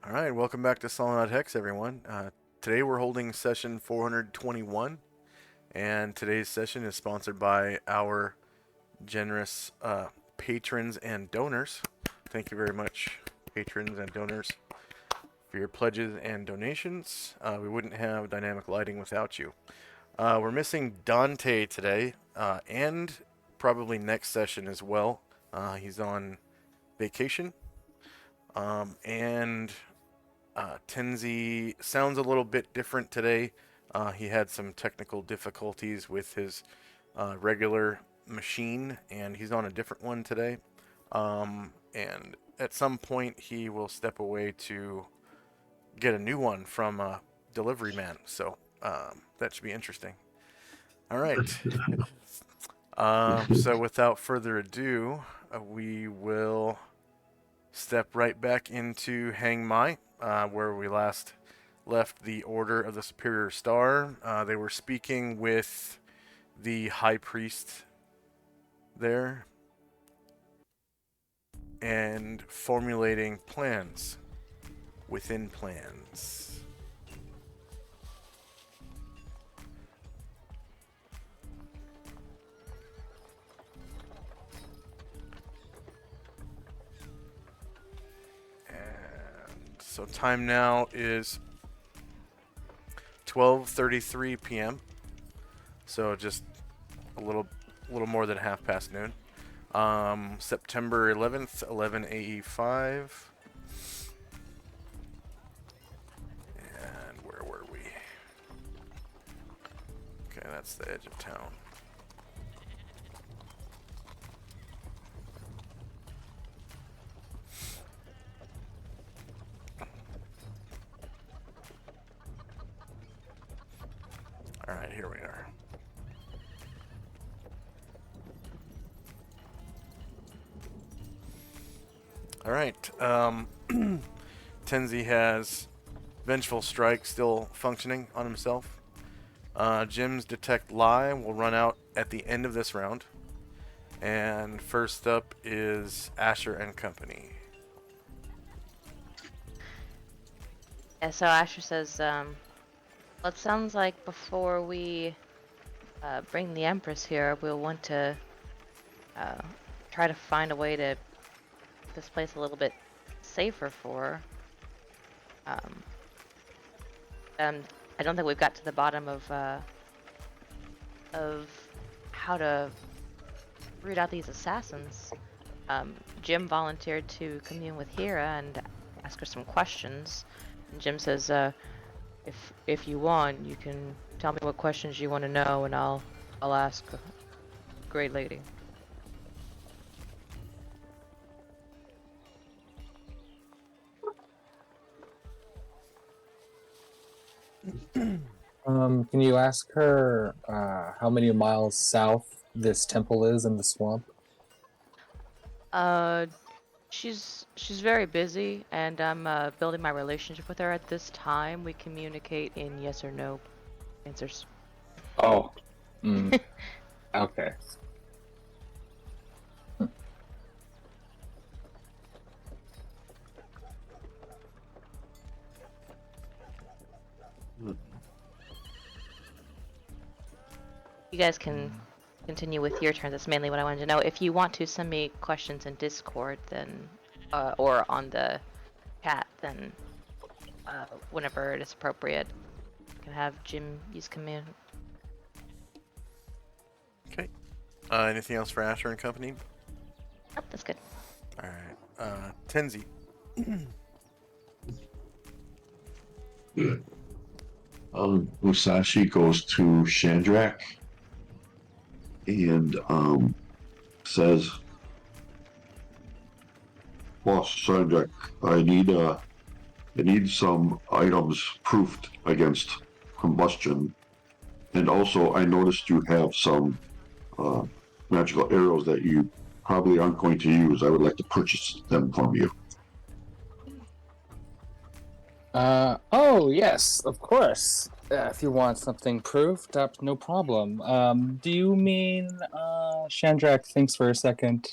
All right, welcome back to Solynod Hex, everyone. Today we're holding session 421, and today's session is sponsored by our generous patrons and donors. Thank you very much, patrons and donors, for your pledges and donations. We wouldn't have dynamic lighting without you. We're missing Dante today, and probably next session as well. He's on vacation, and Tenzi sounds a little bit different today. He had some technical difficulties with his regular machine, and he's on a different one today. And at some point, he will step away to get a new one from a delivery man. So that should be interesting. All right. So without further ado, we will step right back into Hang Mai, where we last left the Order of the Superior Star. They were speaking with the High Priest there and formulating plans within plans. So time now is 12:33 p.m. So just a little more than half past noon. September 11th, 11 AE5. And where were we? Okay, that's the edge of town. Alright, here we are. Alright, Tenzi has Vengeful Strike still functioning on himself. Jim's Detect Lie will run out at the end of this round. And first up is Asher and Company. Yeah, so Asher says, well, it sounds like before we bring the Empress here, we'll want to try to find a way to make this place a little bit safer for her. I don't think we've got to the bottom of how to root out these assassins. Jim volunteered to commune with Hera and ask her some questions. And Jim says, if you want, you can tell me what questions you want to know, and I'll ask. Great lady. Can you ask her how many miles south this temple is in the swamp? She's very busy, and I'm building my relationship with her at this time. We communicate in yes or no answers. Oh, okay. You guys can continue with your turns. That's mainly what I wanted to know. If you want to send me questions in Discord, then or on the chat, then whenever it is appropriate, you can have Jim use command. Okay. Anything else for Asher and Company? Oh, that's good. All right. Tenzi. Musashi goes to Shandrak and says, "Boss Shandrak, I need some items proofed against combustion, and also I noticed you have some magical arrows that you probably aren't going to use. I would like to purchase them from you." Oh, yes, of course. If you want something proofed, no problem. Do you mean, Shandrak thinks for a second,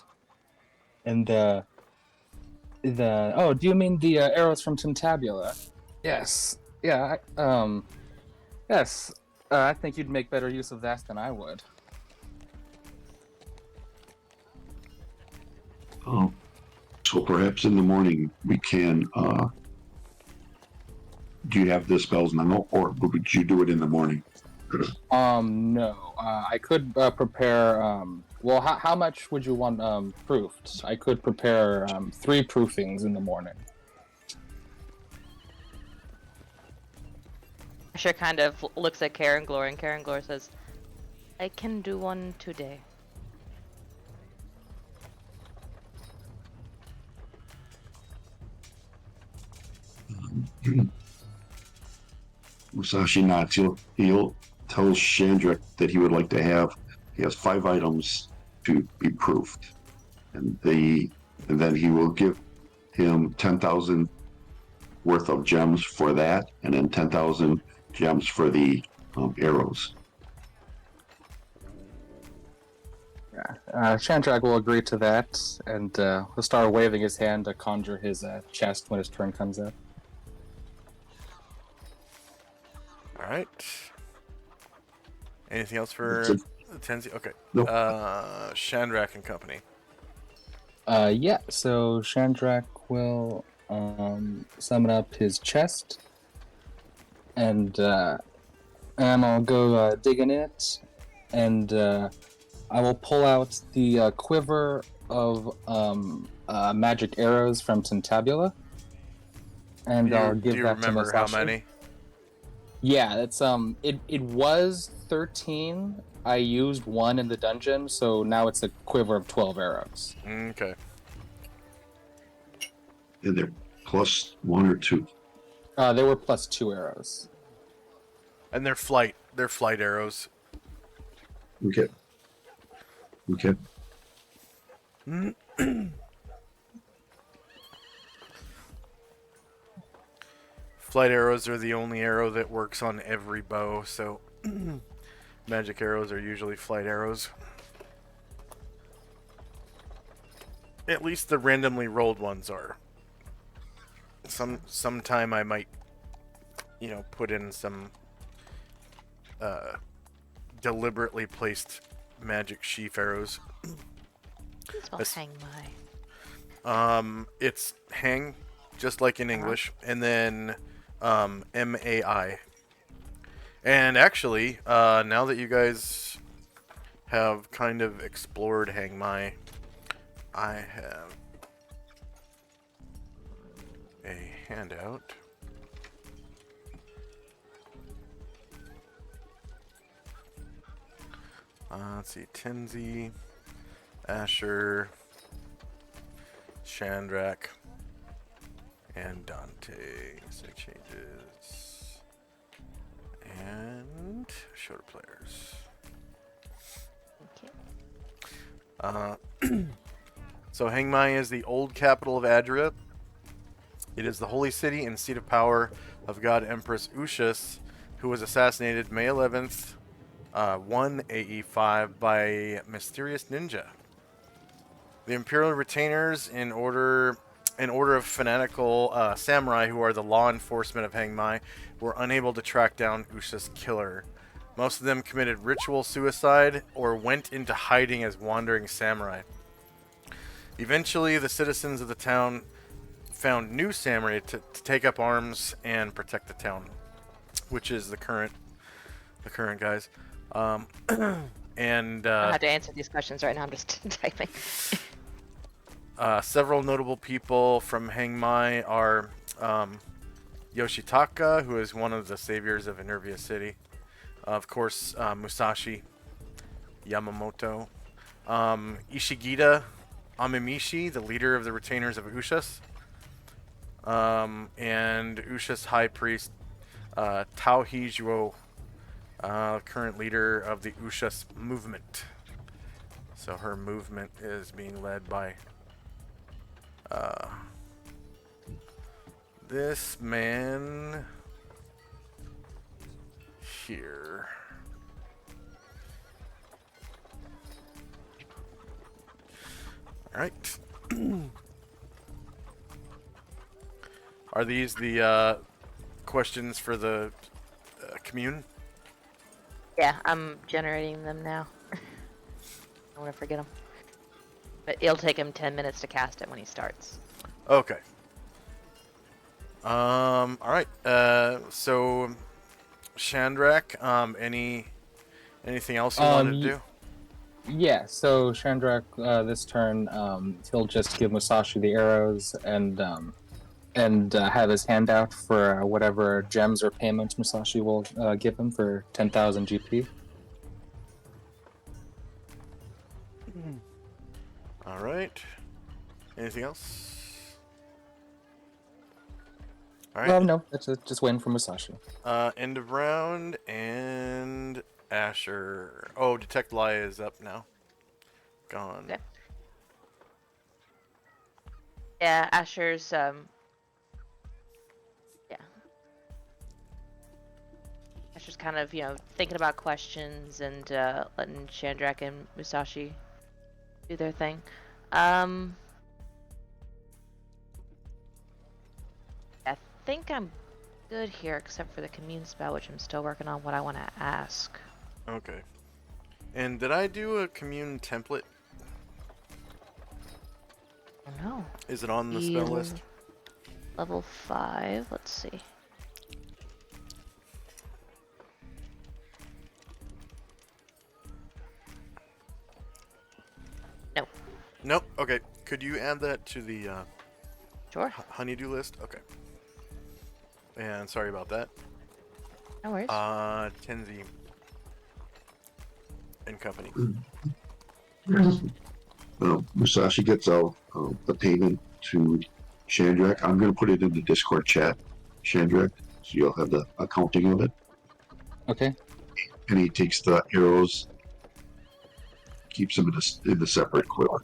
and Do you mean the arrows from Tintabula? Yes. Yeah. Yes. I think you'd make better use of that than I would. So perhaps in the morning we can. Do you have the spells now, or would you do it in the morning? No. I could prepare. Well, how much would you want proofed? I could prepare 3 proofings in the morning. Asher kind of looks at Karen Glor, and Karen Glor says, I can do one today. Musashi nods. He'll tell Chandrak that he would like to have. He has 5 items to be proofed, and then he will give him 10,000 worth of gems for that, and then 10,000 gems for the arrows. Chandrak will agree to that, and he'll start waving his hand to conjure his chest when his turn comes up. All right. Anything else for Tenzi? Okay. Nope. Chandrak and company. Yeah, so Chandrak will summon up his chest, and I'll go dig in it, and I will pull out the quiver of magic arrows from Tintabula, and I'll give do you that to remember how Musashi. many? Yeah, it's it was 13. I used 1 in the dungeon, so now it's a quiver of 12 arrows. Okay. And they're plus 1 or 2. They were plus 2 arrows. And they're flight arrows. Okay. Flight arrows are the only arrow that works on every bow, so magic arrows are usually flight arrows. At least the randomly rolled ones are. Sometime I might, put in some deliberately placed magic sheaf arrows. It's hang my. It's hang, just like in English, and then MAI. And actually, now that you guys have kind of explored Hang My, I have a handout. Let's see, Tenzi, Asher, Chandrak, and Dante. So changes. And shorter players. Okay. So Hangmai is the old capital of Adria. It is the holy city and seat of power of God Empress Ushas, who was assassinated May 11th, 1 AE5 by a mysterious ninja. The Imperial Retainers, in order of fanatical samurai who are the law enforcement of Hangmai, were unable to track down Usha's killer. Most of them committed ritual suicide or went into hiding as wandering samurai. Eventually, the citizens of the town found new samurai to take up arms and protect the town, which is the current guys. And I don't have to answer these questions right now. I'm just typing. Several notable people from Hangmai are Yoshitaka, who is one of the saviors of Enervia City. Of course, Musashi Yamamoto. Ishigita Amimishi, the leader of the retainers of Ushas. And Ushas High Priest Tao Hijuo, current leader of the Ushas movement. So her movement is being led by this man here. All right. Are these the questions for the commune? Yeah, I'm generating them now. I don't want to forget them. But it'll take him 10 minutes to cast it when he starts. Okay. All right. So Chandrak, anything else you wanted to do? Yeah, so Chandrak, this turn, he'll just give Musashi the arrows and have his hand out for whatever gems or payments Musashi will give him for 10,000 GP. All right. Anything else? All right. No, that's it. Just waiting for Musashi. End of round and Asher. Oh, detect lie is up now. Gone. Okay. Yeah, Asher's yeah. Asher's kind of, thinking about questions and letting Chandrak and Musashi do their thing. I think I'm good here except for the commune spell, which I'm still working on what I want to ask. Okay. And did I do a commune template? Oh no. Is it on the spell list? Level 5, let's see. Nope. Nope. Okay. Could you add that to the Sure. honeydew list? Okay. And sorry about that. No worries. Tenzi and company. Musashi gets out the payment to Chandrak. I'm going to put it in the Discord chat, Chandrak, so you'll have the accounting of it. Okay. And he takes the arrows, keeps them in the separate quiver.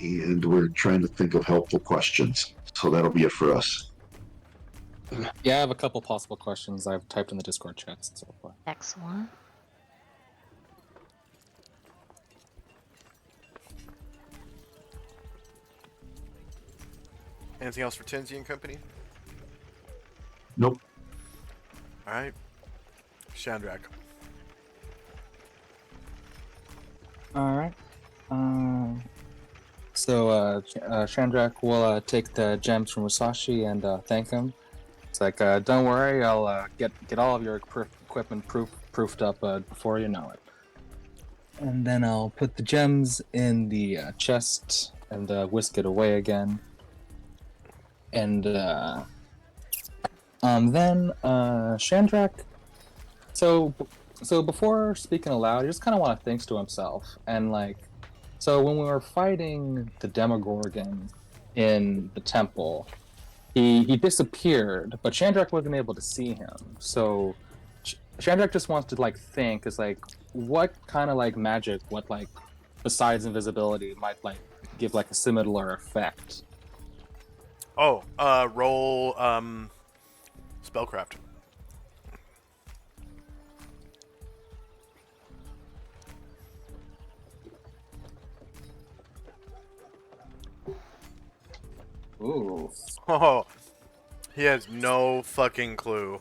And we're trying to think of helpful questions, so that'll be it for us. Yeah, I have a couple possible questions I've typed in the Discord chats so far. Excellent. Anything else for Tenzi and company? Nope. All right. Chandrak. All right. So Chandrak will take the gems from Musashi and thank him. It's like, don't worry, I'll get all of your equipment proofed up before you know it. And then I'll put the gems in the chest and whisk it away again. And then Chandrak. So before speaking aloud, he just kind of want to think to himself. And so when we were fighting the Demogorgon in the temple, he disappeared, but Chandrak wasn't able to see him. So Chandrak just wants to think is what kind of magic, what besides invisibility might give a similar effect. Oh, roll spellcraft. Ooh. Oh, he has no fucking clue.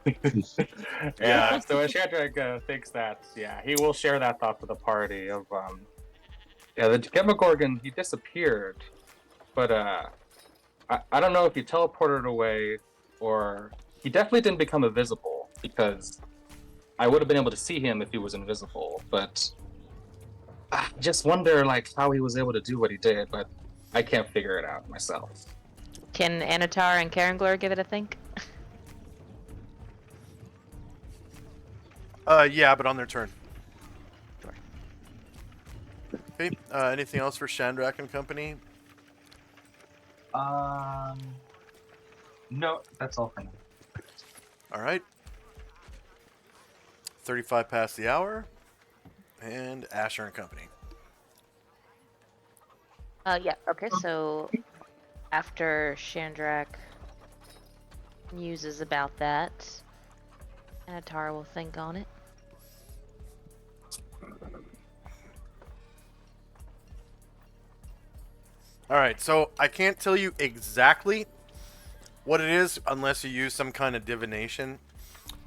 Yeah, so Chandrak thinks that, he will share that thought with the party of, the Demogorgon, he disappeared, but, I don't know if he teleported away, or he definitely didn't become invisible, because I would have been able to see him if he was invisible, but I just wonder, how he was able to do what he did, but I can't figure it out myself. Can Anatar and Karangler give it a think? Yeah, but on their turn. Sure. Okay. Anything else for Chandrak and company? No, that's all for now. All right. 35 past the hour. And Asher and company. Yeah, okay, so after Chandrak muses about that, Anatar will think on it. All right, so I can't tell you exactly what it is unless you use some kind of divination.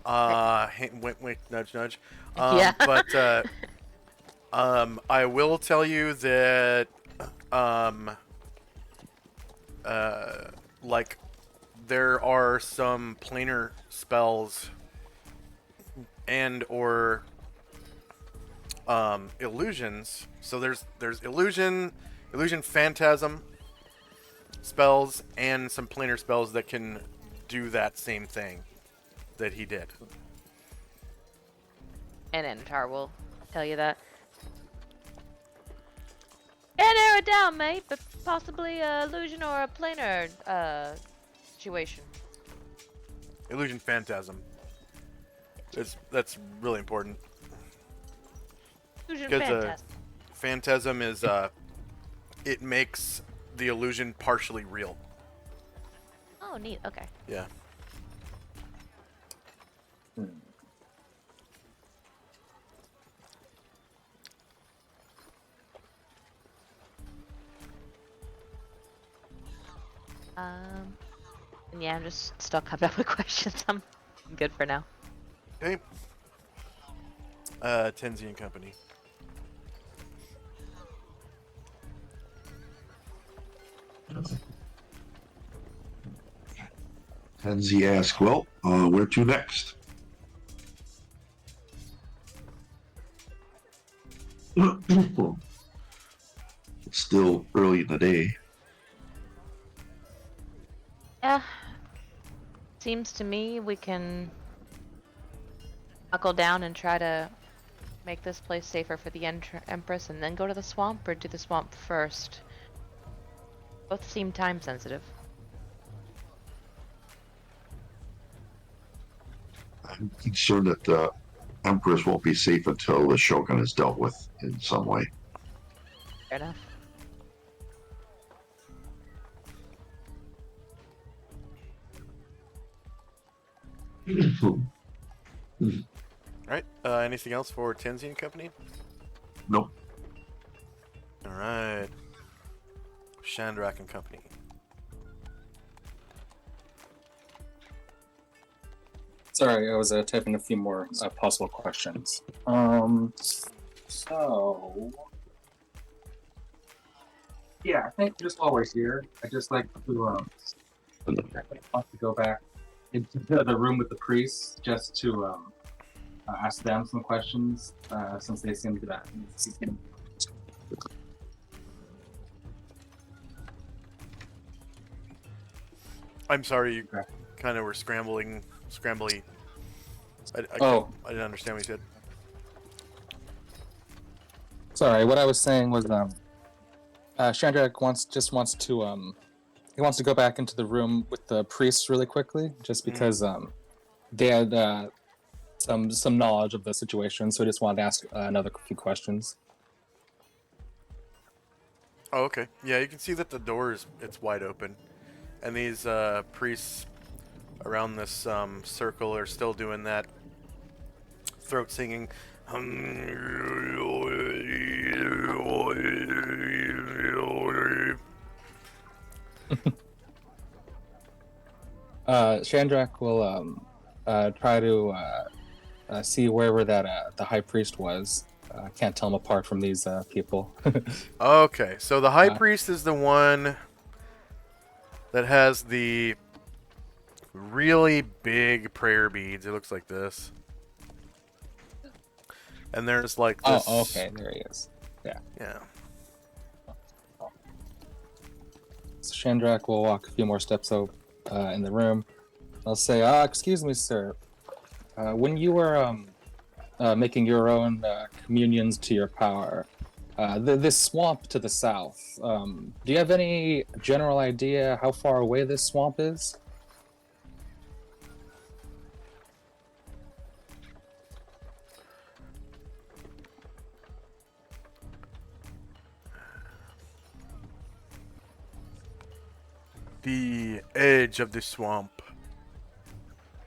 Wink, wink, nudge, nudge. Yeah. But I will tell you that, um, like, there are some planar spells and or illusions. So there's illusion phantasm spells and some planar spells that can do that same thing that he did. And Anatar will tell you that. Yeah, narrow it down, mate, but possibly a illusion or a planar situation. Illusion phantasm. That's really important Illusion because fantastic. phantasm is it makes the illusion partially real. Oh, neat. Okay. Yeah. Hmm. And yeah, I'm just still coming up with questions. I'm good for now. Okay. Tenzi and Company. Tenzi asks, well, where to next? It's still early in the day. Yeah. Seems to me we can buckle down and try to make this place safer for the Empress and then go to the swamp, or do the swamp first? Both seem time sensitive. I'm concerned that the Empress won't be safe until the Shogun is dealt with in some way. Fair enough. All right. Anything else for Tenzi and Company? Nope. All right. Shandrak and Company. Sorry, I was typing a few more possible questions. So yeah, I think just while we're here, I just like to want to go back into the room with the priests just to ask them some questions since they seem to that. I'm sorry, you Okay. kind of were scrambly. I didn't understand what you said. Sorry, what I was saying was Chandrak wants to go back into the room with the priests really quickly, just because they had some knowledge of the situation, so I just wanted to ask another few questions. Oh, okay. Yeah, you can see that the door it's wide open, and these priests around this circle are still doing that throat singing. Chandrak will try to see wherever that the high priest was. I can't tell him apart from these people. Okay, so the high Uh, priest is the one that has the really big prayer beads. It looks like this. And there's like this. Oh, okay, there he is. Yeah. Yeah. So Chandrak will walk a few more steps out in the room. I'll say, excuse me, sir. When you were making your own communions to your power, this swamp to the south, do you have any general idea how far away this swamp is? The edge of the swamp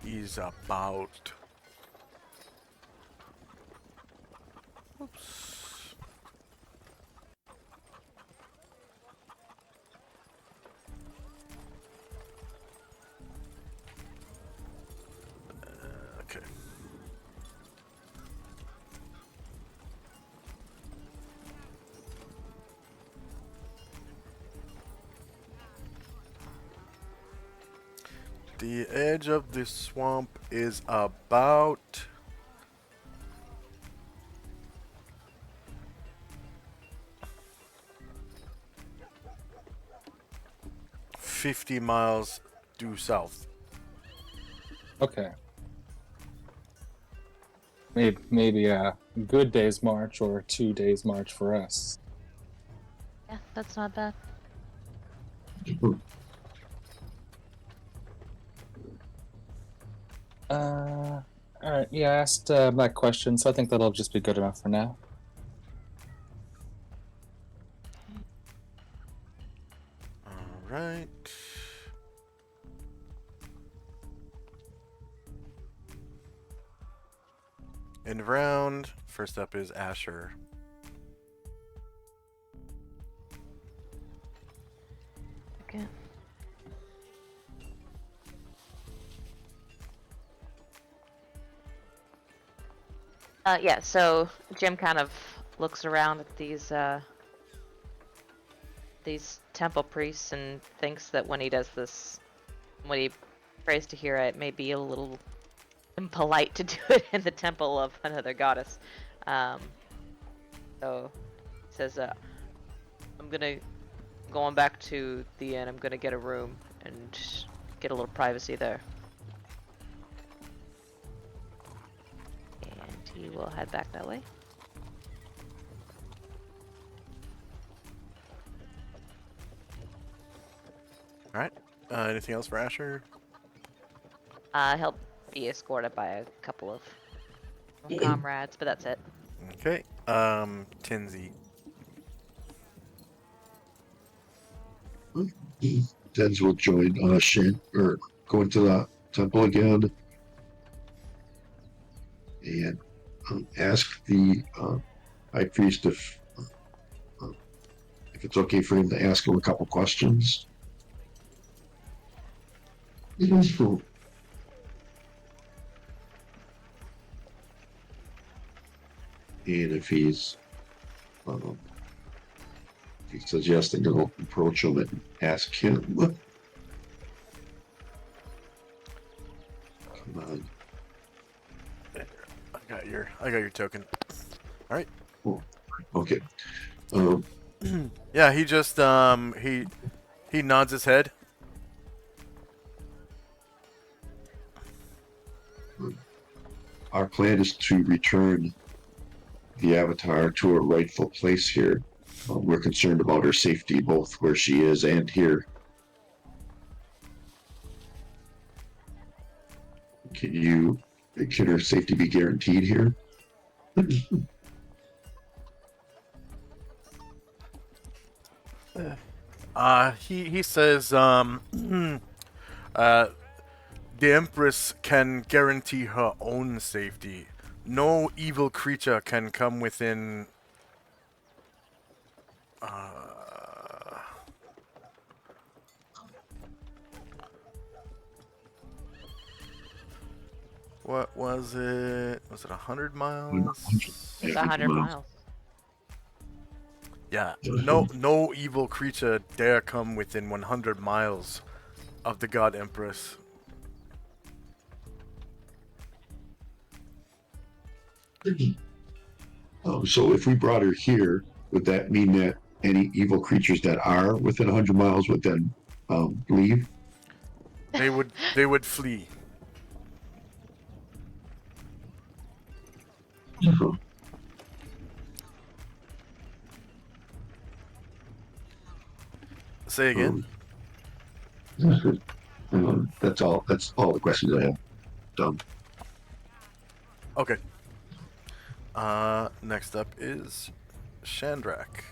is about. Oops. The edge of the swamp is about 50 miles due south. Okay. Maybe a good day's march or 2 days march for us. Yeah, that's not bad. Alright, yeah, I asked my question, so I think that'll just be good enough for now. Alright. End of round. First up is Asher. Okay. Yeah, so Jim kind of looks around at these temple priests and thinks that when he does this, when he prays to Hera, it may be a little impolite to do it in the temple of another goddess. So he says, going back to the inn, I'm gonna get a room and get a little privacy there. And he will head back that way. Alright. Anything else for Asher? He'll be escorted by a couple of comrades, but that's it. Okay. Tinsy. Dens will join Shan or go into the temple again and ask the high priest if it's okay for him to ask him a couple questions. And if he's if he says yes, then go approach him and ask him. Come on. I got your token. Alright. Oh, okay. Yeah, he just he nods his head. Our plan is to return the Avatar to her rightful place here. We're concerned about her safety, both where she is and here. Can her safety be guaranteed here? He says the Empress can guarantee her own safety. No evil creature can come within what was it? Was it 100 miles? It's 100 miles. Yeah. No evil creature dare come within 100 miles of the God Empress. So if we brought her here, would that mean that any evil creatures that are within 100 miles would then leave? They would flee. Say again. That's all. That's all the questions I have. Done. Okay. Next up is Shandrak.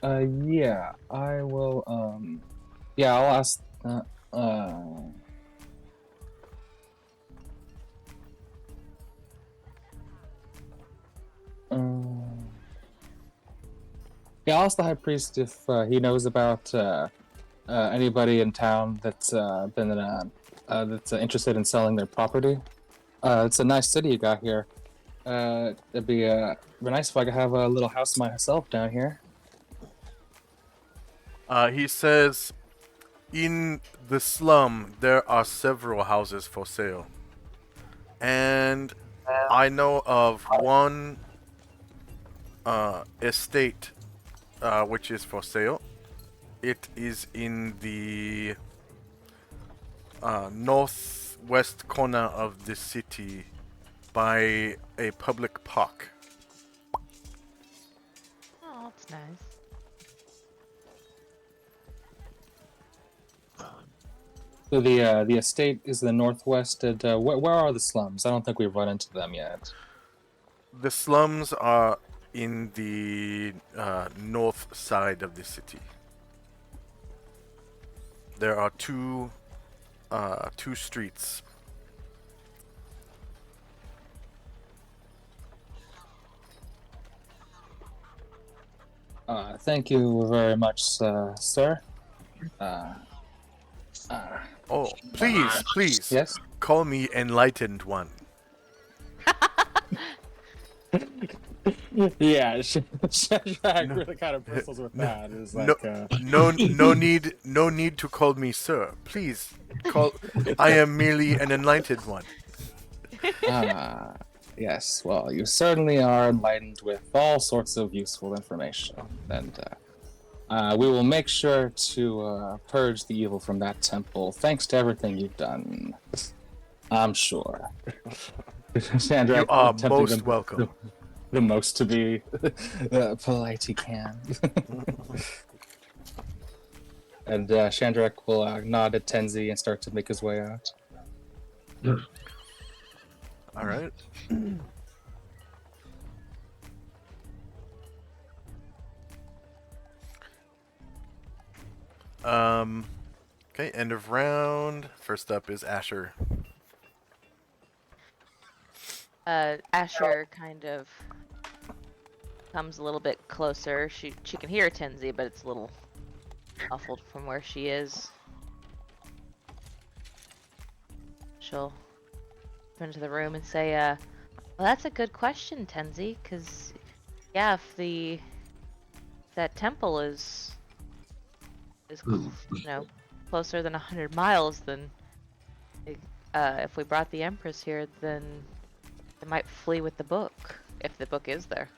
Yeah, I will, yeah, I'll ask, yeah, I'll ask the High Priest if he knows about anybody in town that's been that's interested in selling their property. It's a nice city you got here. It'd be nice if I could have a little house myself down here. He says, in the slum, there are several houses for sale. And I know of one estate which is for sale. It is in the northwest corner of the city by a public park. Oh, that's nice. So the estate is the northwest. And where are the slums? I don't think we've run into them yet. The slums are in the north side of the city. There are two streets. Thank you very much, sir. Oh, please, Yes. call me Enlightened One. Yeah, Shadrach really kind of bristles with that. It's No, like, no need to call me sir. Please, call. I am merely an Enlightened One. yes. Well, you certainly are enlightened with all sorts of useful information, and we will make sure to purge the evil from that temple. Thanks to everything you've done, I'm sure. Shadrach You are attempting most welcome. The most to be polite he can. And Shadrach will nod at Tenzi and start to make his way out. All right. Okay, end of round. First up is Asher. Asher kind of comes a little bit closer. She can hear Tenzi, but it's a little muffled from where she is. She'll come into the room and say, "Well, that's a good question, Tenzi. Cause yeah, if that temple is closer than 100 miles, then if we brought the Empress here, then they might flee with the book, if the book is there."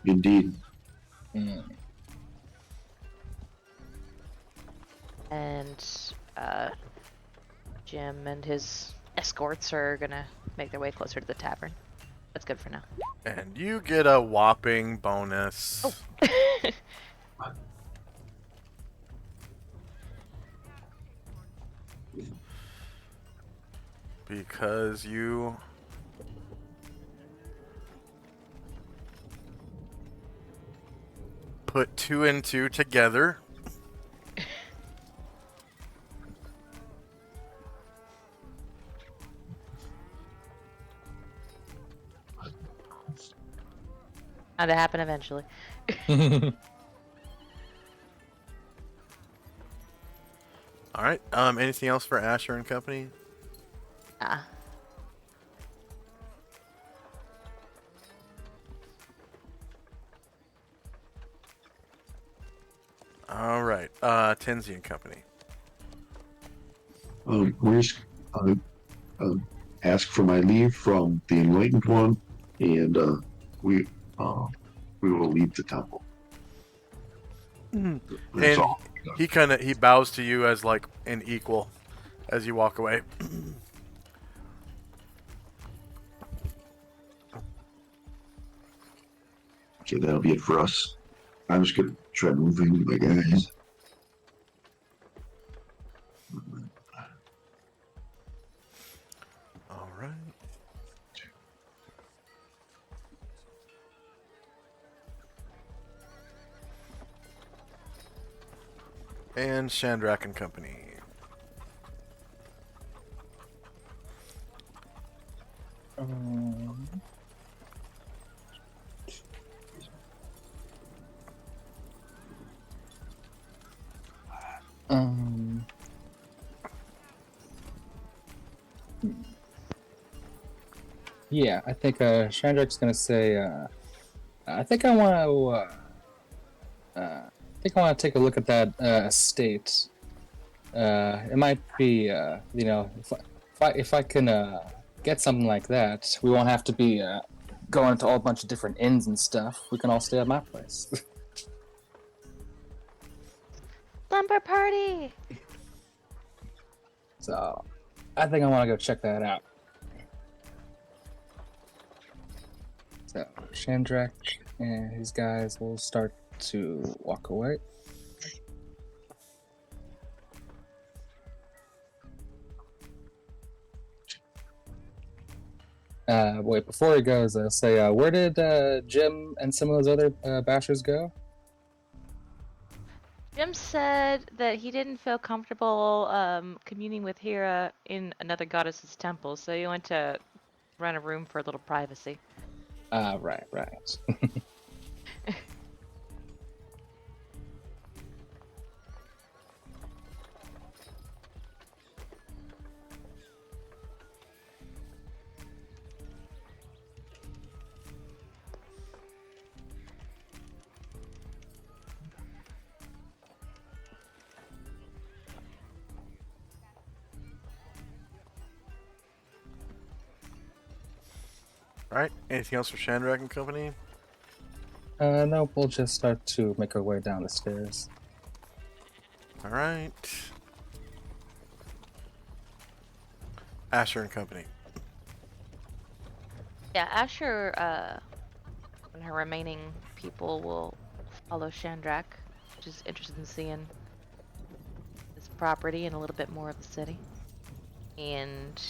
Indeed. And Jim and his escorts are gonna make their way closer to the tavern. That's good for now. And you get a whopping bonus. Oh. Because you put 2 and 2 together. Bound to happen eventually. All right. Anything else for Asher and company? Ah. All right. Tenzi and company. We just ask for my leave from the Enlightened One, and we will leave the temple. That's And all. he bows to you as like an equal as you walk away. Okay, that'll be it for us. I'm just gonna try moving my guys. All right. And Shandrak and company. Yeah, I think Shandrak's gonna say, I think I want to, take a look at that estate. It might be, if I can get something like that, we won't have to be going to all a bunch of different inns and stuff. We can all stay at my place. Slumber party! So, I think I want to go check that out. So, Shandrak and his guys will start to walk away. Wait, before he goes, say, where did Jim and some of those other bashers go? Jim said that he didn't feel comfortable communing with Hera in another goddess's temple, so he went to rent a room for a little privacy. Right. Alright, anything else for Shandrak and company? No, we'll just start to make our way down the stairs. Alright. Asher and company. Yeah, Asher and her remaining people will follow Shandrak, which is interested in seeing his property and a little bit more of the city. And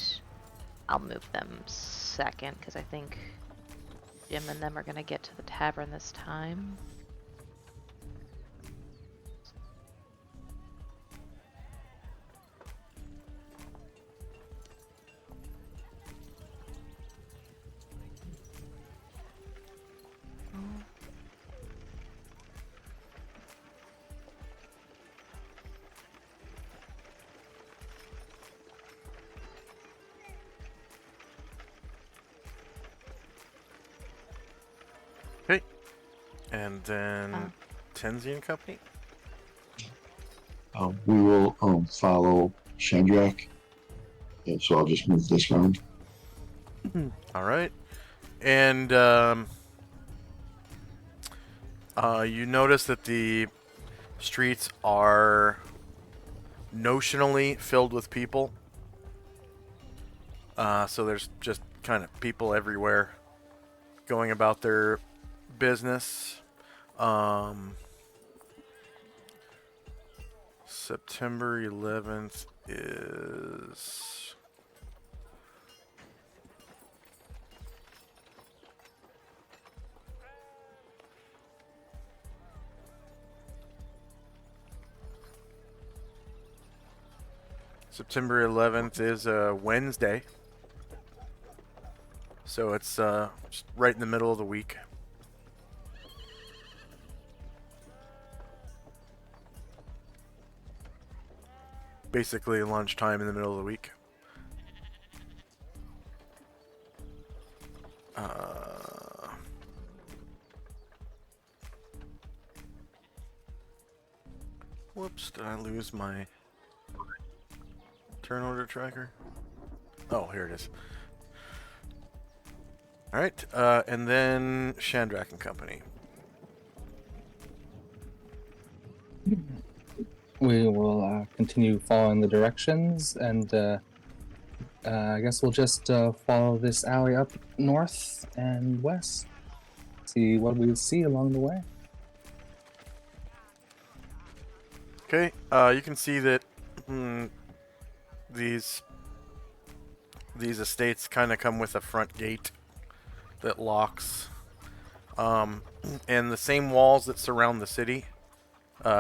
I'll move them second, because I think Jim and them are going to get to the tavern this time. Okay. And then Tenzi and company. We will follow Shandrak. And so I'll just move this round. Alright. And you notice that the streets are notionally filled with people. So there's just kind of people everywhere going about their business. September 11th is... September 11th is a Wednesday. So it's just right in the middle of the week. Basically lunchtime in the middle of the week. Whoops, did I lose my turn order tracker? Oh, here it is. Alright, and then Shandrak and company. We will continue following the directions, and I guess we'll just follow this alley up north and west. See what we see along the way. Okay, you can see that these estates kind of come with a front gate that locks, and the same walls that surround the city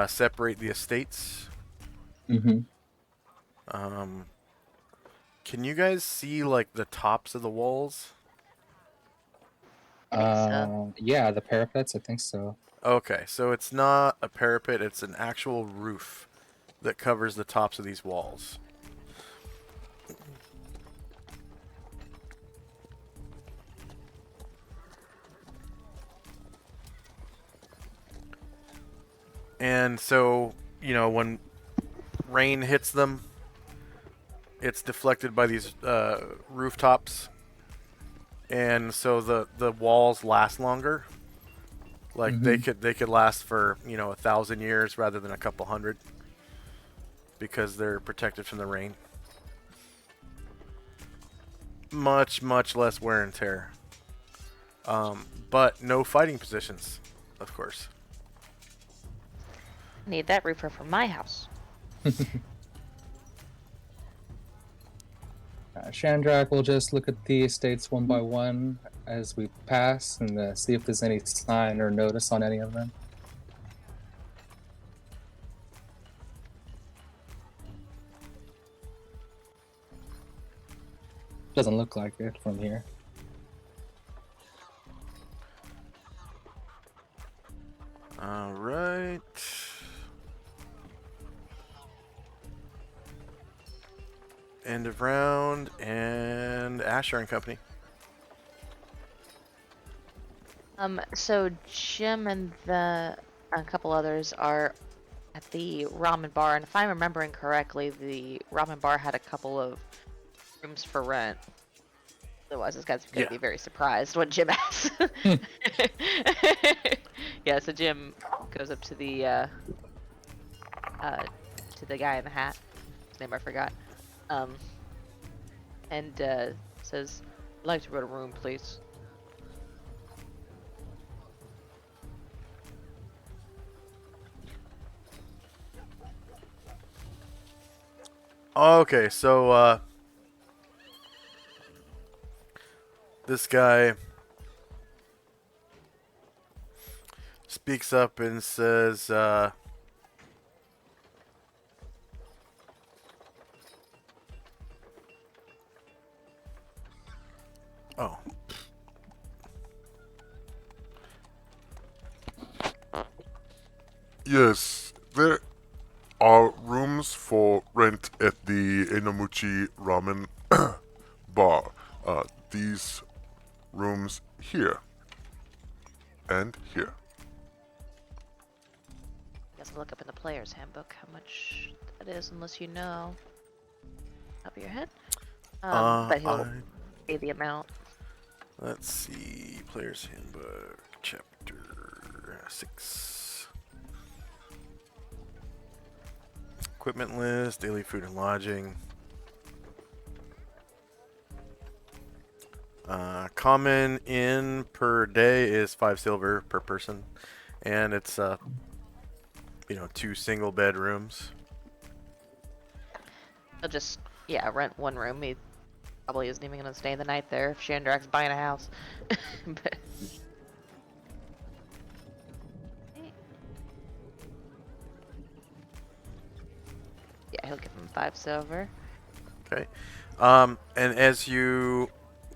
separate the estates. Mm-hmm. Can you guys see like the tops of the walls? I think so. Yeah, the parapets, I think so. Okay, so it's not a parapet, it's an actual roof that covers the tops of these walls. And so, when rain hits them, it's deflected by these rooftops, and so the walls last longer. Like Hmm. they could last for 1,000 years rather than a couple hundred because they're protected from the rain. Much less wear and tear. But no fighting positions, of course. Need that roofer for my house. Shandrak will just look at the estates one by one as we pass and see if there's any sign or notice on any of them. Doesn't look like it from here. All right. End of round, and Asher and company. So Jim and a couple others are at the ramen bar, and if I'm remembering correctly, the ramen bar had a couple of rooms for rent. Otherwise, this guy's gonna Yeah. be very surprised when Jim asks. Yeah, so Jim goes up to the guy in the hat. His name I forgot. And says, "I'd like to rent a room, please." Okay, so this guy speaks up and says, "Oh, Yes, there are rooms for rent at the Enomuchi Ramen bar. These rooms here and here. Guess I'll look up in the player's handbook how much that is, unless you know top of your head. But he'll pay the amount. let's see, Player's Handbook, Chapter 6. Equipment list, daily food and lodging. Common in per day is 5 silver per person, and it's 2 single bedrooms. He'll just rent one room. He probably isn't even gonna stay the night there if Shandrak's buying a house. But yeah, he'll give him 5 silver. Okay. And as you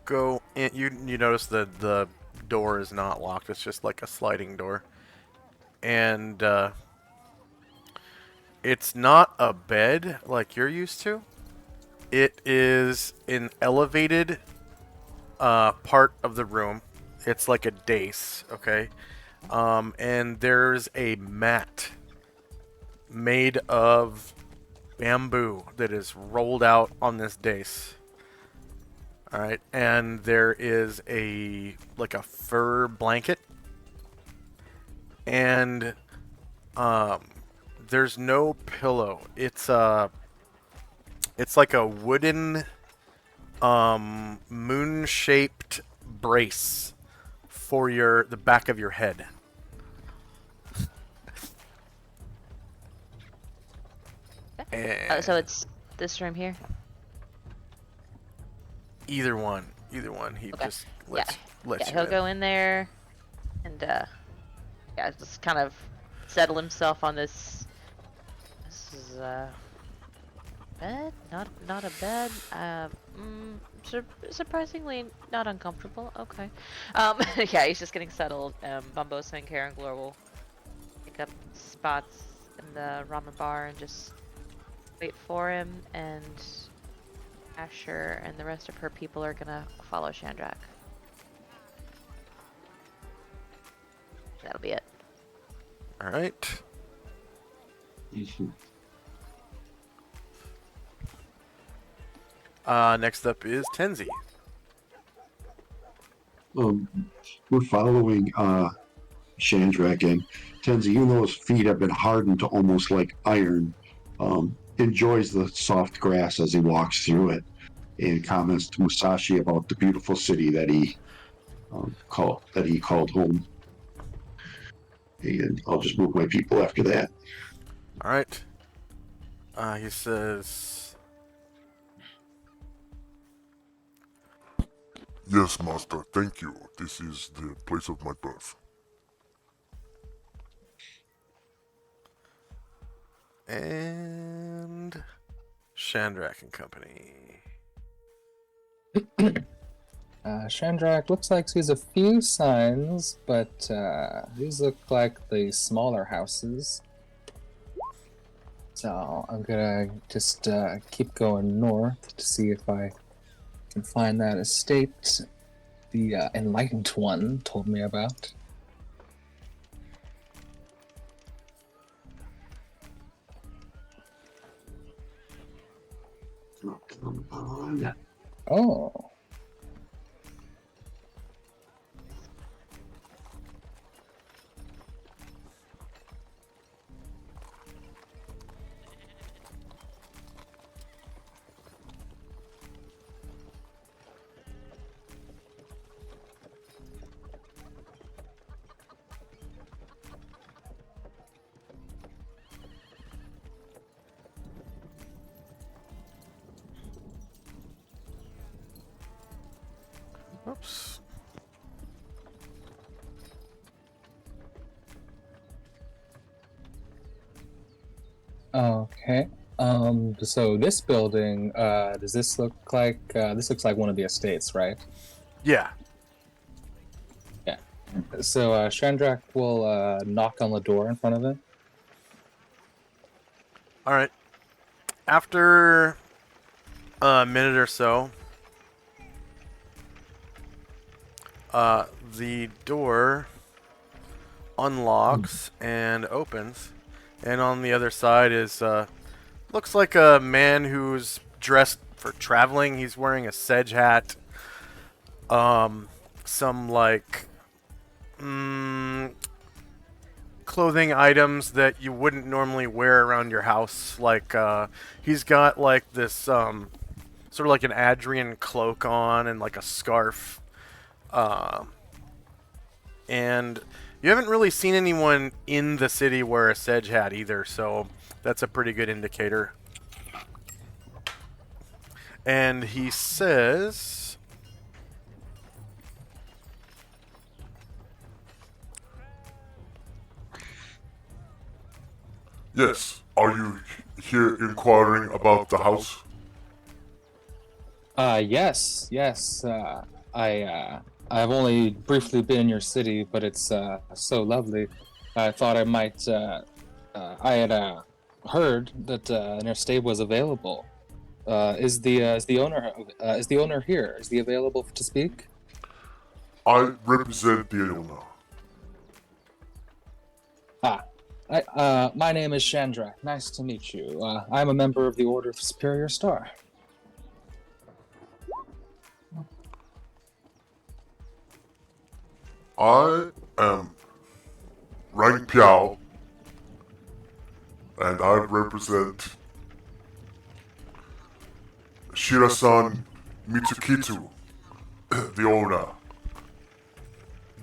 go in, you notice that the door is not locked. It's just like a sliding door, and it's not a bed like you're used to. It is an elevated part of the room. It's like a dais, okay? And there's a mat made of bamboo that is rolled out on this dais. All right, and there is a fur blanket, and there's no pillow. It's like a wooden moon-shaped brace for the back of your head. So it's this room here. Either one. He Okay. just lets you He'll in. go in there and just kind of settle himself on this. This is bed, not a bed. Surprisingly not uncomfortable. Okay. Yeah, he's just getting settled. Bumbo, Sankara, and Glor will pick up spots in the ramen bar and just wait for him, and Asher and the rest of her people are gonna follow Shandrak. That'll be it. All right. Next up is Tenzi. Um, we're following Shandrak, and Tenzi, even though his feet have been hardened to almost like iron, enjoys the soft grass as he walks through it, and comments to Musashi about the beautiful city that he called home. And I'll just move my people after that. All right. He says, Yes, master, thank you. This is the place of my birth. and Shandrak and Company. Shandrak looks like sees a few signs, but these look like the smaller houses. So I'm gonna just keep going north to see if I can find that estate the Enlightened One told me about. Oh, come on. Oh. Oops. Okay. So this building, does this look like this looks like one of the estates, right? Yeah. Yeah. So Shandrak will knock on the door in front of it. All right. After a minute or so, the door unlocks and opens, and on the other side is looks like a man who's dressed for traveling. He's wearing a sedge hat, some like clothing items that you wouldn't normally wear around your house. Like he's got like this sort of like an Adrian cloak on and like a scarf. And you haven't really seen anyone in the city wear a sedge hat either, so that's a pretty good indicator. And he says, Yes, are you here inquiring about the house? Yes. I've only briefly been in your city, but it's so lovely. I thought I might. I had heard that an estate was available. Is the owner here? Is he available to speak? I represent the owner. My name is Shandrak. Nice to meet you. I'm a member of the Order of Superior Star. I am Rang Piao, and I represent Shirasan Mitsukitu, the owner.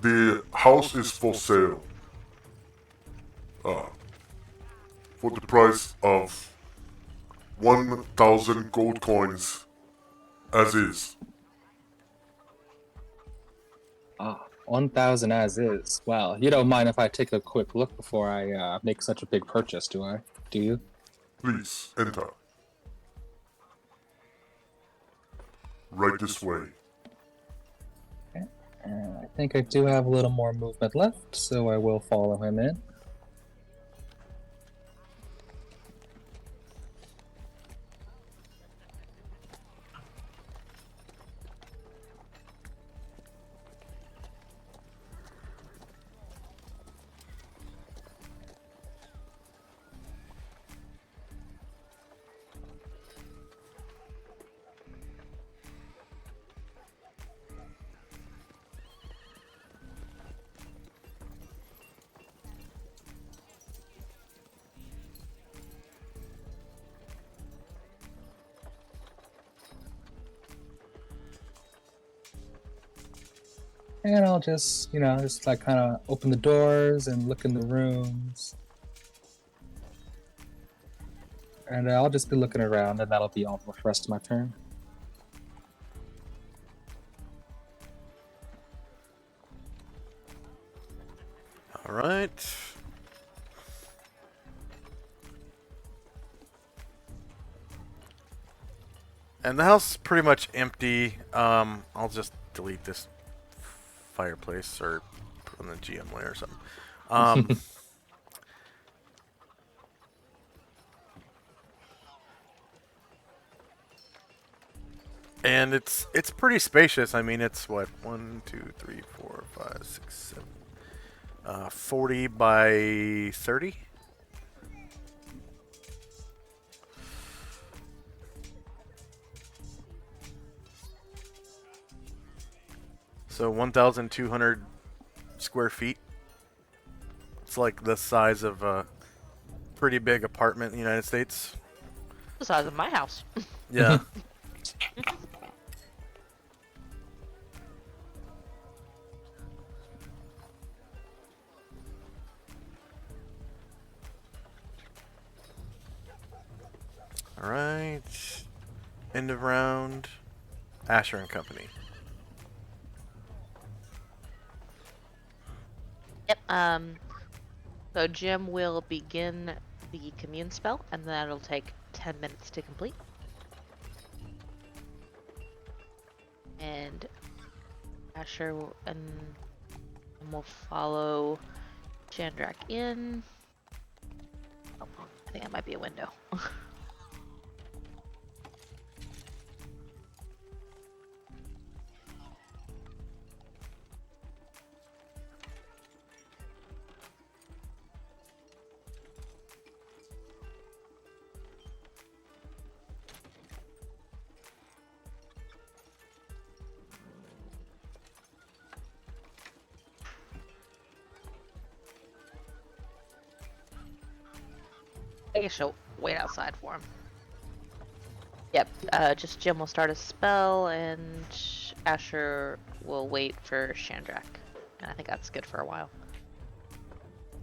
The house is for sale. For the price of 1,000 gold coins, as is. 1,000 as is. Well, you don't mind if I take a quick look before I make such a big purchase, do I? Do you? Please enter. Right this way. I think I do have a little more movement left, so I will follow him in. And I'll just, just like kind of open the doors and look in the rooms. And I'll just be looking around, and that'll be all for the rest of my turn. All right. And the house is pretty much empty. I'll just delete this fireplace or put on the GM layer or something. And it's pretty spacious. I mean, it's what 1, 2, 3, 4, 5, 6, 7, 40 by 30. So 1,200 square feet. It's like the size of a pretty big apartment in the United States. The size of my house. Yeah. All right. End of round. Asher and Company. Yep. So Jim will begin the commune spell, and that'll take 10 minutes to complete. And Asher and will follow Chandrak in. Oh, I think that might be a window. I guess she'll wait outside for him. Yep, just Jim will start a spell, and Asher will wait for Chandrak. And I think that's good for a while.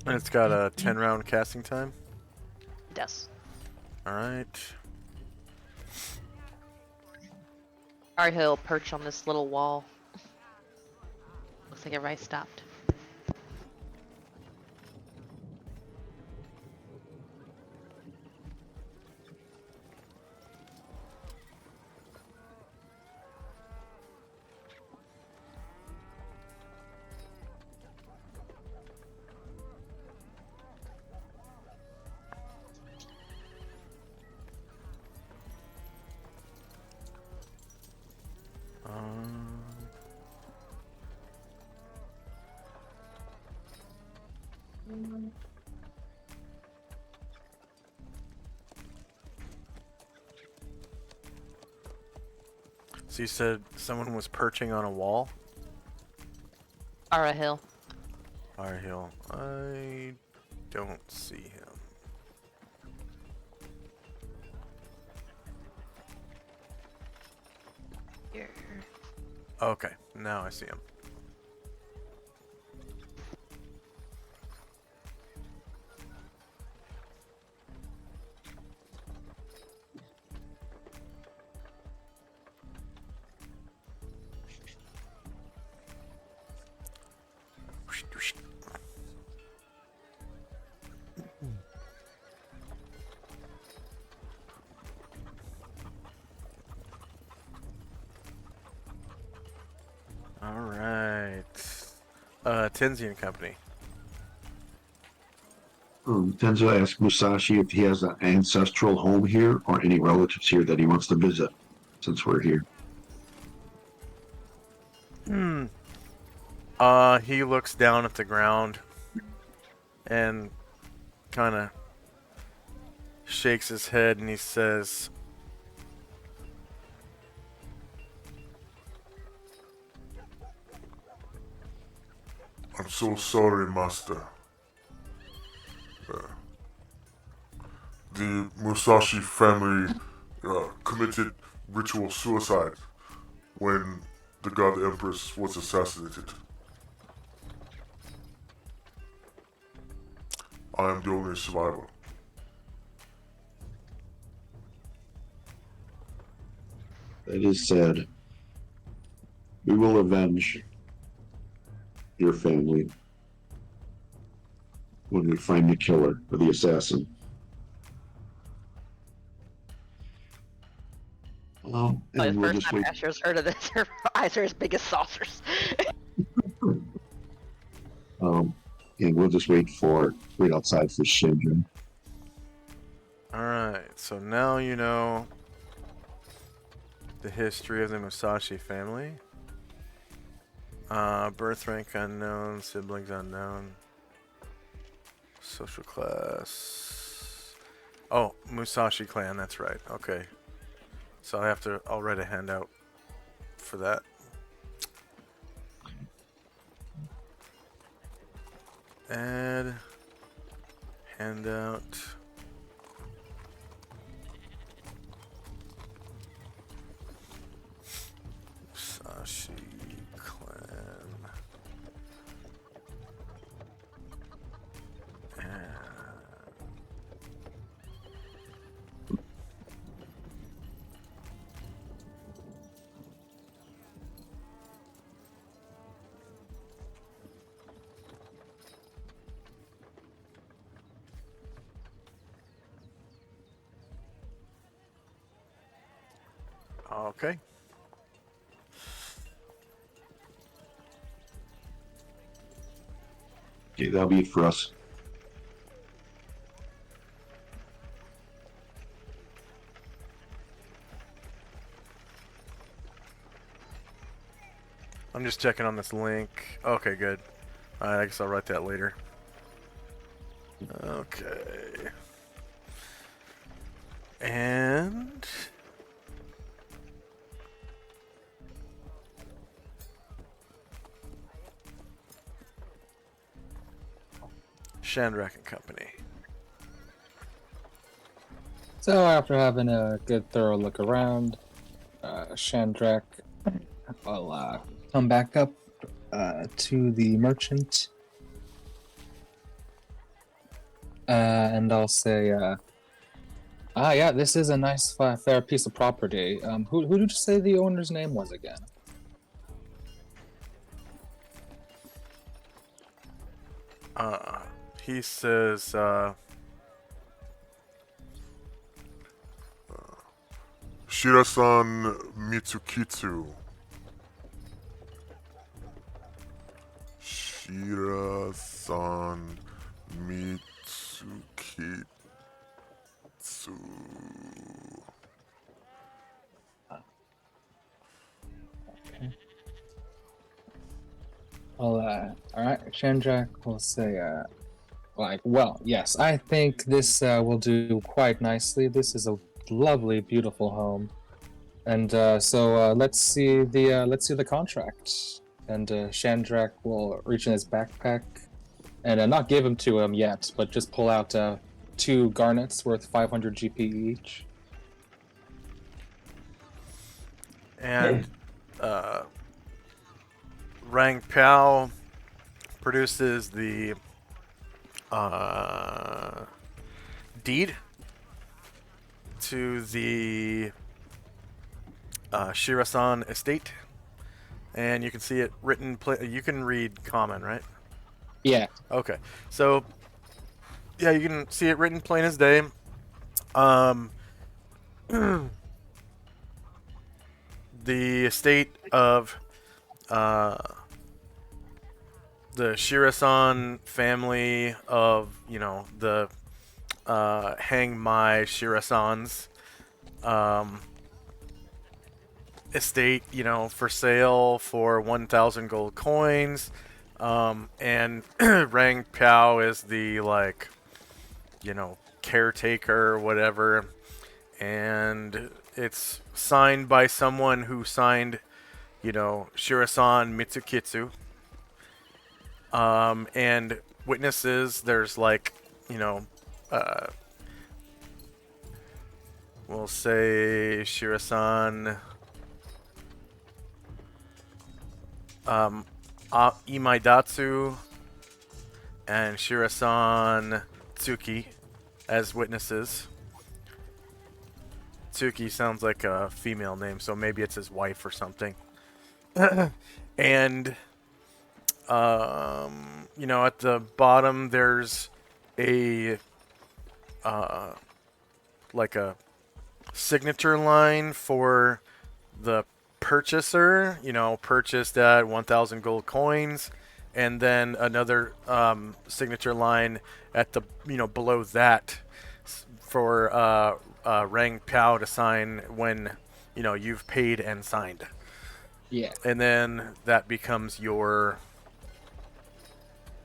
And it's got a 10-round casting time. It does. All right. Alright, he'll perch on this little wall. Looks like everybody stopped. So you said someone was perching on a wall? Ara Hill. Fire Hill. I don't see him. Here. Okay, now I see him. All right. Tenzi and Company. Tenzo asked Musashi if he has an ancestral home here or any relatives here that he wants to visit since we're here. He looks down at the ground and kind of shakes his head and he says, I'm so sorry, Master. The Musashi family committed ritual suicide when the God Empress was assassinated. I am the only survivor. That is sad. We will avenge your family when we find the killer or the assassin. Probably And the we'll first just time wait. Asher's heard of this. Her eyes are as big as saucers. Um, and we'll just wait right outside for Shinja. Alright, so now you know the history of the Musashi family. Birth rank unknown, siblings unknown, social class. Oh, Musashi clan, that's right. Okay. So I'll write a handout for that. Add handout. Musashi clan. Okay. Okay, that'll be it for us. I'm just checking on this link. Okay, good. Alright, I guess I'll write that later. Okay. And Shandrak and Company. So after having a good thorough look around, Shandrak will come back up to the merchant, and I'll say, yeah, this is a nice, fair piece of property. Who did you say the owner's name was again? He says, Shirasan Mitsukitsu. Shirasan Mitsukitsu. Well, all right, Shandrak will say, well, yes, I think this will do quite nicely. This is a lovely, beautiful home, and so let's see the contract. And Shandrak will reach in his backpack and not give him to him yet, but just pull out 2 garnets worth 500 GP each. and Rang Pao produces the deed to the Shirasan estate, and you can see it written. You can read common, right? Yeah. Okay, so yeah, you can see it written plain as day. The estate of the Shirasan family of, the Hang My Shirasans estate, for sale for 1,000 gold coins. And Rang Piao is the, caretaker or whatever. And it's signed by someone who signed, Shirasan Mitsukitsu. And witnesses, there's we'll say Shirasan, Imaidatsu, and Shirasan Tsuki as witnesses. Tsuki sounds like a female name, so maybe it's his wife or something. And you know, at the bottom there's a like a signature line for the purchaser, you know, purchased at 1,000 gold coins, and then another signature line at the, you know, below that for Rang Pao to sign when, you know, you've paid and signed. Yeah. And then that becomes your,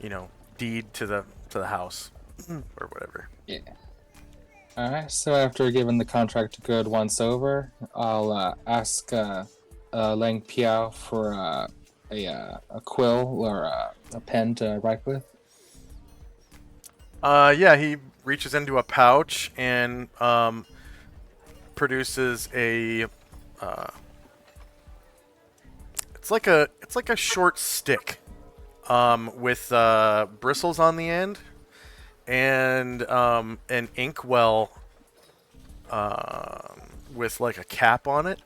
you know, deed to the house or whatever. Yeah. All right. So after giving the contract a good once over, I'll ask Lang Piao for a quill or a pen to write with. Yeah, he reaches into a pouch and produces a. It's like a short stick, with bristles on the end, and an inkwell with like a cap on it,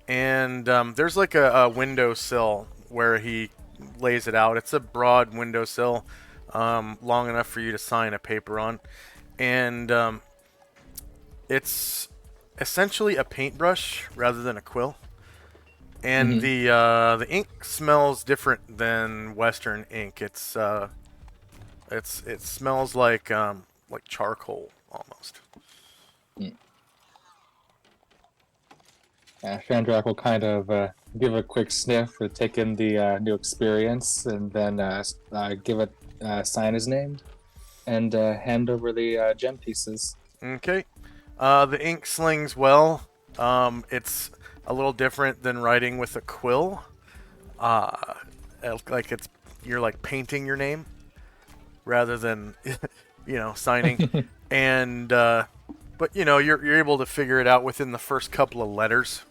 and there's like a windowsill where he lays it out. It's a broad windowsill, long enough for you to sign a paper on, and it's essentially a paintbrush rather than a quill. And the ink smells different than Western ink. It smells like charcoal almost. Shandrak will kind of give a quick sniff to take in the new experience, and then give it sign his name, and hand over the gem pieces. Okay. The ink slings well. It's a little different than writing with a quill. Like you're like painting your name rather than you know, signing. And but you know, you're able to figure it out within the first couple of letters.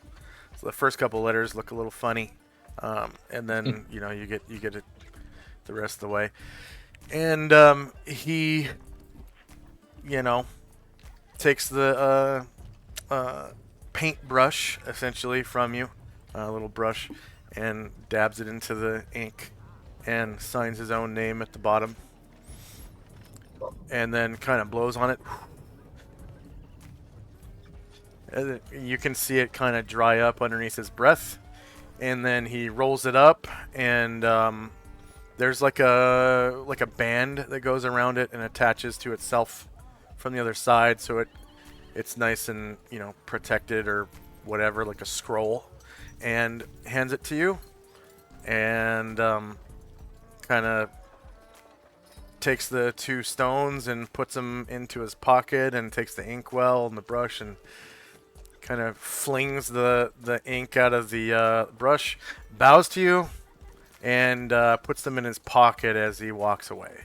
So the first couple of letters look a little funny, and then you know, you get it the rest of the way. And he, you know, takes the paintbrush essentially from you, a little brush, and dabs it into the ink and signs his own name at the bottom, and then kind of blows on it. And you can see it kind of dry up underneath his breath, and then he rolls it up, and there's like a band that goes around it and attaches to itself from the other side, so it's nice and, you know, protected or whatever, like a scroll, and hands it to you, and kind of takes the two stones and puts them into his pocket, and takes the inkwell and the brush and kind of flings the ink out of the brush, bows to you, and puts them in his pocket as he walks away.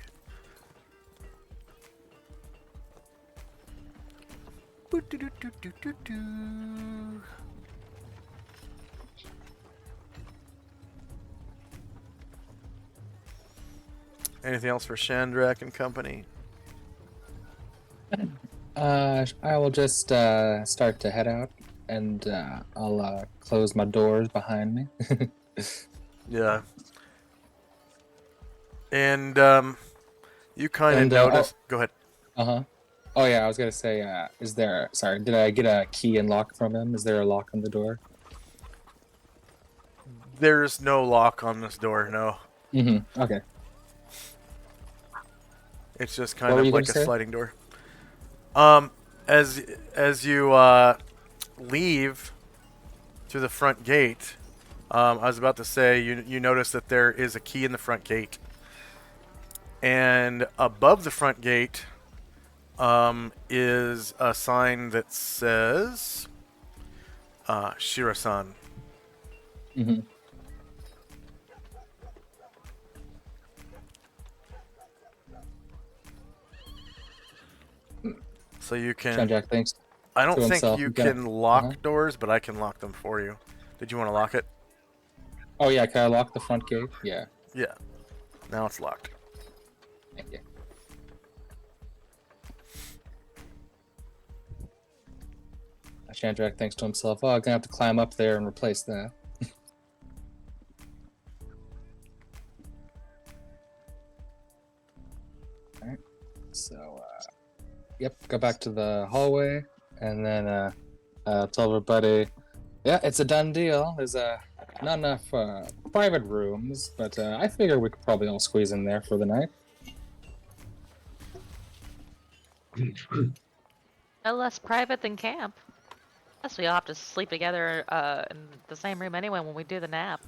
Anything else for Shandrak and company? I will just start to head out, and I'll close my doors behind me. Yeah. And you kind of And, notice. Go ahead. Uh-huh. Oh yeah, I was gonna say, is there? Sorry, did I get a key and lock from him? Is there a lock on the door? There's no lock on this door. No, Mm-hmm. Okay. it's just What kind were of you like gonna a say? sliding door. As you leave through the front gate, I was about to say you notice that there is a key in the front gate, and above the front gate is a sign that says Shirasan. Mm-hmm. So you can. Shandrak thinks I don't to think himself, you "I'm gonna-" can lock Uh-huh. doors, but I can lock them for you. Did you want to lock it? Oh yeah, can I lock the front gate? Yeah. Yeah. Now it's locked. Thank you. Chandrak thinks to himself, "Oh, I'm gonna have to climb up there and replace that." All right. So, yep, go back to the hallway, and then tell everybody, yeah, it's a done deal. There's not enough private rooms, but I figure we could probably all squeeze in there for the night. No less private than camp. Plus, we all have to sleep together in the same room anyway when we do the nap.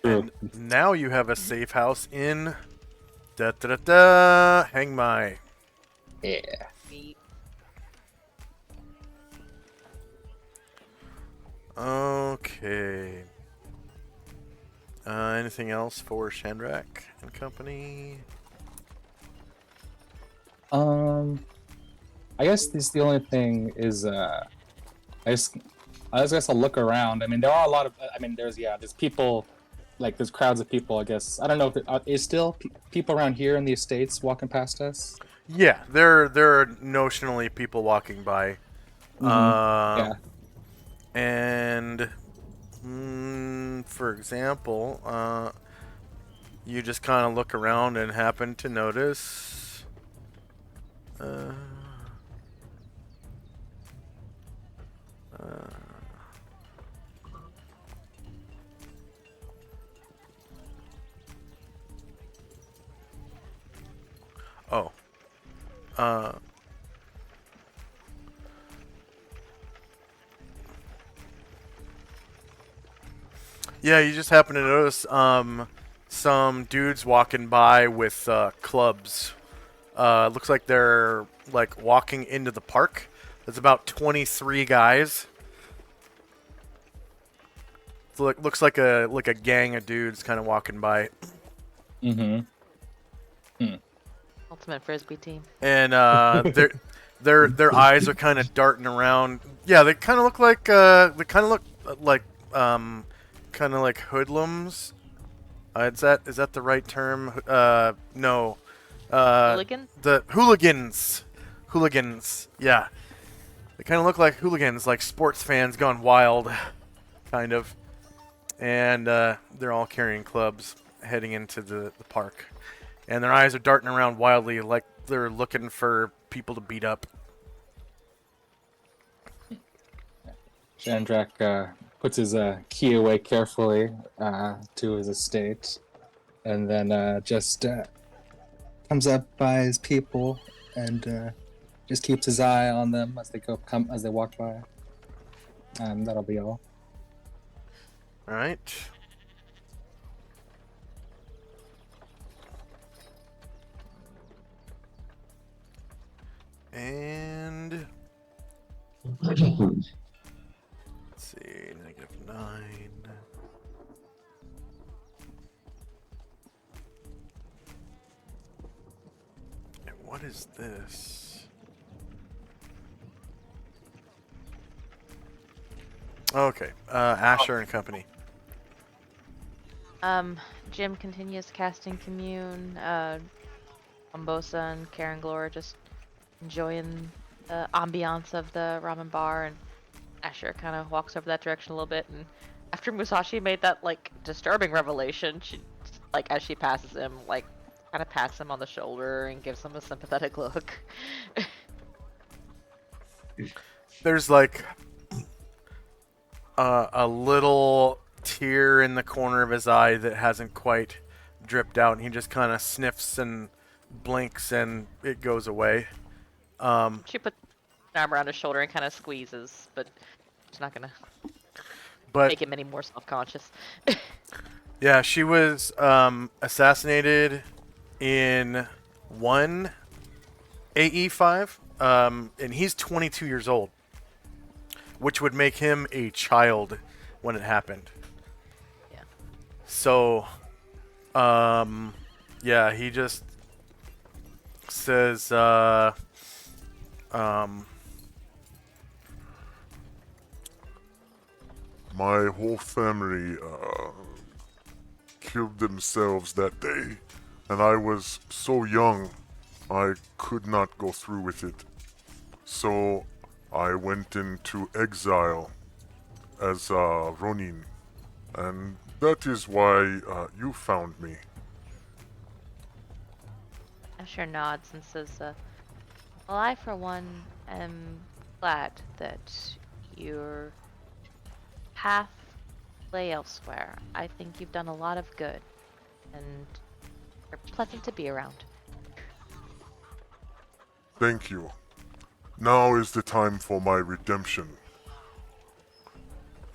And now you have a safe house in Hang My. Yeah. Okay. Anything else for Chandrak and company? I guess the only thing is I guess I'll look around. I mean, there are a lot of. I mean, there's people, like there's crowds of people. I guess I don't know if is still people around here in the estates walking past us. Yeah, there are notionally people walking by. Yeah. And for example, you just kind of look around and happen to notice oh. Yeah, you just happen to notice some dudes walking by with clubs. Looks like they're like walking into the park. There's about 23 guys. So it looks like a gang of dudes kind of walking by. Ultimate frisbee team. And their eyes are kind of darting around. Yeah, they kind of look like kind of like hoodlums. Is that the right term? No. Hooligan? The hooligans. Hooligans. Yeah. They kind of look like hooligans, like sports fans gone wild, kind of. And they're all carrying clubs, heading into the park. And their eyes are darting around wildly, like they're looking for people to beat up. Chandrak puts his key away carefully to his estate, and then just comes up by his people and just keeps his eye on them as they walk by. And that'll be all. All right. And let's see, -9. And what is this? Okay, Asher and company. Jim continues casting Commune. Umbosa and Karen Glore just enjoying the ambiance of the ramen bar, and Asher kind of walks over that direction a little bit. And after Musashi made that like disturbing revelation, she like as she passes him, like kind of pats him on the shoulder and gives him a sympathetic look. There's like a little tear in the corner of his eye that hasn't quite dripped out, and he just kind of sniffs and blinks, and it goes away. She puts an arm around his shoulder and kind of squeezes, but she's not gonna make him any more self-conscious. Yeah, she was assassinated in 1 AE5, and he's 22 years old, which would make him a child when it happened. Yeah. So, yeah, he just says, my whole family killed themselves that day, and I was so young I could not go through with it. So I went into exile as Ronin, and that is why you found me. Asher nods and says, well, I, for one, am glad that your path lay elsewhere. I think you've done a lot of good, and you're pleasant to be around. Thank you. Now is the time for my redemption.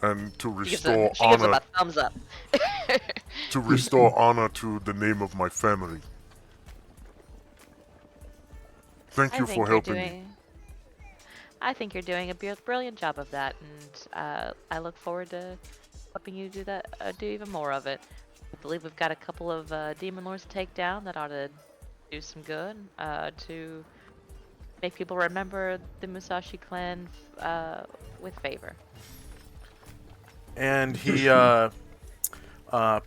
And to restore She gives him honor a thumbs up. to restore honor to the name of my family. Thank you for helping me. I think you're doing a brilliant job of that, and I look forward to helping you do that, do even more of it. I believe we've got a couple of demon lords to take down that ought to do some good to make people remember the Musashi clan with favor. And he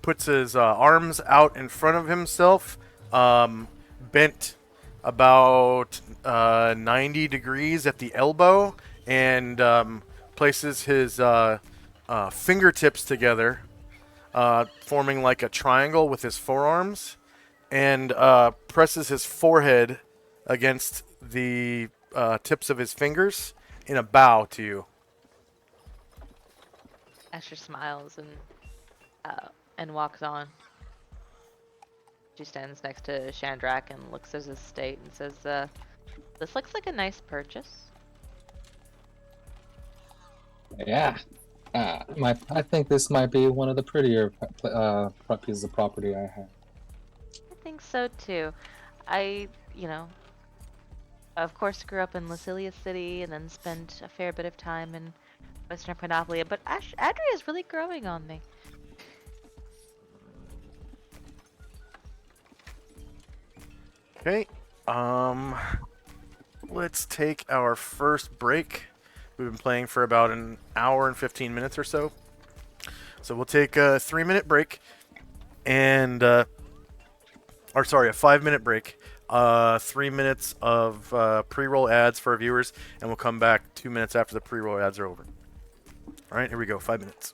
puts his arms out in front of himself, bent about 90 degrees at the elbow, and places his fingertips together, forming like a triangle with his forearms, and presses his forehead against the tips of his fingers in a bow to you. Asher smiles and walks on. She stands next to Shandrak and looks at his estate and says, "This looks like a nice purchase." Yeah. I think this might be one of the prettier pieces of property I have. I think so too. I, of course, grew up in Lasilia City and then spent a fair bit of time in Western Panoplia, but Adria is really growing on me. Okay. Let's take our first break. We've been playing for about an hour and 15 minutes or so. So we'll take a 3-minute break and a 5-minute break. 3 minutes of pre-roll ads for our viewers, and we'll come back 2 minutes after the pre-roll ads are over. All right, here we go. 5 minutes.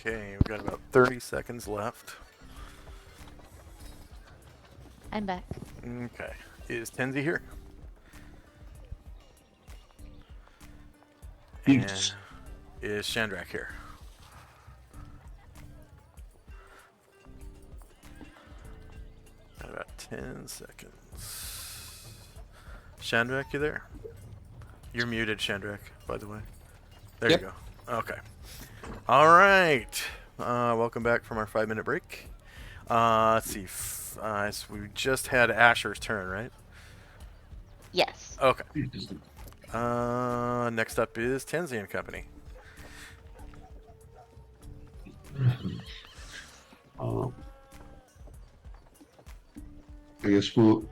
Okay, we've got about 30 seconds left. I'm back. Okay. Is Tenzi here? Yes. And is Chandrak here? Got about 10 seconds. Chandrak, you there? You're muted, Chandrak, by the way. There Yep. you go. Okay. All right. Welcome back from our 5-minute break. Let's see. So we just had Asher's turn, right? Yes. Okay. Next up is Tenzi and Company. Um, I guess we'll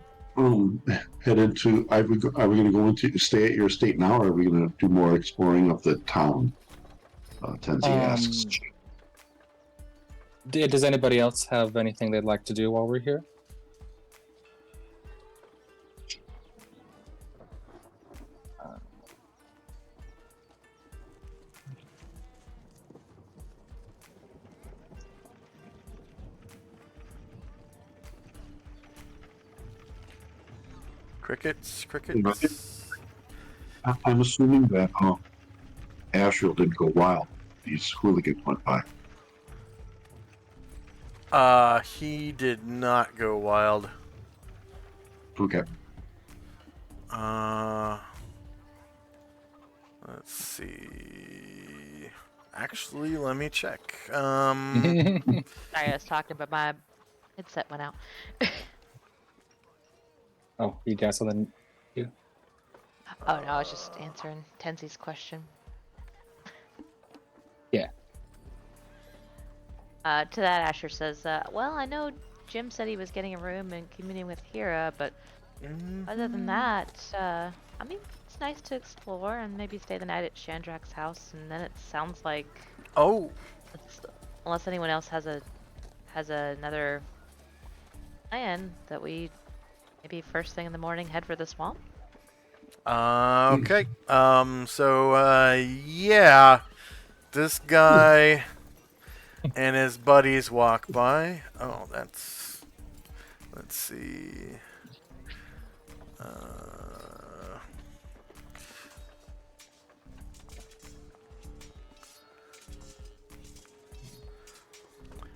head into. Are we going to go into stay at your estate now, or are we going to do more exploring of the town? Tenzi asks. Does anybody else have anything they'd like to do while we're here? Crickets. I'm assuming that Asher didn't go wild. These hooligans went by. He did not go wild. Okay. Let's see. Actually, let me check. Sorry, I was talking, but my headset went out. Oh, you got something? Oh no, I was just answering Tenzi's question. Yeah. To that, Asher says, well, I know Jim said he was getting a room and communing with Hira, but other than that, I mean, it's nice to explore and maybe stay the night at Chandrak's house, and then it sounds like, Oh, unless anyone else has another plan, that we maybe first thing in the morning head for the swamp. okay. Yeah, this guy and his buddies walk by. Oh, let's see.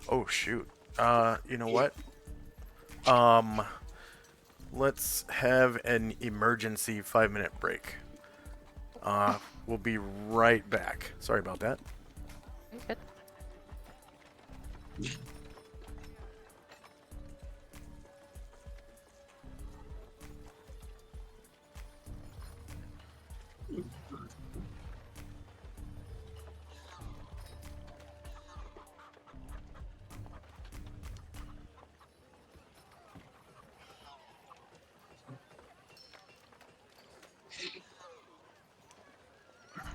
Oh shoot. You know what? Let's have an emergency 5-minute break. We'll be right back. Sorry about that. Good.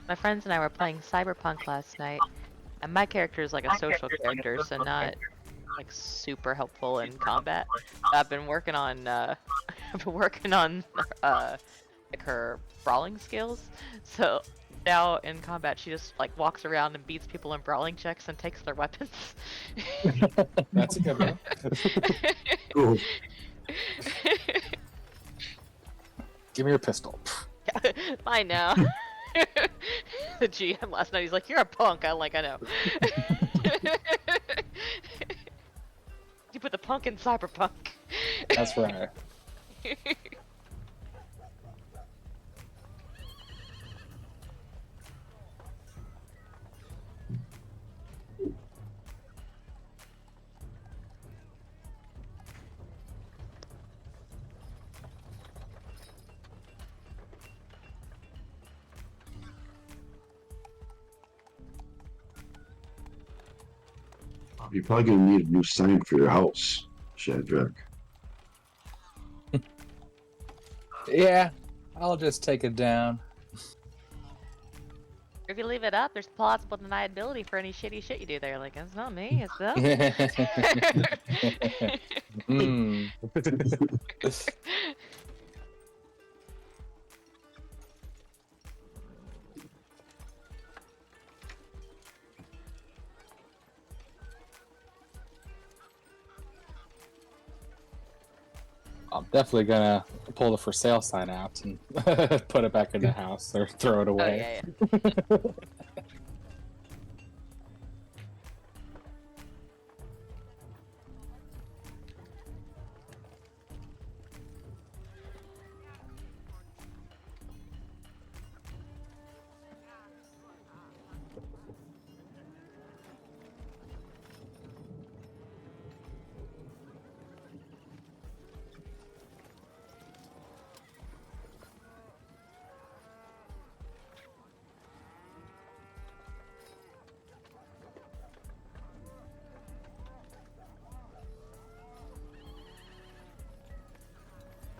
My friends and I were playing Cyberpunk last night, and my character is like a social character, so not like super helpful in combat. I've been working on like her brawling skills. So now in combat, she just like walks around and beats people in brawling checks and takes their weapons. That's a good one. Cool. Give me your pistol. Mine now. The GM last night, he's like, "You're a punk." I'm like, "I know." You put the punk in Cyberpunk. That's right. You're probably going to need a new sign for your house, Shadrach. Yeah, I'll just take it down. If you leave it up, there's plausible deniability for any shitty shit you do there. Like, it's not me, it's them. Mm. I'm definitely gonna pull the for sale sign out and put it back in the house or throw it Oh away. yeah.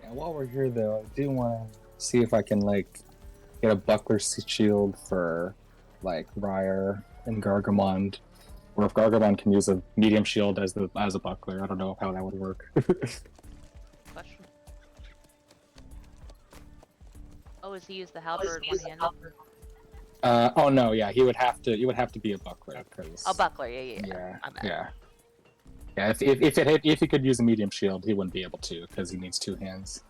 And while we're here, though, I do want to see if I can like get a buckler shield for like Ryer and Gargamond, or if Gargamond can use a medium shield as a buckler. I don't know how that would work. Question. Oh, is he use the halberd one-handed? Oh no, yeah, he would have to. It would have to be a buckler because. Oh, buckler. Yeah. Yeah, I'm bad. yeah. Yeah, if he could use a medium shield, he wouldn't be able to because he needs 2 hands.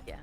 Yeah.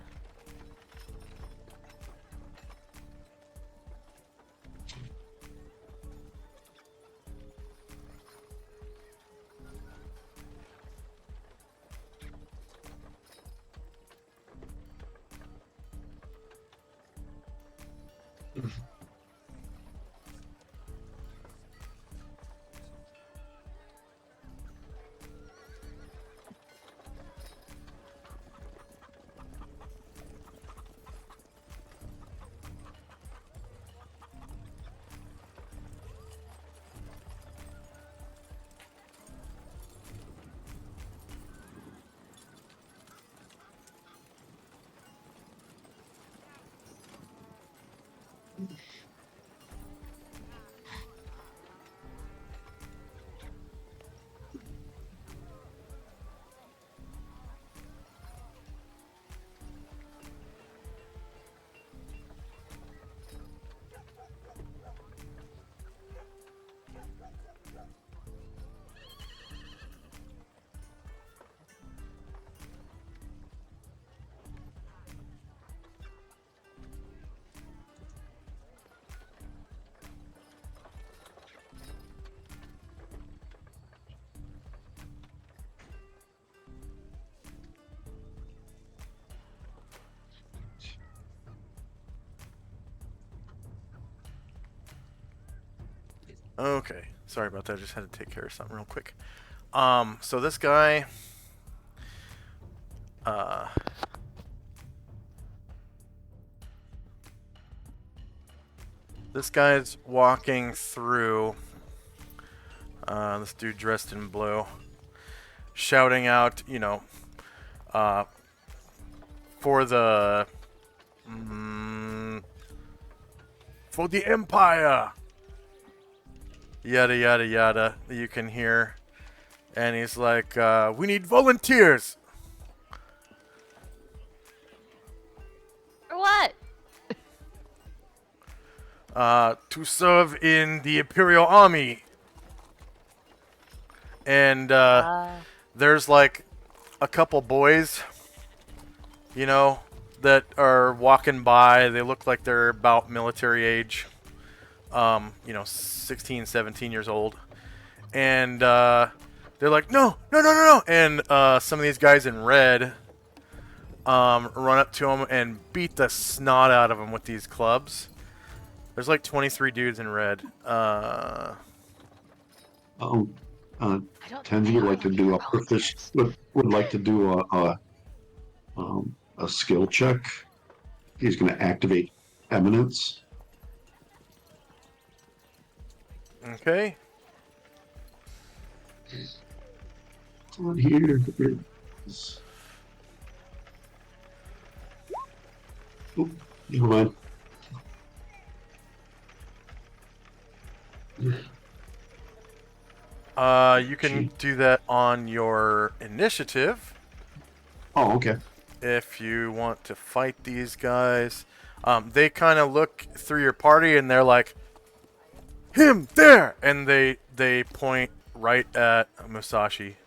Okay, sorry about that. I just had to take care of something real quick. So this guy, this guy's walking through. This dude dressed in blue, shouting out, for the, for the Empire. Yada yada yada. You can hear, and he's like, "We need volunteers." For what? To serve in the Imperial Army. And there's like a couple boys, that are walking by. They look like they're about military age, 16, 17 years old. And they're like, no. And some of these guys in red run up to him and beat the snot out of him with these clubs. There's like 23 dudes in red. Tenzi would like to do would like to do a skill check. He's going to activate Eminence. Okay. On here. Oh, never mind. You can do that on your initiative. Oh, okay. If you want to fight these guys. They kind of look through your party and they're like, him there! And they point right at Musashi.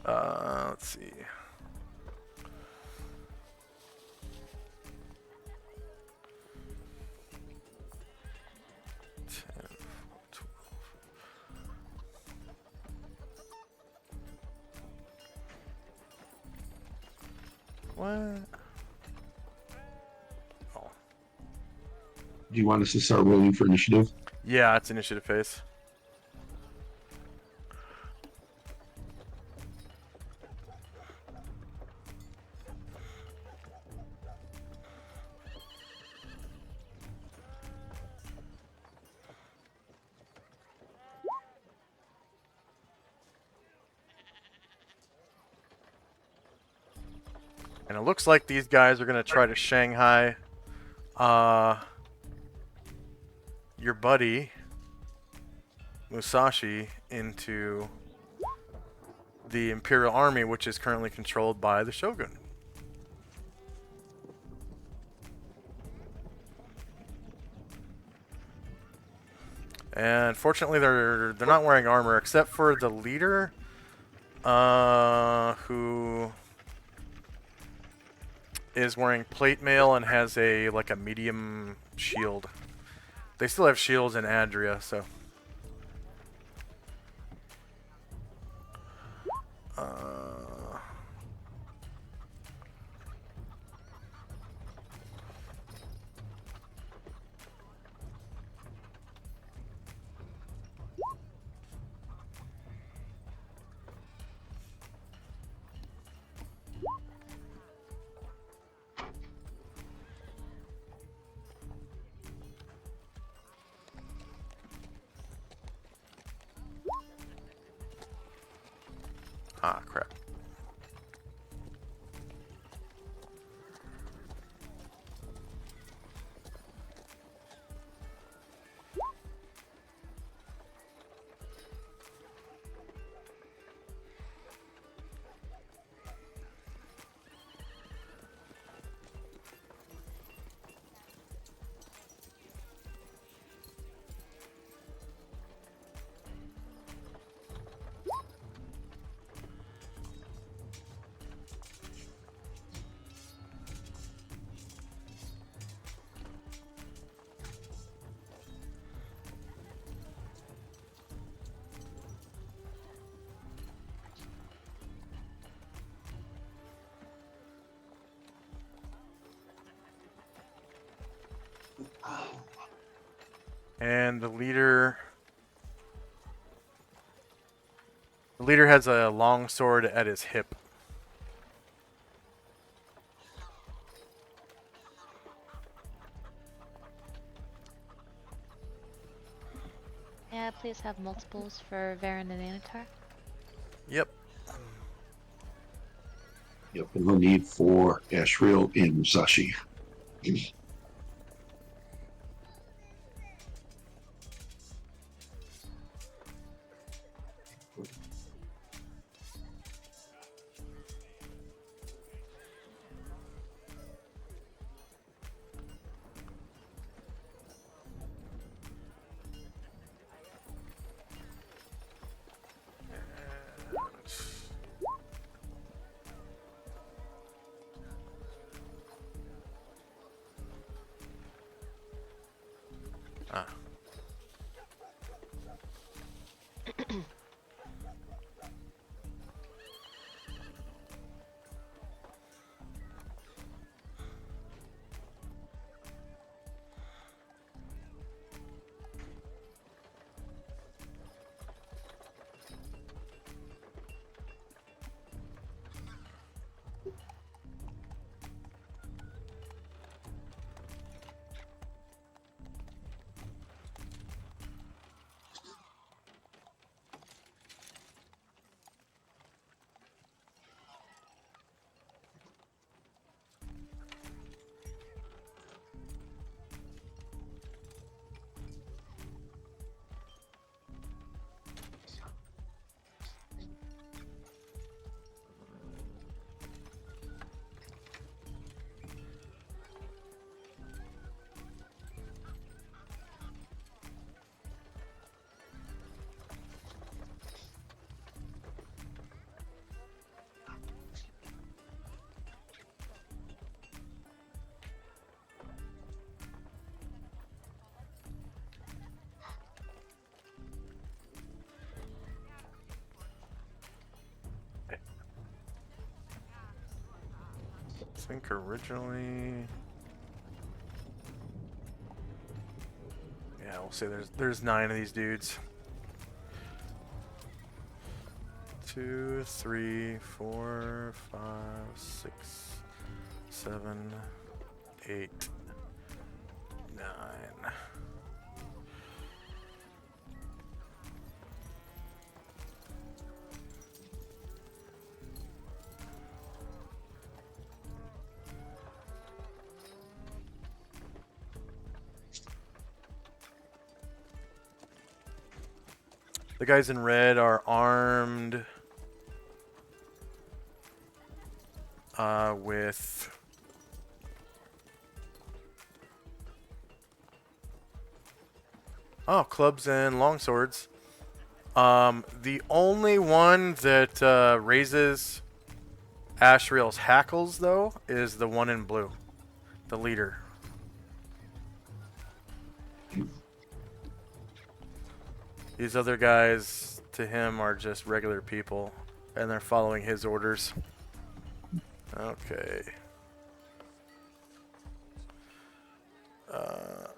Let's see. What? Oh. Do you want us to start rolling for initiative? Yeah, it's initiative phase. And it looks like these guys are going to try to Shanghai your buddy Musashi into the Imperial Army, which is currently controlled by the Shogun. And fortunately, they're not wearing armor except for the leader, who is wearing plate mail and has a medium shield. They still have shields in Adria, so. Ah, crap. And the leader has a long sword at his hip. Yeah, please have multiples for Varen and Anatar. Yep. Yep, and we'll need 4 Ashrael and Musashi. Ah. think originally... Yeah, we'll say there's 9 of these dudes. 2, 3, 4, 5, 6, 7, 8, 9. The guys in red are armed with clubs and longswords. The only one that raises Ashriel's hackles, though, is the one in blue, the leader. These other guys, to him, are just regular people, and they're following his orders. Okay.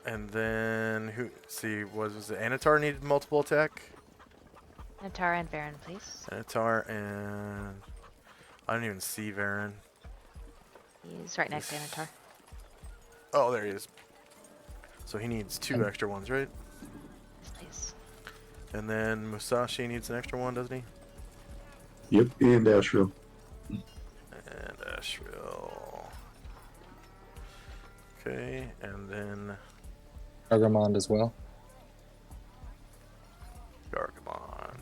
And then, see, was it Anatar needed multiple attack? Anatar and Varen, please. Anatar and... I don't even see Varen. He's right next to Anatar. Oh, there he is. So he needs 2 extra ones, right? Yes, please. And then Musashi needs an extra one, doesn't he? Yep, and Asheville. And Asheville. Okay, and then Gargamond as well. Gargamon.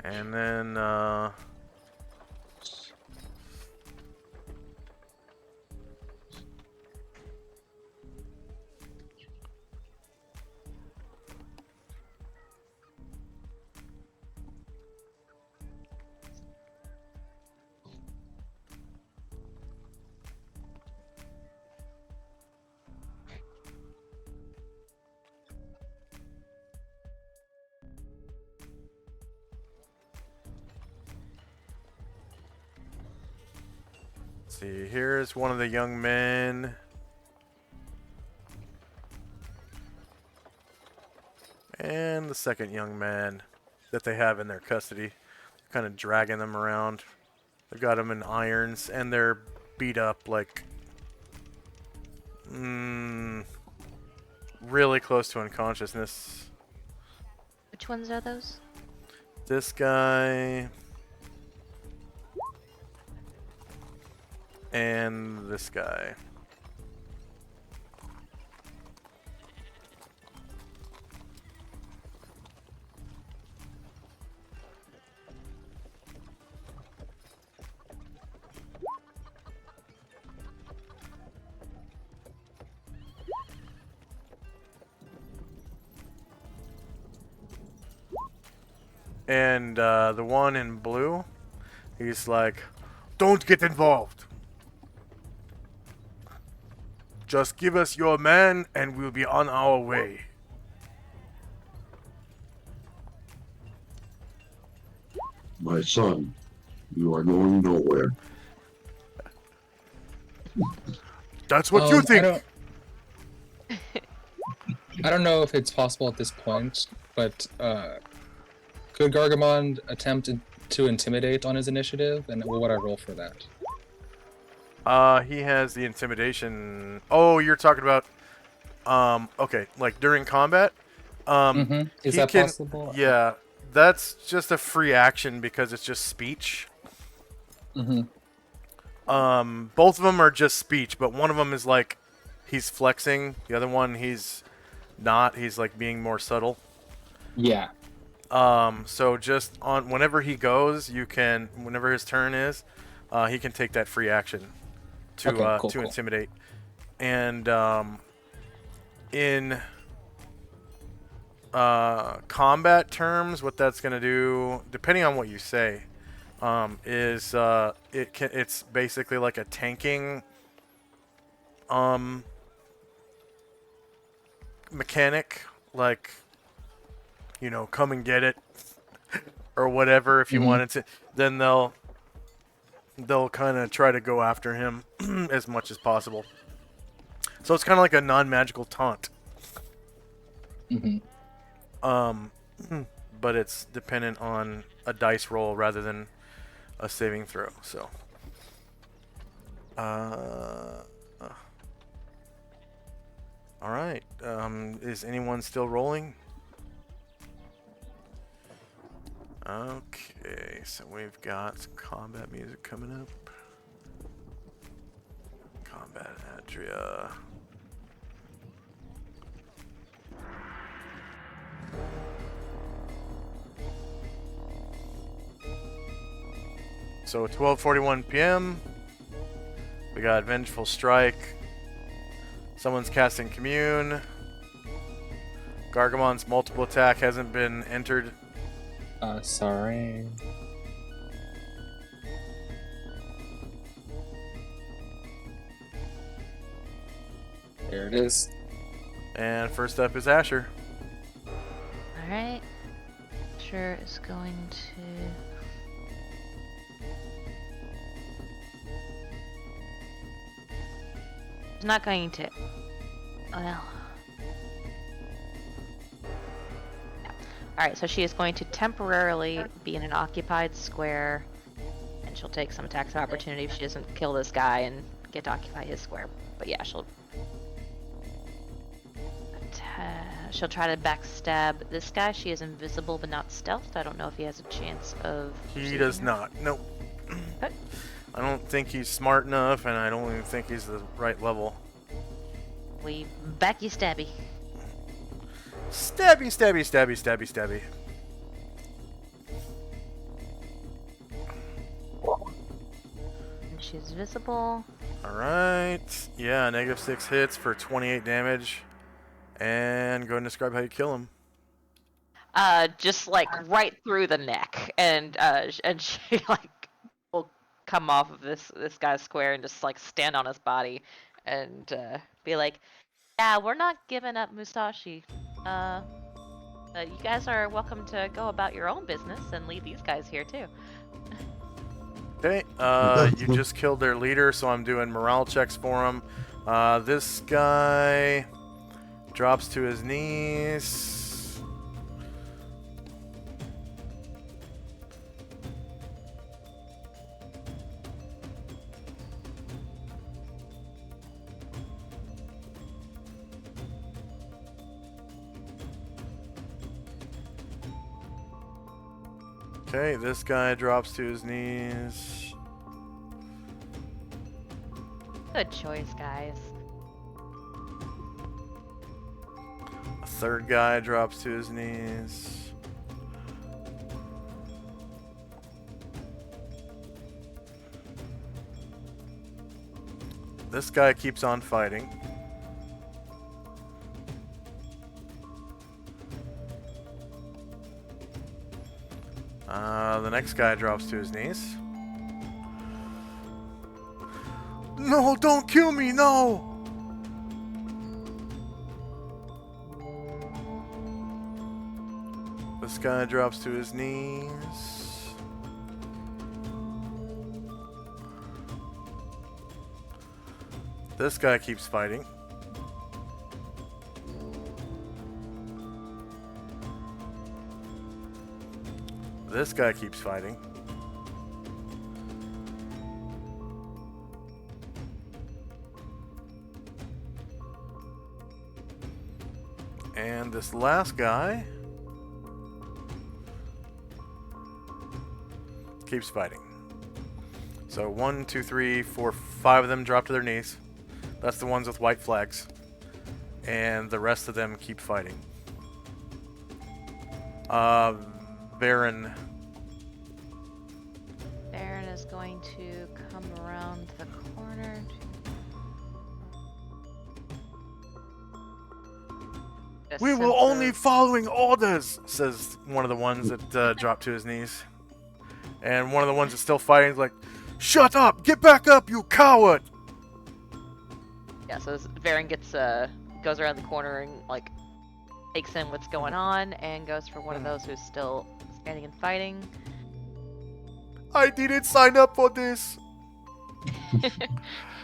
And then see, here's one of the young men. And the second young man that they have in their custody. Kind of dragging them around. They've got them in irons, and they're beat up like... really close to unconsciousness. Which ones are those? This guy... and this guy. And the one in blue, he's like, "Don't get involved. Just give us your man and we'll be on our way." My son, you are going nowhere. That's what you think. I don't know if it's possible at this point, but could Gargamond attempt to intimidate on his initiative, and what would I roll for that? He has the intimidation. Oh, you're talking about, okay, like during combat? Is that possible? Yeah, that's just a free action because it's just speech. Both of them are just speech, but one of them is like, he's flexing. The other one, he's not. He's like being more subtle. Yeah. So just on, whenever he goes, you can, whenever his turn is, he can take that free action to cool. intimidate. And in combat terms, what that's going to do, depending on what you say, It's basically like a tanking mechanic, like, come and get it or whatever if you Hmm. wanted to. Then they'll kind of try to go after him as much as possible. So it's kind of like a non-magical taunt. Hmm. Um, but it's dependent on a dice roll rather than a saving throw. So, uh, all right. Is anyone still rolling? Okay, so we've got some combat music coming up. Combat Adria. So 12:41 p.m. We got Vengeful Strike. Someone's casting Commune. Gargamon's multiple attack hasn't been entered. Sorry. There it is. And first up is Asher. Alright. Sure is going to. He's not going to. Well. Yeah. Alright, so she is going to temporarily be in an occupied square, and she'll take some attacks of opportunity if she doesn't kill this guy and get to occupy his square. But yeah, she'll try to backstab this guy. She is invisible but not stealthed. I don't know if he has a chance of. He does not. Nope. Okay. I don't think he's smart enough, and I don't even think he's the right level. We back you, stabby. Stabby, stabby, stabby, stabby, stabby. And she's visible. Alright. Yeah, -6 hits for 28 damage. And go ahead and describe how you kill him. Just like right through the neck, and she like will come off of this guy's square and just like stand on his body, and be like, "Yeah, we're not giving up, Musashi. You guys are welcome to go about your own business and leave these guys here too." Okay, you just killed their leader, so I'm doing morale checks for him. This guy drops to his knees. Okay, this guy drops to his knees. Good choice, guys. A third guy drops to his knees. This guy keeps on fighting. The next guy drops to his knees. No, don't kill me, no! This guy drops to his knees. This guy keeps fighting. This guy keeps fighting. And this last guy keeps fighting. So 1, 2, 3, 4, 5 of them drop to their knees. That's the ones with white flags. And the rest of them keep fighting. Baron. Baron is going to come around the corner. We will only following orders, says one of the ones that dropped to his knees. And one of the ones that's still fighting is like, "Shut up! Get back up, you coward!" Yeah, so Varen gets goes around the corner and like takes in what's going on and goes for one of those who's still standing and fighting. I didn't sign up for this.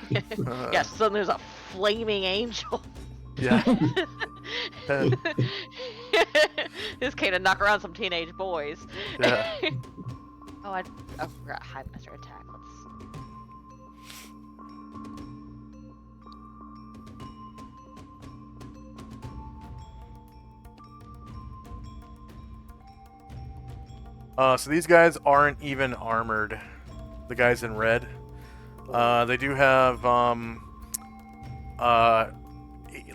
Yes, suddenly there's a flaming angel. Yeah. This came to knock around some teenage boys. Yeah. I forgot High Master attack. Let's. So these guys aren't even armored. The guys in red. They do have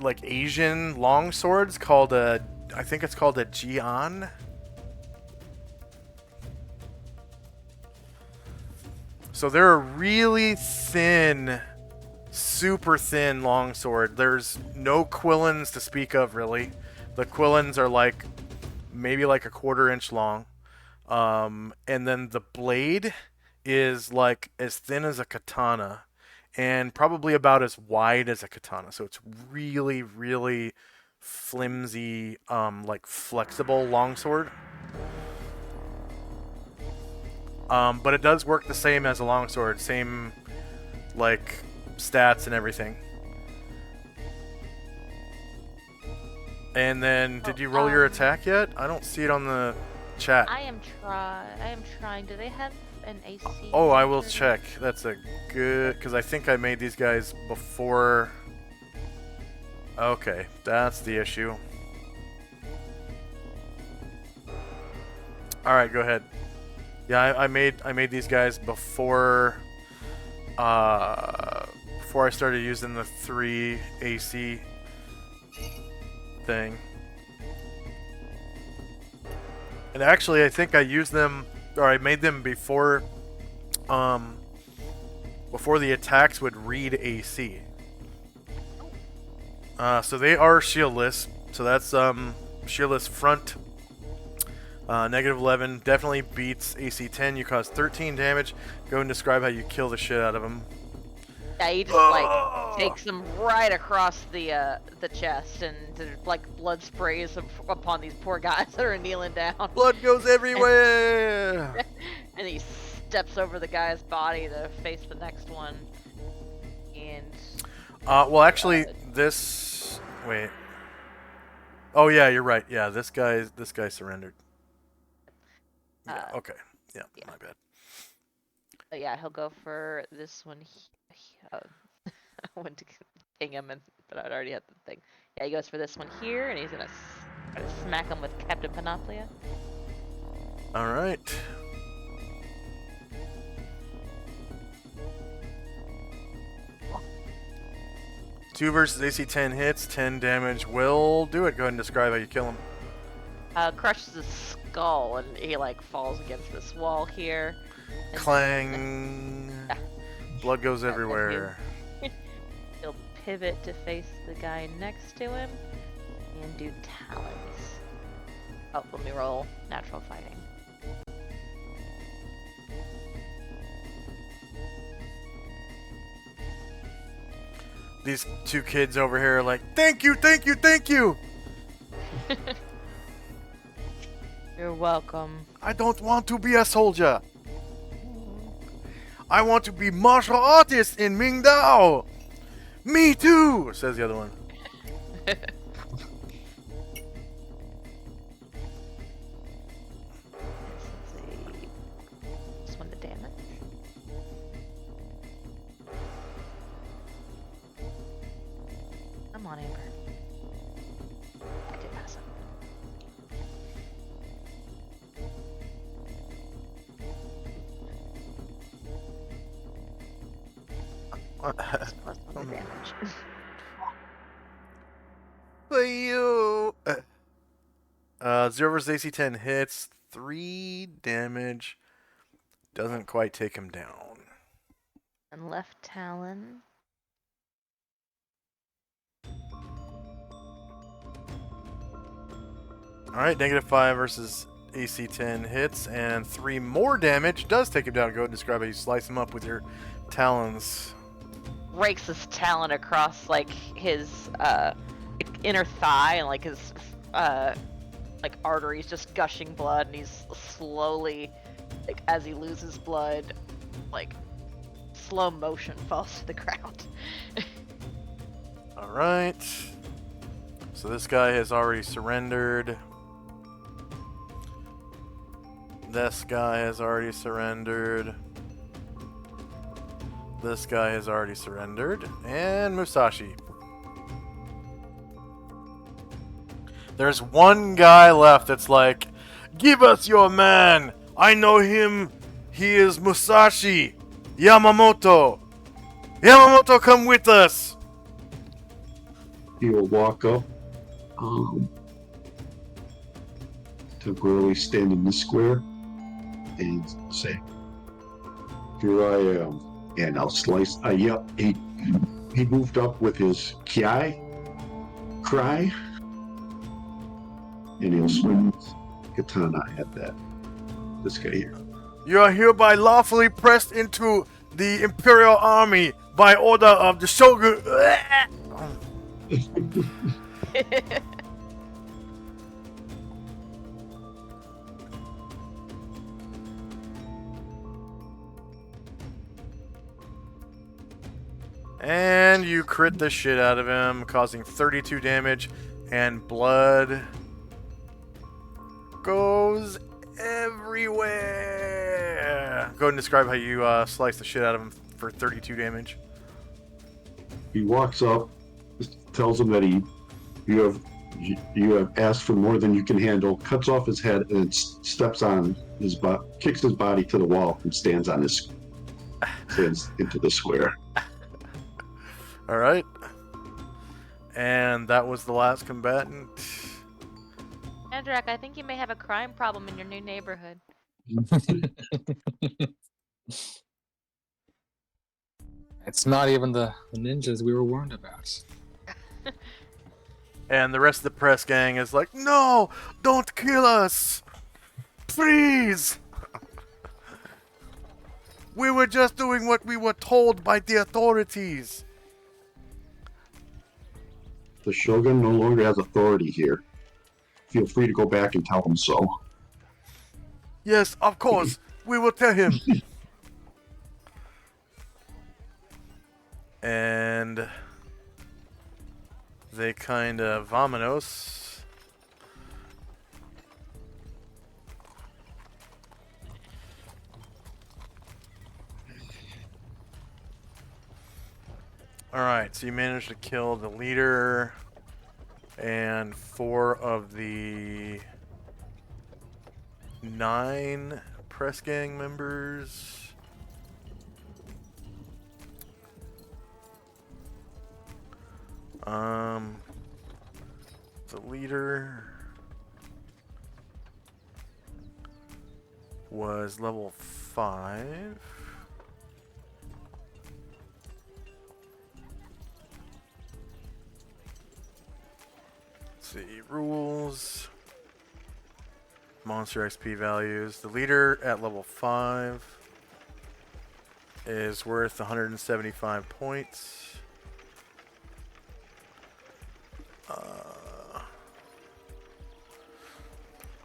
like Asian long swords called I think it's called a Jian. So they're a really thin, super thin longsword. There's no quillins to speak of, really. The quillins are like maybe like a 1/4 inch long. And then the blade is like as thin as a katana and probably about as wide as a katana. So it's really, really flimsy, like flexible longsword. But it does work the same as a longsword, same like stats and everything. And then, did you roll your attack yet? I don't see it on the chat. I am trying. Do they have an AC? Oh, I will check. That's a good, because I think I made these guys before. Okay, that's the issue. All right, go ahead. Yeah, I made these guys before before I started using the 3 AC thing. And actually, I think I used them, or I made them before before the attacks would read AC. So they are shieldless. So that's shieldless front. -11 definitely beats AC 10. You cause 13 damage. Go and describe how you kill the shit out of him. Yeah, he just like takes them right across the chest, and like blood sprays upon these poor guys that are kneeling down. Blood goes everywhere. And he steps over the guy's body to face the next one. And well, actually, this. Wait. Oh yeah, you're right. Yeah, this guy surrendered. Yeah. Okay. Yeah. My bad. But yeah, he'll go for this one. I went to ping him, but I'd already had the thing. Yeah, he goes for this one here, and he's gonna try to smack him with Captain Panoplia. All right. Two versus AC 10 hits, 10 damage. Will do it. Go ahead and describe how you kill him. Crushes his skull, and he like falls against this wall here. Clang. Blood goes everywhere. He'll pivot to face the guy next to him and do talons. Oh, let me roll natural fighting. These two kids over here are like, thank you, thank you, thank you. You're welcome. I don't want to be a soldier. I want to be martial artist in Mingdao. Me too, says the other one. Just one to damage. Come on, Amber. I did pass him. Plus one to damage. For you. 0 versus AC 10 hits, 3 damage. Doesn't quite take him down. And left talon. Alright, -5 versus AC 10 hits, and 3 more damage does take him down. Go ahead and describe how you slice him up with your talons. Rakes his talon across like his inner thigh, and like his like arteries just gushing blood, and he's slowly, like as he loses blood, like slow motion falls to the ground. All right. So this guy has already surrendered. This guy has already surrendered. This guy has already surrendered. And Musashi. There's one guy left that's like, give us your man. I know him. He is Musashi. Yamamoto. Yamamoto, come with us. He will walk up, temporarily stand in this square, and say, "Here I am." And I'll slice. Yep. He moved up with his cry, and he'll swing his katana at this guy here. You are hereby lawfully pressed into the Imperial Army by order of the Shogun. And you crit the shit out of him, causing 32 damage, and blood goes everywhere. Go ahead and describe how you slice the shit out of him for 32 damage. He walks up, tells him that you have asked for more than you can handle, cuts off his head, and steps on his kicks his body to the wall, and stands into the square. All right. And that was the last combatant. Andrak, I think you may have a crime problem in your new neighborhood. It's not even the ninjas we were warned about. And the rest of the press gang is like, no, don't kill us. Please. We were just doing what we were told by the authorities. The Shogun no longer has authority here. Feel free to go back and tell him so. Yes, of course. We will tell him. And they kind of vamonos. Alright, so you managed to kill the leader and 4 of the 9 press gang members. The leader was level 5. Let's see, rules. Monster XP values. The leader at level 5 is worth 175 points.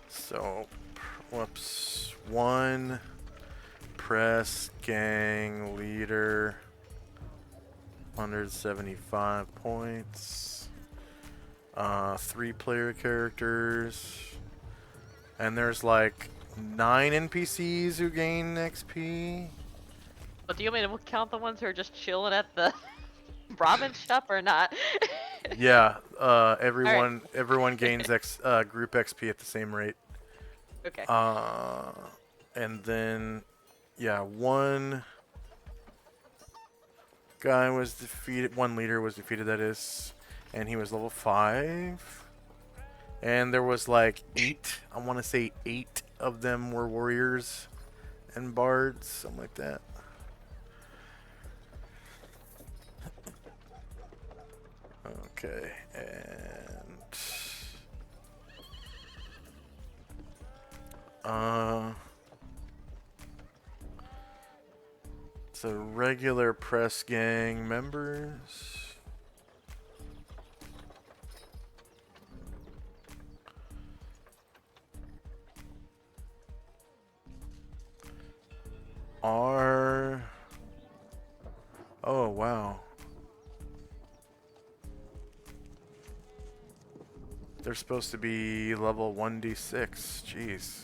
So, whoops. 1 press gang leader, 175 points. 3 player characters. And there's like 9 NPCs who gain XP. But do you want me to count the ones who are just chilling at the ramen shop or not? Yeah, everyone gains group XP at the same rate. Okay. And then, yeah, 1 guy was defeated. 1 leader was defeated, that is, and he was level 5. And there was like 8. I want to say 8 of them were warriors and bards, something like that. Okay, and So regular press gang members. Are... Oh, wow. They're supposed to be level 1d6. Jeez.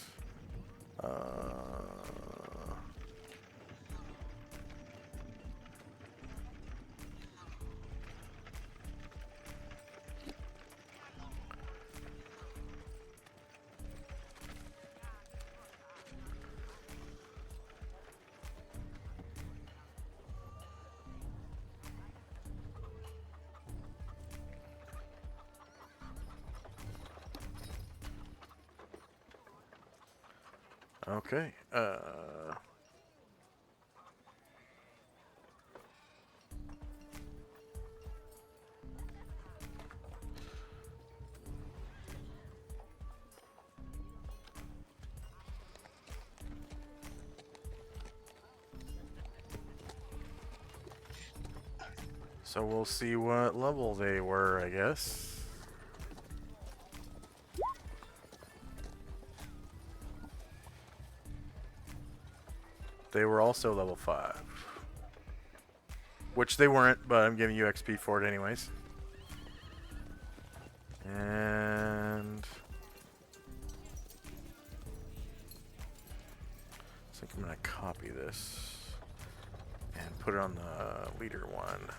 Okay. So we'll see what level they were, I guess. They were also level 5. Which they weren't, but I'm giving you XP for it anyways. And... I think I'm going to copy this and put it on the leader one.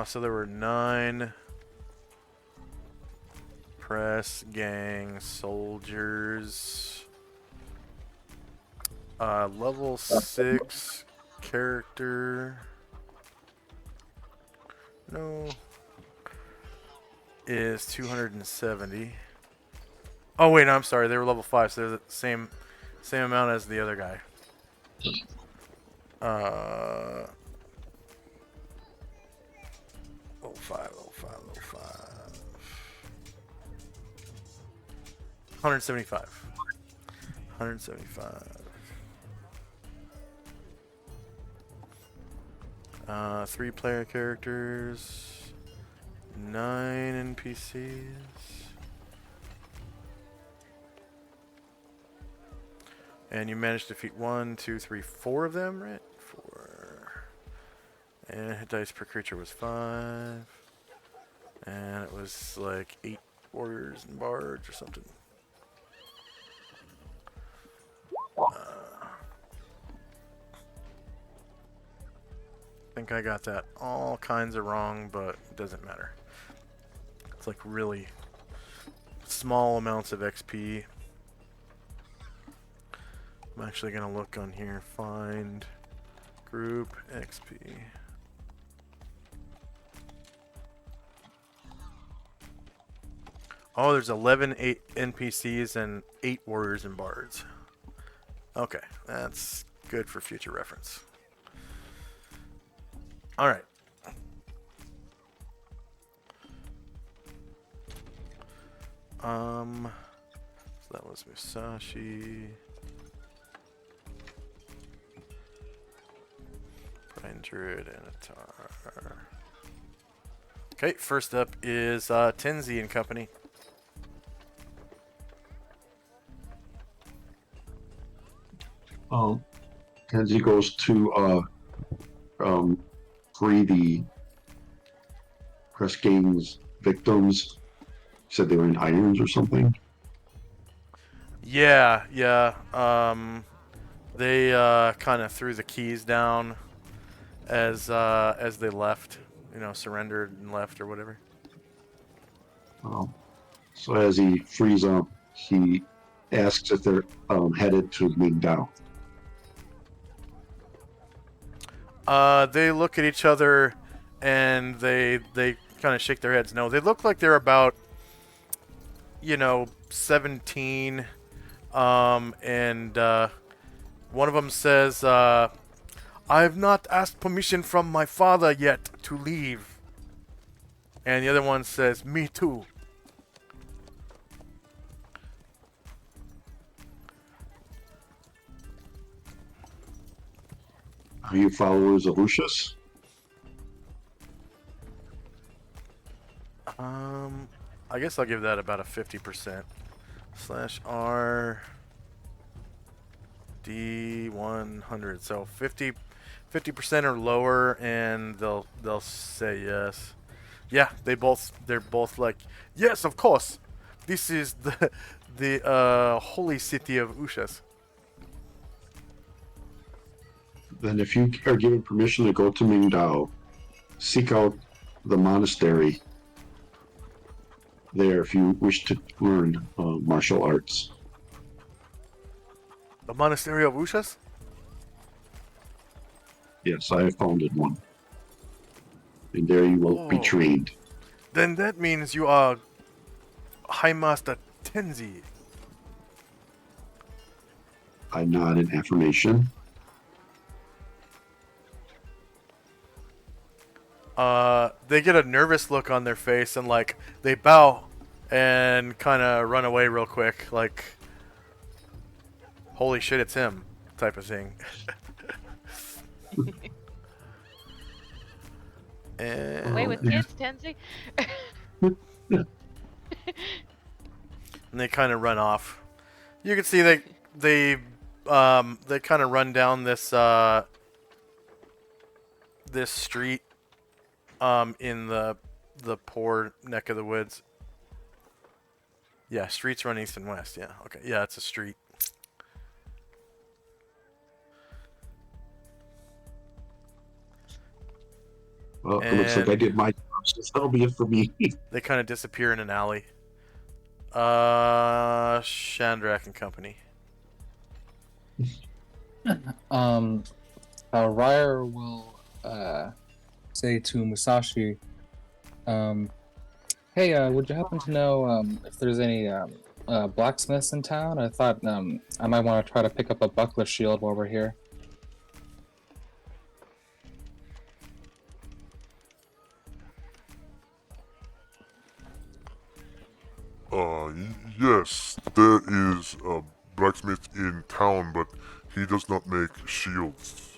So there were 9 press gang soldiers. Level 6 character. No. Is 270. Oh wait, no, I'm sorry. They were level 5, so they're the same amount as the other guy. 05. 175. 3-player characters. 9 NPCs. And you managed to defeat 1, 2, 3, 4 of them, right? 4. And hit dice per creature was 5. And it was like 8 warriors and bards or something. I think I got that all kinds of wrong, but it doesn't matter. It's like really small amounts of XP. I'm actually going to look on here, find group XP. Oh, there's 11 NPCs and 8 warriors and bards. Okay, that's good for future reference. Alright. So that was Musashi. Prime Druid and Atar. Okay, first up is Tenzi and Company. Kenzie goes to free the press gang's victims. Said they were in irons or something. Yeah. They kind of threw the keys down as they left, surrendered and left or whatever. So as he frees up, he asks if they're headed to Mingdao. They look at each other and they kind of shake their heads. No, they look like they're about 17. And one of them says, "I have not asked permission from my father yet to leave." And the other one says, "Me too." Are you followers of Ushas? I guess I'll give that about a 50%. /R D100. So 50% or lower, and they'll say yes. Yeah, they're both like, yes, of course. This is the holy city of Ushas. Then if you are given permission to go to Mingdao, seek out the monastery there if you wish to learn martial arts. The monastery of Ushas? Yes, I have founded one. And there you will be Oh. trained. Then that means you are High Master Tenzi. I nod in affirmation. They get a nervous look on their face and like they bow and kind of run away real quick, like, holy shit, it's him, type of thing. And Away with kids, Tenzi. they kind of run off. You can see they kind of run down this this street in the poor neck of the woods. Yeah, streets run east and west. Yeah, okay. Yeah, it's a street. Well, it looks like I did my job, so that'll be it for me. They kind of disappear in an alley. Shandrak and company. Ryer will say to Musashi, "Hey, would you happen to know if there's any blacksmiths in town? I thought I might want to try to pick up a buckler shield while we're here." Yes, there is a blacksmith in town, but he does not make shields.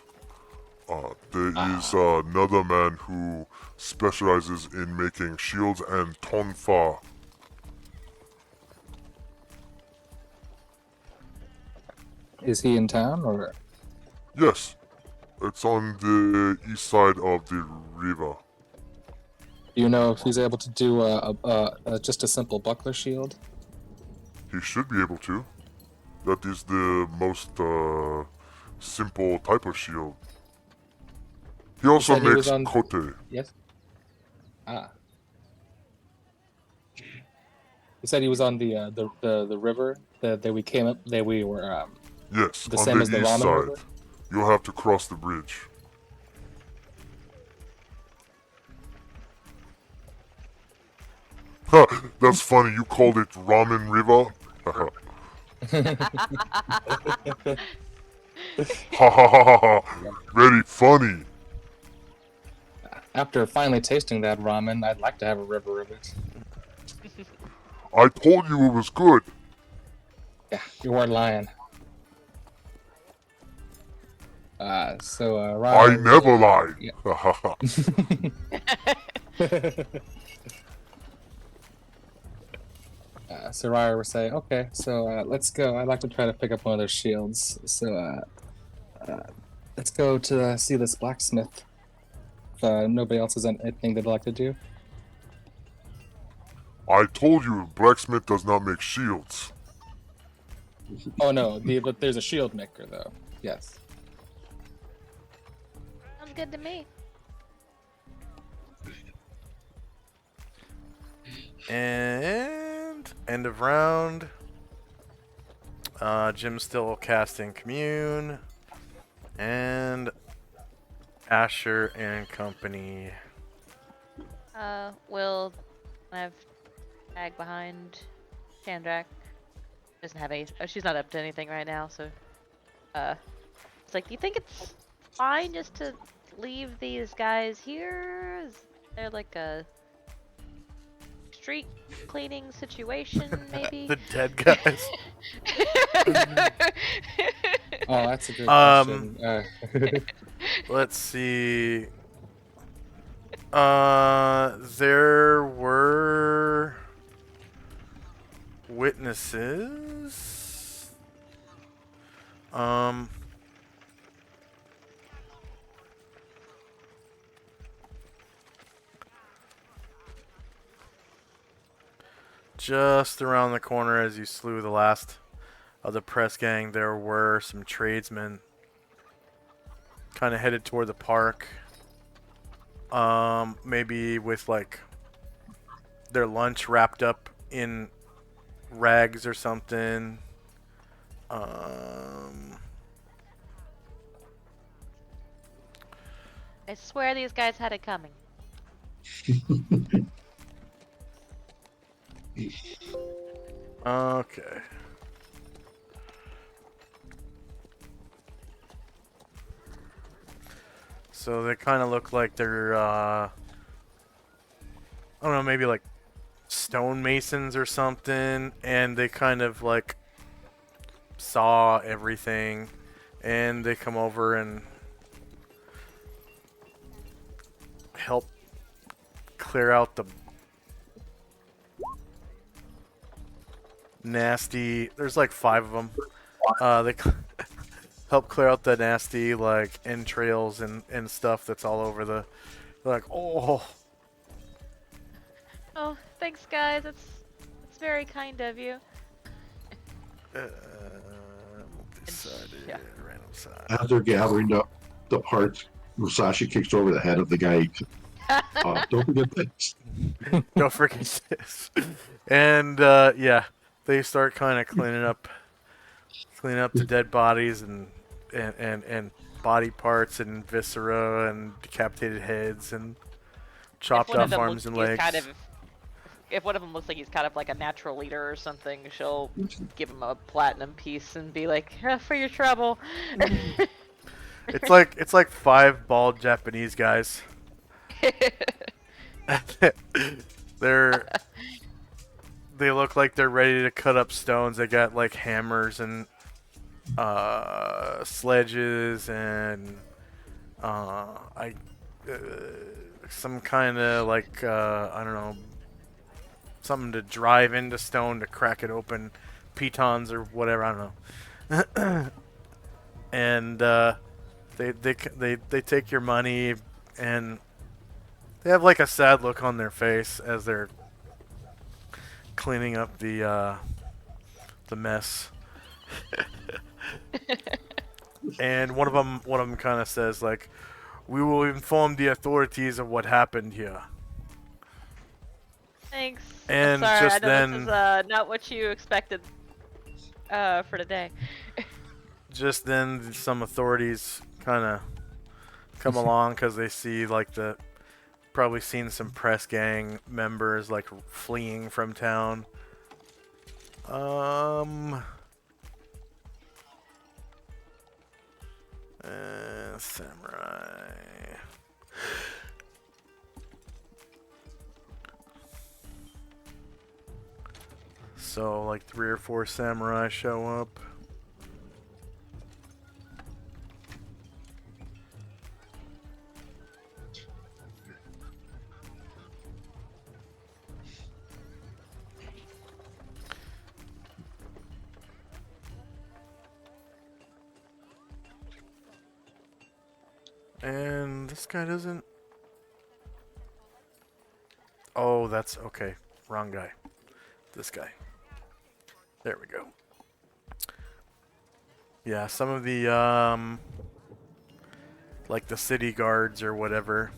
There is another man who specializes in making shields and tonfa. Is he in town, or? Yes, it's on the east side of the river. Do you know if he's able to do just a simple buckler shield? He should be able to. That is the most simple type of shield. He also said he makes was on- kote. Yes. Ah. He said he was on the river that we came up. That we were Yes, the on same the as the east ramen side. river? You'll have to cross the bridge. Ha! That's funny. You called it Ramen River? Ha ha ha ha! Very funny. After finally tasting that ramen, I'd like to have a river of it. I told you it was good. Yeah, you weren't lying. I Ryan. never lied. Yeah. Ha ha ha. Soraya will say, "Okay, so let's go. I'd like to try to pick up one of those shields. So let's go to see this blacksmith. If nobody else has anything they'd like to do." I told you, blacksmith does not make shields. Oh no, but there's a shield maker though. Yes. Sounds good to me. And end of round. Jim's still casting Commune. And Asher and company. Will kind of tag behind Chandrak. Doesn't have any. She's not up to anything right now, so. It's like, do you think it's fine just to leave these guys here? Is there like a street cleaning situation, maybe? The dead guys. Oh, that's a good question. Let's see. There were witnesses. Just around the corner as you slew the last of the press gang, there were some tradesmen kind of headed toward the park. Maybe with like their lunch wrapped up in rags or something. I swear these guys had it coming. Okay. So they kind of look like they're, I don't know, maybe like stonemasons or something, and they kind of like saw everything, and they come over and help clear out the nasty. There's like 5 of them. They help clear out the nasty like entrails and stuff that's all over the. They're like, oh. Oh, thanks, guys. It's very kind of you. Decided, Yeah. random side. As they're gathering up the parts, Musashi kicks over the head of the guy. Don't forget this. Don't forget this. And yeah, they start kind of cleaning up the dead bodies and body parts and viscera and decapitated heads and chopped off arms and legs. If one of them looks like he's kind of like a natural leader or something, she'll give him a platinum piece and be like, "For your trouble." It's like 5 bald Japanese guys. They look like they're ready to cut up stones. They got like hammers and sledges and some kind of like I don't know, something to drive into stone to crack it open, pitons or whatever, I don't know. And they take your money, and they have like a sad look on their face as they're cleaning up the mess. And one of them kind of says like, "We will inform the authorities of what happened here." Thanks. And I'm sorry, just I know then, this is not what you expected for today. just then, some authorities kind of come along because they see like probably seen some press gang members like fleeing from town. Samurai. So like 3 or 4 samurai show up. And this guy doesn't. Oh, that's okay. Wrong guy. This guy. There we go. Yeah, some of the like the city guards or whatever,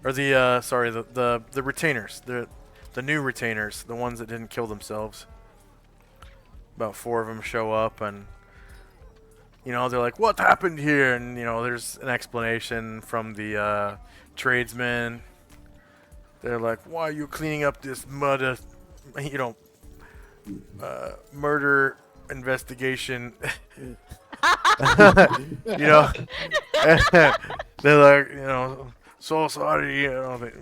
or the sorry, the retainers, the new retainers, the ones that didn't kill themselves. About 4 of them show up, and they're like, "What happened here?" And there's an explanation from the tradesmen. They're like, "Why are you cleaning up this murder, you know, murder investigation?" you know, they're like, so sorry,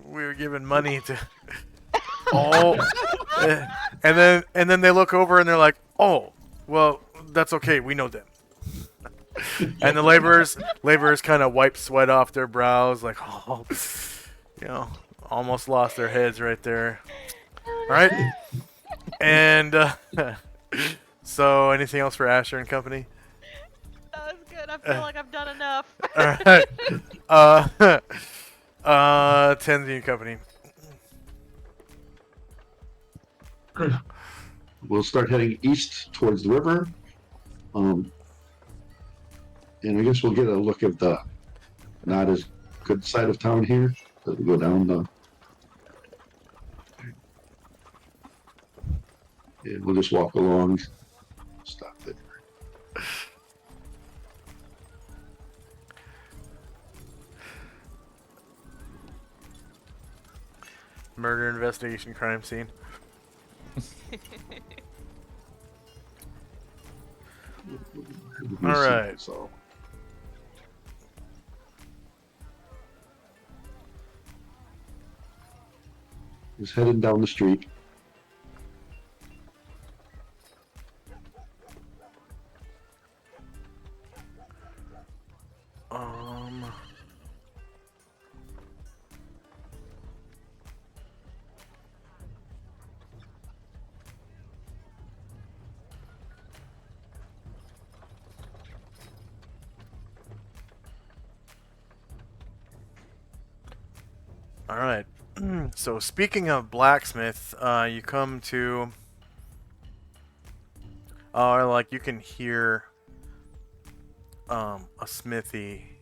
we were giving money to all, and then they look over and they're like, "Oh, well, that's okay, we know them." And the laborers kind of wipe sweat off their brows, like, oh, you know, almost lost their heads right there. All right, and so anything else for Asher and Company? That was good. I feel like I've done enough. All right, uh, Tenzi and Company. We'll start heading east towards the river. And I guess we'll get a look at the not as good side of town here as we go down the. And we'll just walk along. Stop there. Murder investigation crime scene. All right. So. Just heading down the street. All right. So speaking of blacksmith, you come to, or like you can hear, a smithy.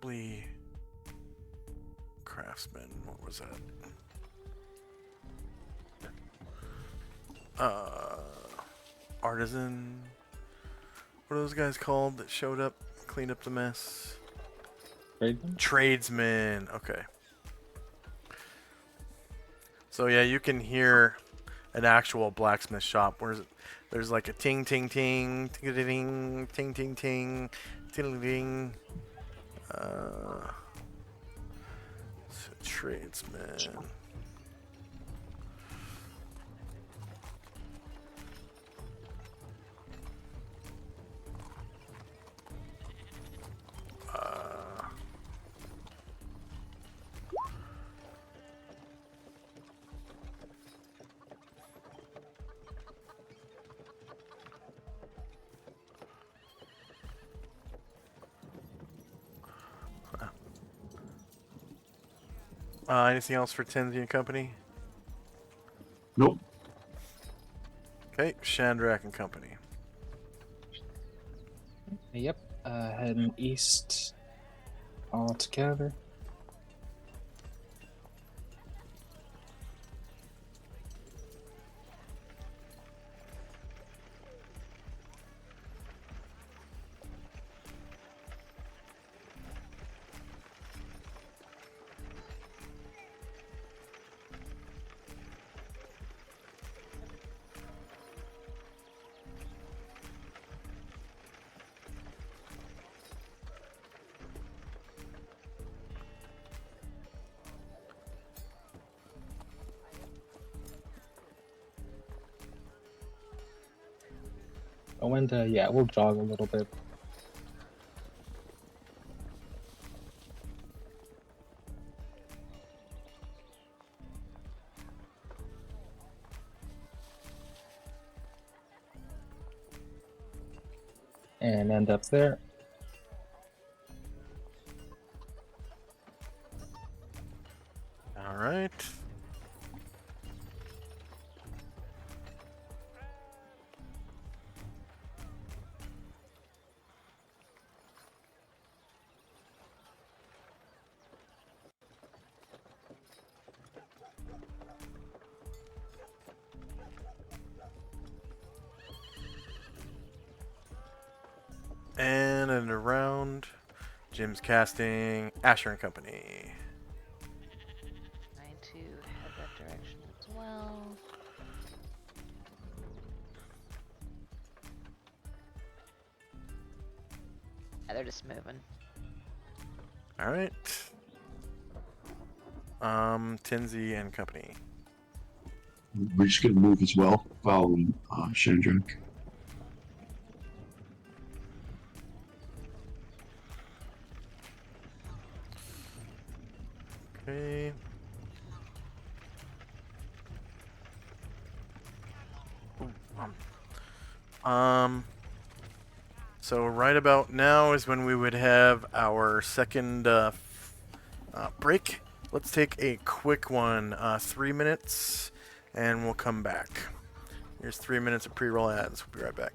Probably craftsman. What was that? Artisan. What are those guys called that showed up, cleaned up the mess? Tradesman? Tradesman. Okay. So yeah, you can hear an actual blacksmith shop where there's like a ting ting ting ting ting ting ting ting ting ting. Tradesman. Anything else for Tenzi and Company? Nope. Okay, Shandrak and Company. Yep. Heading east all together. Oh, and yeah, we'll jog a little bit. And end up there. All right. it around. Jim's casting Asher and Company. Trying to head that direction as well. Yeah, they're just moving. All right. Tenzi and Company. We're just gonna move as well, following Shandrak. Okay. So right about now is when we would have our second break. Let's take a quick one, 3 minutes, and we'll come back. Here's 3 minutes of pre-roll ads. We'll be right back.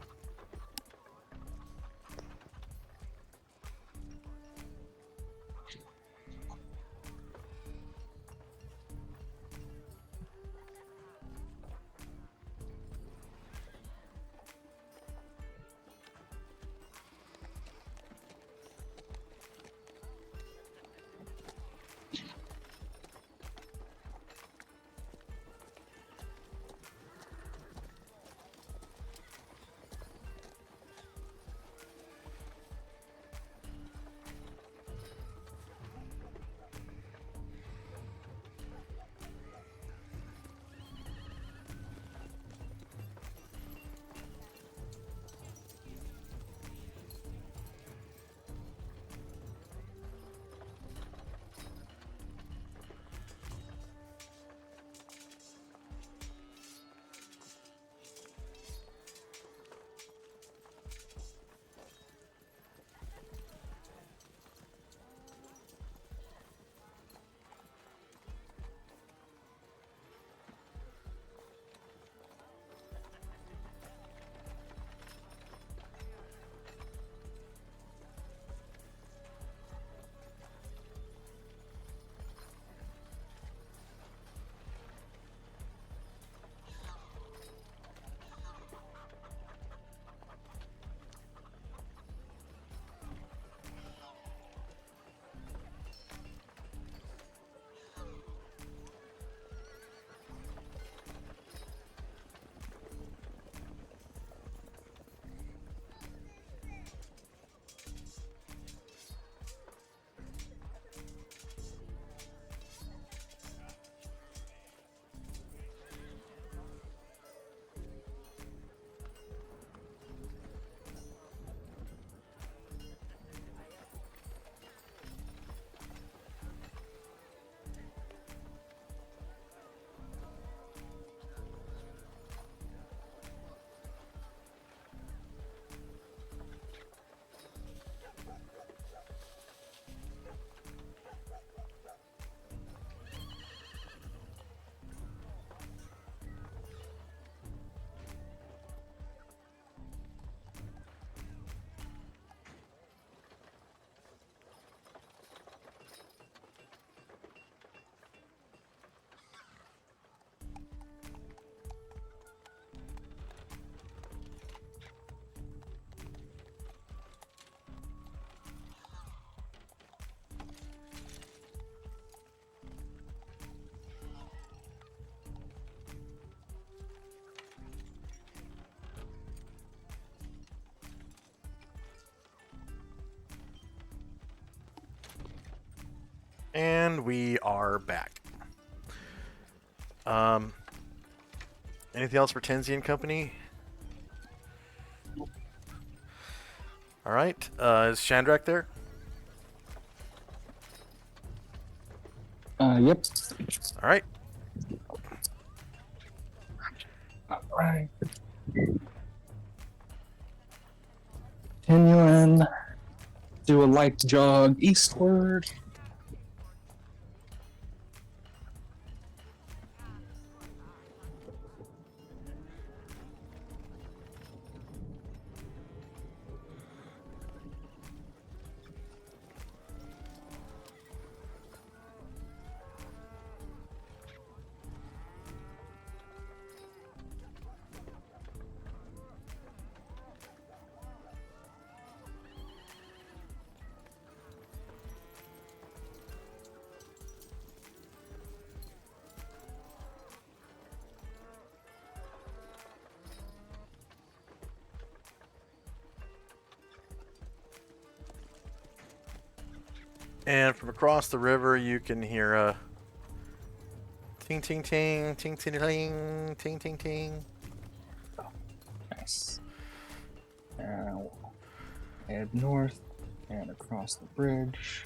And we are back. Anything else for Tenzi and Company? All right. Is Shandrak there? Yep. All right. All right. Continuing. Do a light jog eastward. And from across the river, you can hear a ting ting ting ting ting ting ting ting ting. Nice. Now head north and across the bridge.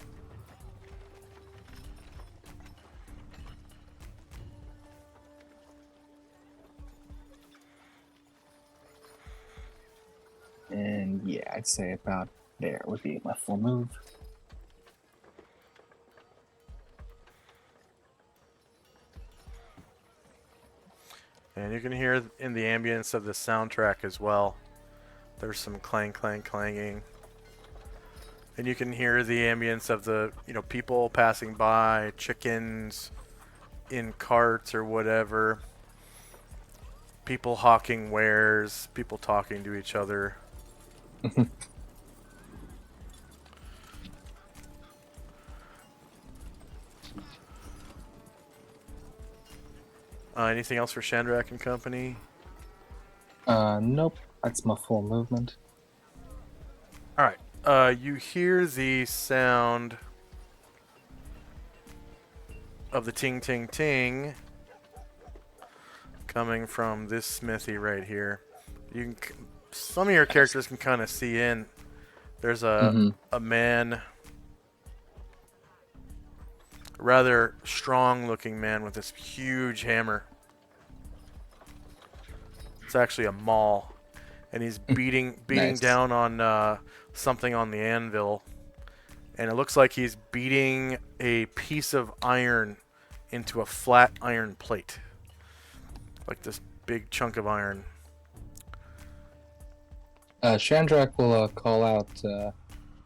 And yeah, I'd say about there would be my full move. And you can hear in the ambience of the soundtrack as well. There's some clang, clang, clanging. And you can hear the ambience of the, people passing by, chickens in carts or whatever. People hawking wares, people talking to each other. Anything else for Shandrak and company? Nope. That's my full movement. Alright. You hear the sound of the ting ting ting coming from this smithy right here. You can, some of your characters can kind of see in. There's a man, rather strong-looking man with this huge hammer. It's actually a maul, and he's beating Nice. down on something on the anvil, and it looks like he's beating a piece of iron into a flat iron plate, like this big chunk of iron. Shandrak will call out,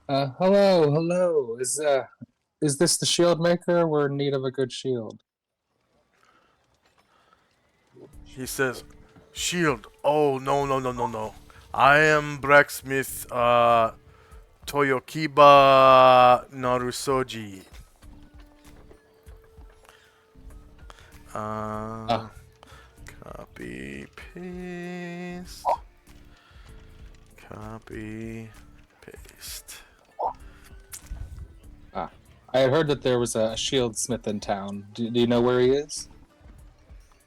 hello, is this the shield maker? We're in need of a good shield. He says, "Shield? Oh, no. I am blacksmith Toyokiba Narusoji. Copy, paste. Copy, paste. I had heard that there was a shield smith in town. Do you know where he is?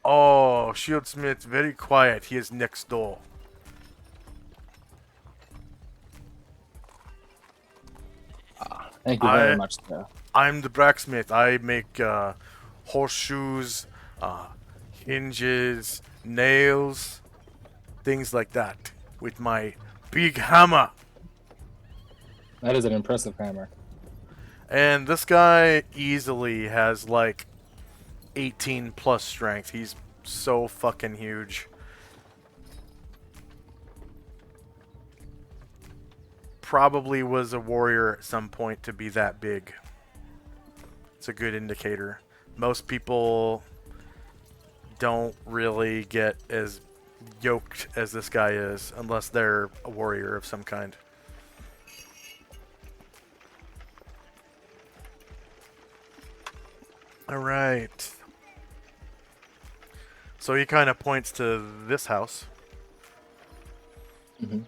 Oh, Shieldsmith, very quiet. He is next door." Thank you very much, sir. I'm the blacksmith. I make horseshoes, hinges, nails, things like that with my big hammer. That is an impressive hammer. And this guy easily has like 18 plus strength. He's so fucking huge. Probably was a warrior at some point to be that big. It's a good indicator. Most people don't really get as yoked as this guy is unless they're a warrior of some kind. Alright. So he kind of points to this house. Mm-hmm.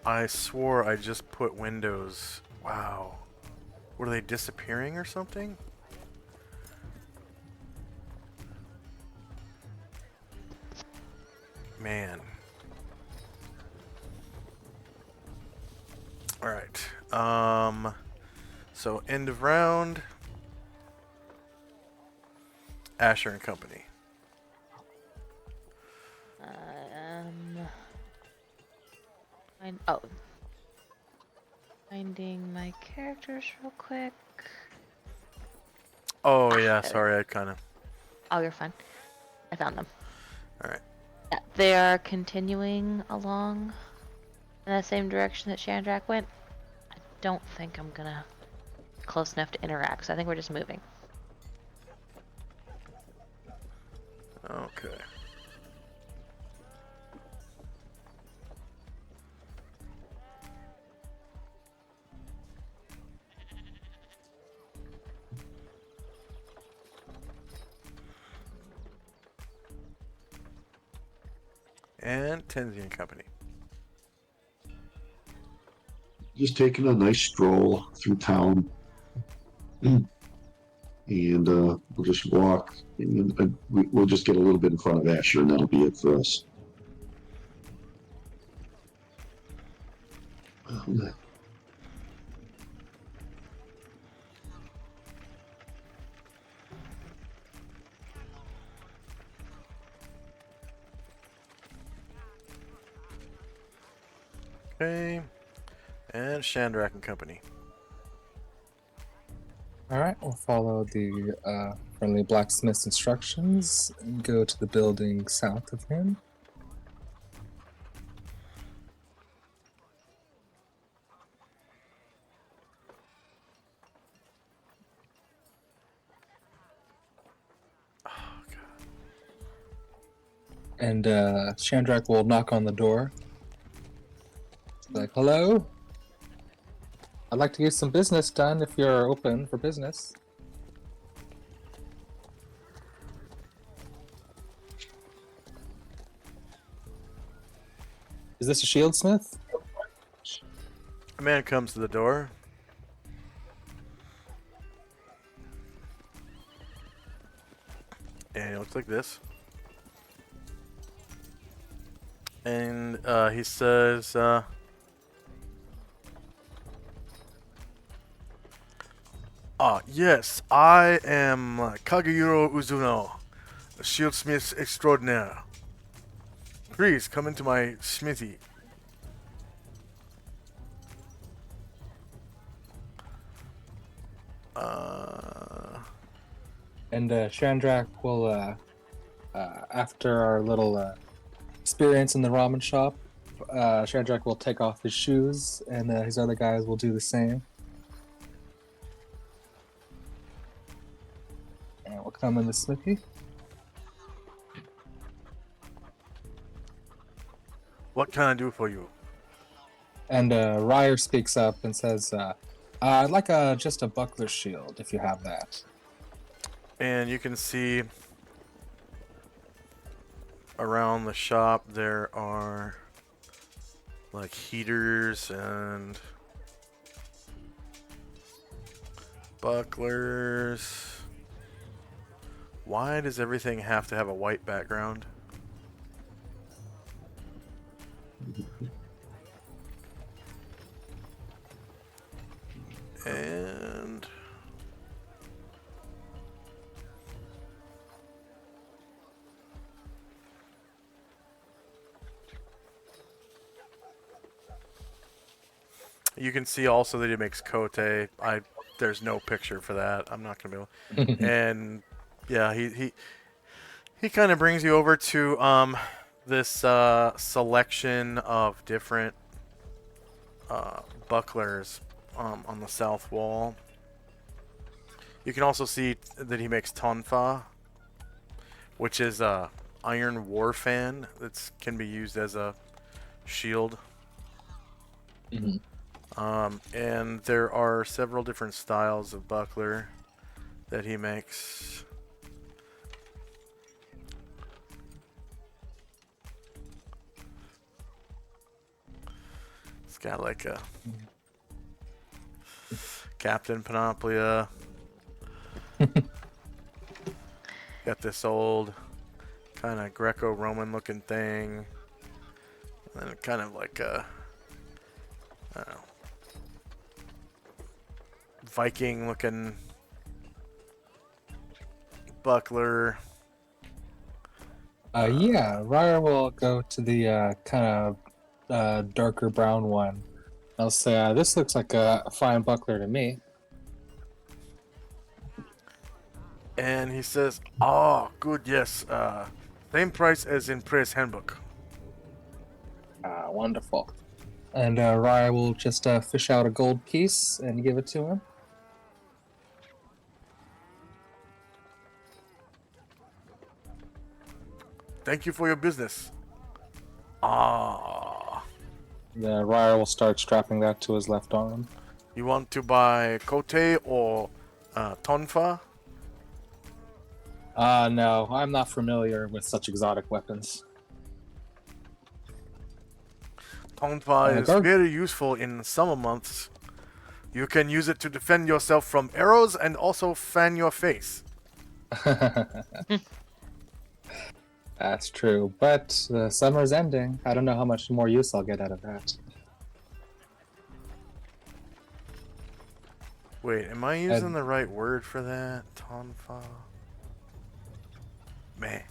I swore I just put windows. Wow. Were they disappearing or something? Man. Alright. So end of round. Asher and company. Finding my characters real quick. Oh yeah, there. sorry, I kind of... Oh, you're fine. I found them. Alright. Yeah, they are continuing along in the same direction that Shandrak went. I don't think I'm gonna be close enough to interact, so I think we're just moving. Okay. And Tenzi and company. just taking a nice stroll through town, and we'll just walk. And we'll just get a little bit in front of Asher, and that'll be it for us. Okay. And Shandrak and Company. All right, we'll follow the friendly blacksmith's instructions and go to the building south of him. And Shandrak will knock on the door. Like, hello? I'd like to get some business done if you're open for business. Is this a shieldsmith? A man comes to the door. And it looks like this. And he says, yes, I am Kageyuro Uzuno, a shieldsmith extraordinaire. Please come into my smithy. And Shandrak will, after our little experience in the ramen shop, Shandrak will take off his shoes, and his other guys will do the same. And we'll come in the smithy. What can I do for you? And Ryer speaks up and says, I'd like just a buckler shield, if you have that. And you can see around the shop there are like heaters and bucklers. Why does everything have to have a white background? And you can see also that he makes kote. There's no picture for that. I'm not gonna be able. And yeah, he kind of brings you over to this selection of different bucklers on the south wall. You can also see that he makes tonfa, which is a iron war fan that can be used as a shield. Mm-hmm. And there are several different styles of buckler that he makes. It's got like a Captain Panoplia. Got this old kind of Greco-Roman looking thing. And then kind of like a, I don't know, Viking looking buckler. Yeah, Ryer will go to the kind of darker brown one. I'll say, this looks like a fine buckler to me. And he says, "Oh, good, yes. Same price as in Press Handbook." Wonderful. And Ryer will just fish out a gold piece and give it to him. Thank you for your business. Ah. The Ryer will start strapping that to his left arm. You want to buy kote or tonfa? No, I'm not familiar with such exotic weapons. Tonfa is Gar- very useful in summer months. You can use it to defend yourself from arrows and also fan your face. That's true, but the summer's ending. I don't know how much more use I'll get out of that. Wait, am I using the right word for that? Tonfa? Meh.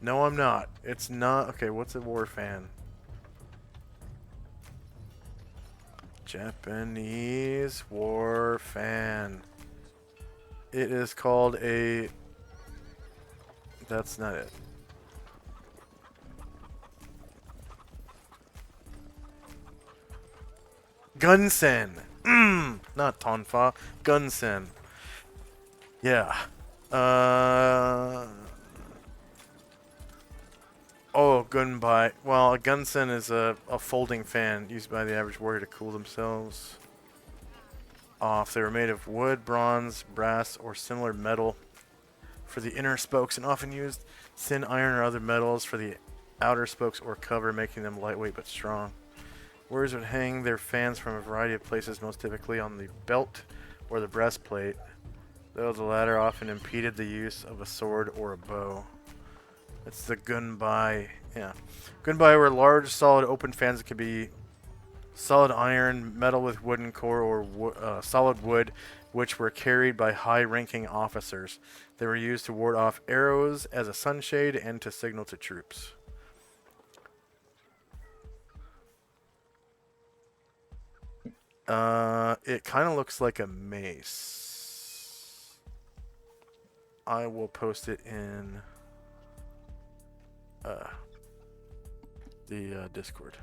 No, I'm not. It's not. Okay, what's a war fan? Japanese war fan. It is called a... That's not it. Gunsen. Not Tonfa. Gunsen. Yeah. Oh, gunbai. Well, a gunsen is a folding fan used by the average warrior to cool themselves off. They were made of wood, bronze, brass, or similar metal for the inner spokes, and often used thin iron or other metals for the outer spokes or cover, making them lightweight but strong. Warriors would hang their fans from a variety of places, most typically on the belt or the breastplate, though the latter often impeded the use of a sword or a bow. It's the gunbai. Yeah. Gunbai were large, solid, open fans that could be solid iron, metal with wooden core, or solid wood, which were carried by high-ranking officers. They were used to ward off arrows as a sunshade and to signal to troops. It kind of looks like a mace. I will post it in the Discord.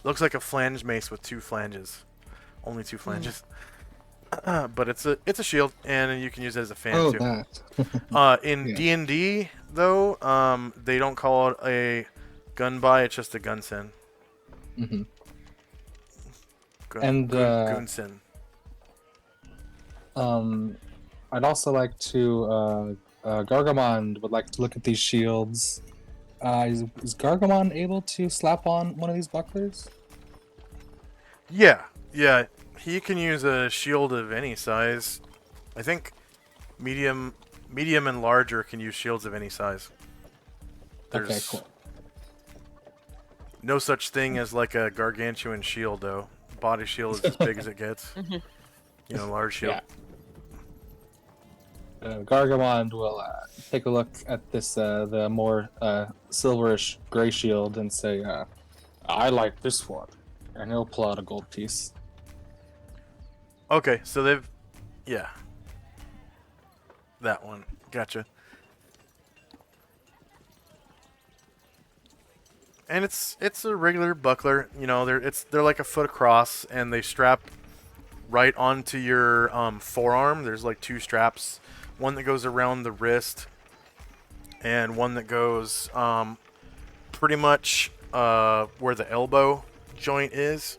Looks like a flange mace with two flanges. Only two flanges. But it's a shield, and you can use it as a fan too. That. In Yeah. D&D though, they don't call it a gunbai. It's just a gunsen. Mm-hmm. Gunsen. I'd also like to. Gargamon would like to look at these shields. Is Gargamon able to slap on one of these bucklers? Yeah. He can use a shield of any size. I think medium and larger can use shields of any size. There's Okay, cool. no such thing as like a gargantuan shield, though. Body shield is as big as it gets. You know, large shield. Yeah. Gargamon will take a look at this, the more silverish gray shield, and say, "I like this one," and he'll pull out a gold piece. Okay, so they've... Yeah. That one. Gotcha. And it's a regular buckler. You know, they're like a foot across, and they strap right onto your forearm. There's like two straps. One that goes around the wrist, and one that goes pretty much where the elbow joint is.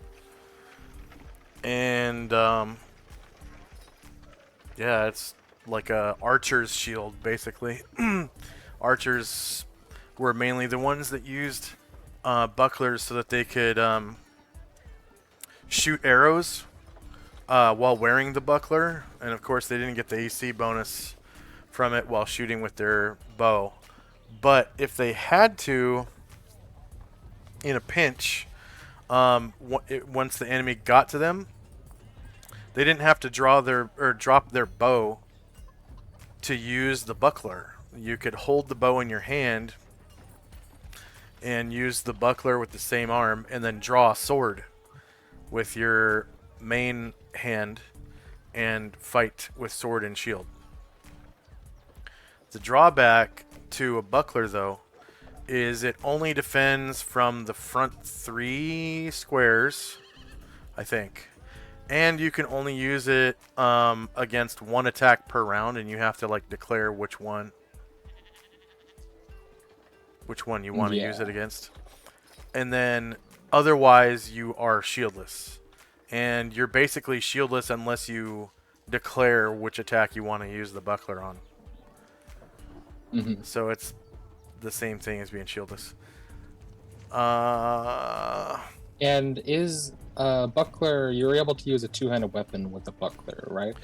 And yeah, it's like a archer's shield, basically. Archers were mainly the ones that used bucklers so that they could shoot arrows while wearing the buckler. And of course, they didn't get the AC bonus from it while shooting with their bow. But if they had to, in a pinch, once the enemy got to them, they didn't have to drop their bow to use the buckler. You could hold the bow in your hand and use the buckler with the same arm, and then draw a sword with your main hand and fight with sword and shield. The drawback to a buckler, though, is it only defends from the front 3 squares, I think. And you can only use it against one attack per round, and you have to like declare which one you want to use it against. And then otherwise you are shieldless. and you're basically shieldless unless you declare which attack you want to use the buckler on. Hmm. So it's the same thing as being shieldless. Uh, And is buckler? You're able to use a two-handed weapon with a buckler, right?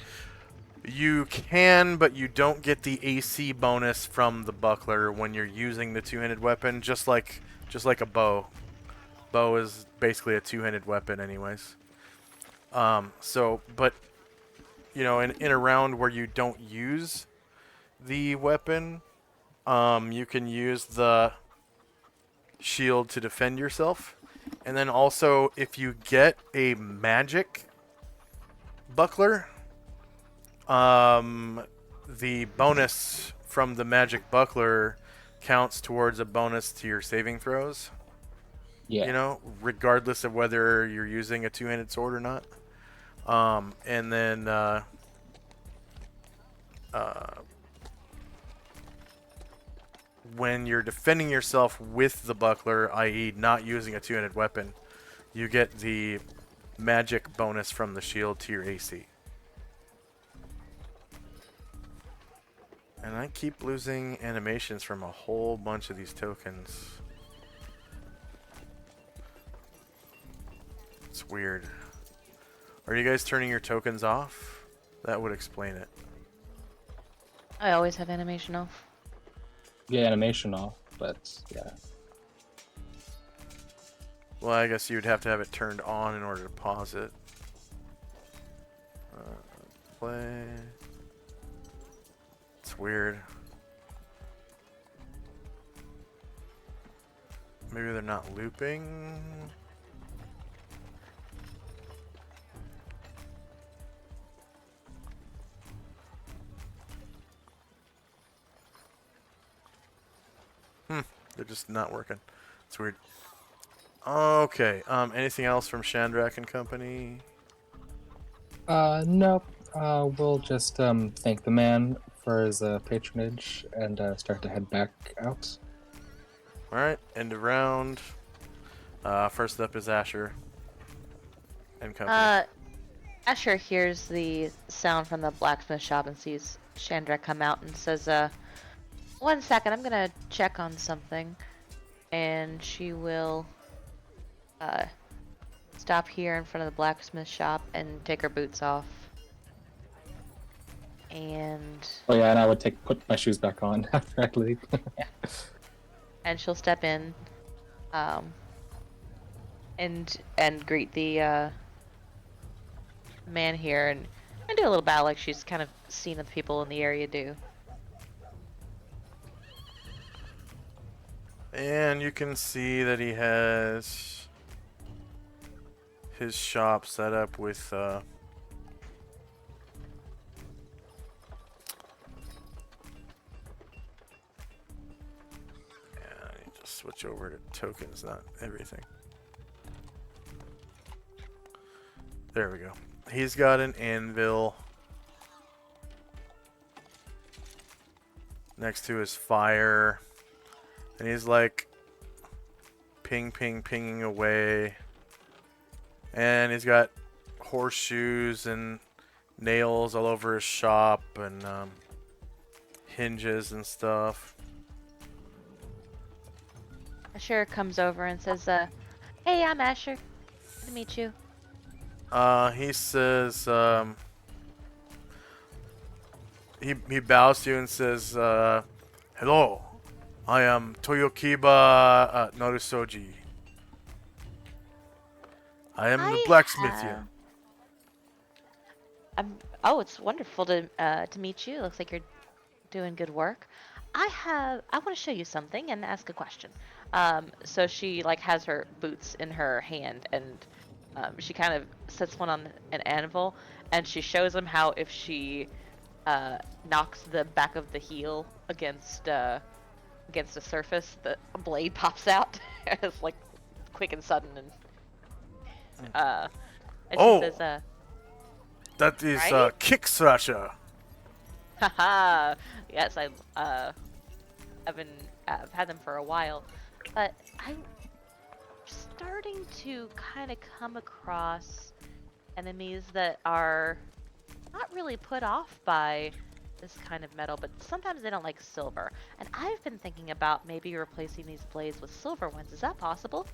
you can, but you don't get the AC bonus from the buckler when you're using the two-handed weapon. Just like a bow. Bow is basically a two-handed weapon, anyways. But in a round where you don't use the weapon, you can use the shield to defend yourself. And then also, if you get a magic buckler, the bonus from the magic buckler counts towards a bonus to your saving throws. Yeah. Regardless of whether you're using a two-handed sword or not. And then when you're defending yourself with the buckler, i.e. not using a two-handed weapon, you get the magic bonus from the shield to your AC. And I keep losing animations from a whole bunch of these tokens. It's weird. Are you guys turning your tokens off? That would explain it. I always have animation off. Yeah, animation off, but yeah. Well, I guess you'd have to have it turned on in order to pause it. Play. It's weird. Maybe they're not looping. They're just not working. It's weird. Okay. Anything else from Shandrak and Company? Nope. We'll just thank the man for his patronage and start to head back out. All right. End of round. First up is Asher and Company. Asher hears the sound from the blacksmith shop and sees Chandra come out and says, 1 second, I'm gonna check on something. And she will stop here in front of the blacksmith shop and take her boots off. And Oh yeah, and I would put my shoes back on after I leave. and she'll step in and greet the man here and do a little bow like she's kind of seen the people in the area do. And you can see that he has his shop set up with yeah, I need to switch over to tokens, not everything. There we go. He's got an anvil next to his fire. And he's like pinging away. And he's got horseshoes and nails all over his shop and hinges and stuff. Asher comes over and says, hey, I'm Asher. Good to meet you. He says, he bows to you and says, hello, I am Toyokiba Norusoji. I am the blacksmith here. Oh, it's wonderful to meet you. Looks like you're doing good work. I want to show you something and ask a question. So she has her boots in her hand and she kind of sets one on an anvil and she shows him how if she knocks the back of the heel against a surface, the blade pops out. It's quick and sudden and she says, that is right? kick slasher. Haha. Yes, I've had them for a while, but I'm starting to kind of come across enemies that are not really put off by this kind of metal, but sometimes they don't like silver. And I've been thinking about maybe replacing these blades with silver ones. Is that possible?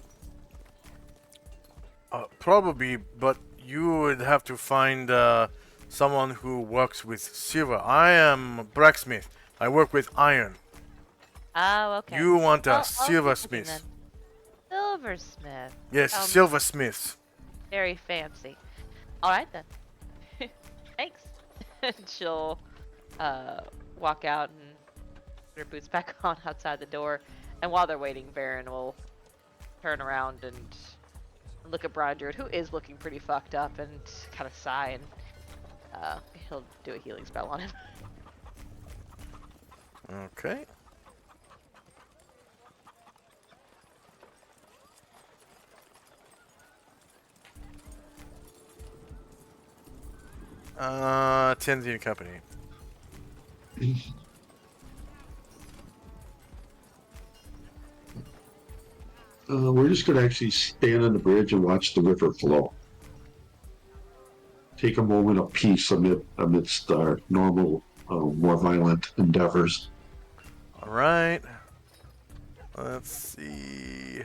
Probably, but you would have to find someone who works with silver. I am blacksmith. I work with iron. Oh, okay. You want a Well, I'll keep looking silversmith? then. Silversmith. Yes, Sounds silversmiths. very fancy. All right then. Thanks. And she'll walk out and put her boots back on outside the door. And while they're waiting, Baron will turn around and look at Brian Druid, who is looking pretty fucked up, and kind of sigh, and he'll do a healing spell on him. Okay. Tenzian Company. We're just going to actually stand on the bridge and watch the river flow. Take a moment of peace amidst our normal, more violent endeavors. All right. Let's see.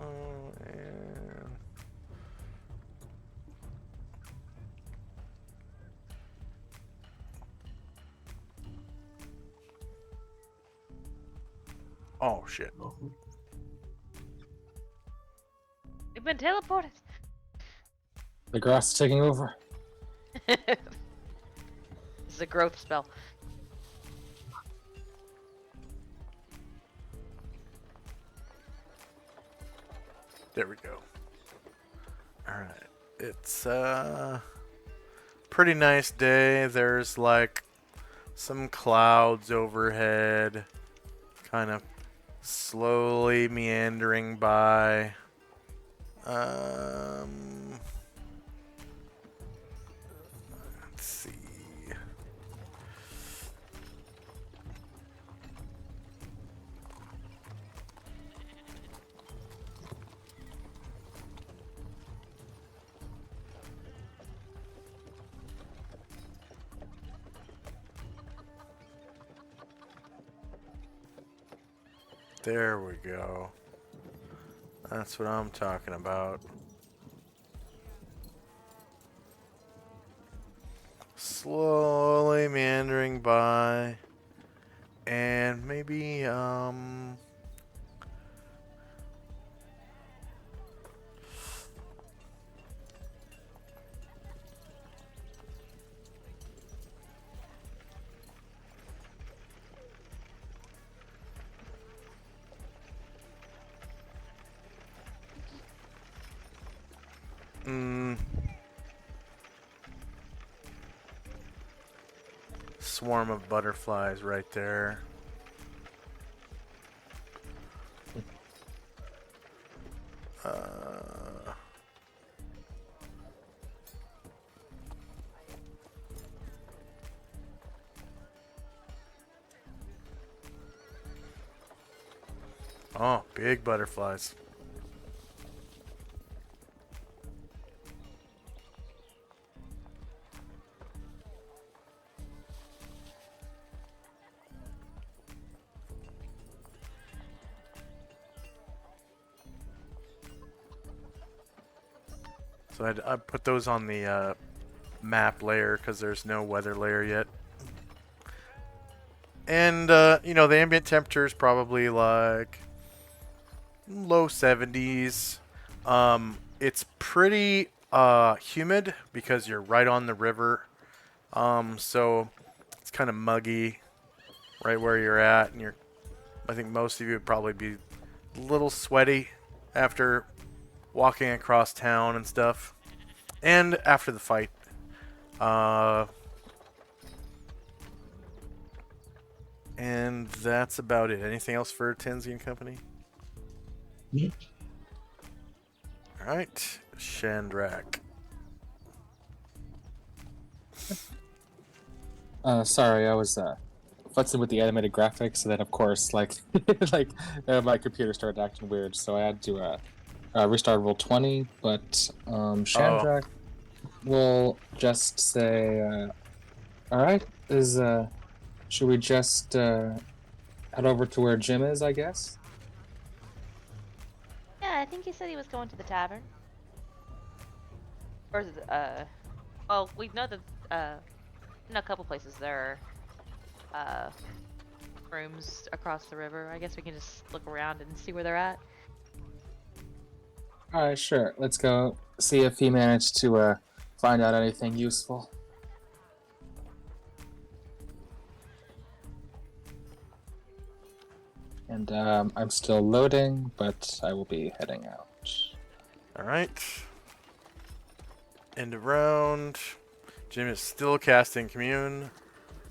And oh shit. We've been teleported. The grass is taking over. This is a growth spell. There we go. All right. It's pretty nice day. There's like some clouds overhead, kind of slowly meandering by. Let's see. There we go. That's what I'm talking about. Slowly meandering by. And maybe, swarm of butterflies right there. Oh, big butterflies. So I put those on the map layer because there's no weather layer yet. And, you know, the ambient temperature is probably like low 70s. It's pretty humid because you're right on the river. So it's kind of muggy right where you're at. And I think most of you would probably be a little sweaty after walking across town and stuff. And after the fight. And that's about it. Anything else for Tenzi and Company? Yep. All right, Shandrak. Sorry, I was futzing with the animated graphics, and then of course, like, my computer started acting weird, so I had to restart roll 20. But Oh, Shandrak will just say, "All right, should we just head over to where Jim is? I guess." Yeah, I think he said he was going to the tavern. Or well, we know that in a couple places there are rooms across the river. I guess we can just look around and see where they're at. All right, sure. Let's go see if he managed to find out anything useful. And I'm still loading, but I will be heading out. all right. End of round. Jim is still casting Commune.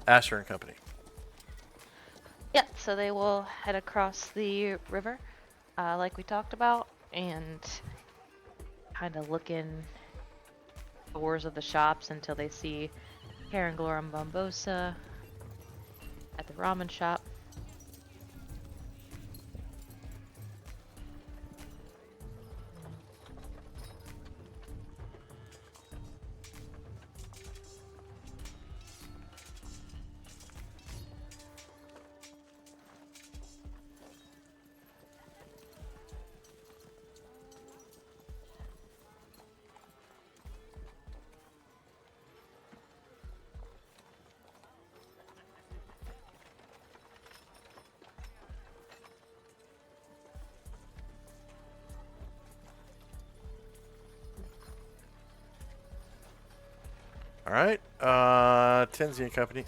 Asher and Company. Yeah, so they will head across the river, like we talked about, and kind of look in doors of the shops until they see Karen Glorum Bombosa at the ramen shop. All right. Tenzi and Company.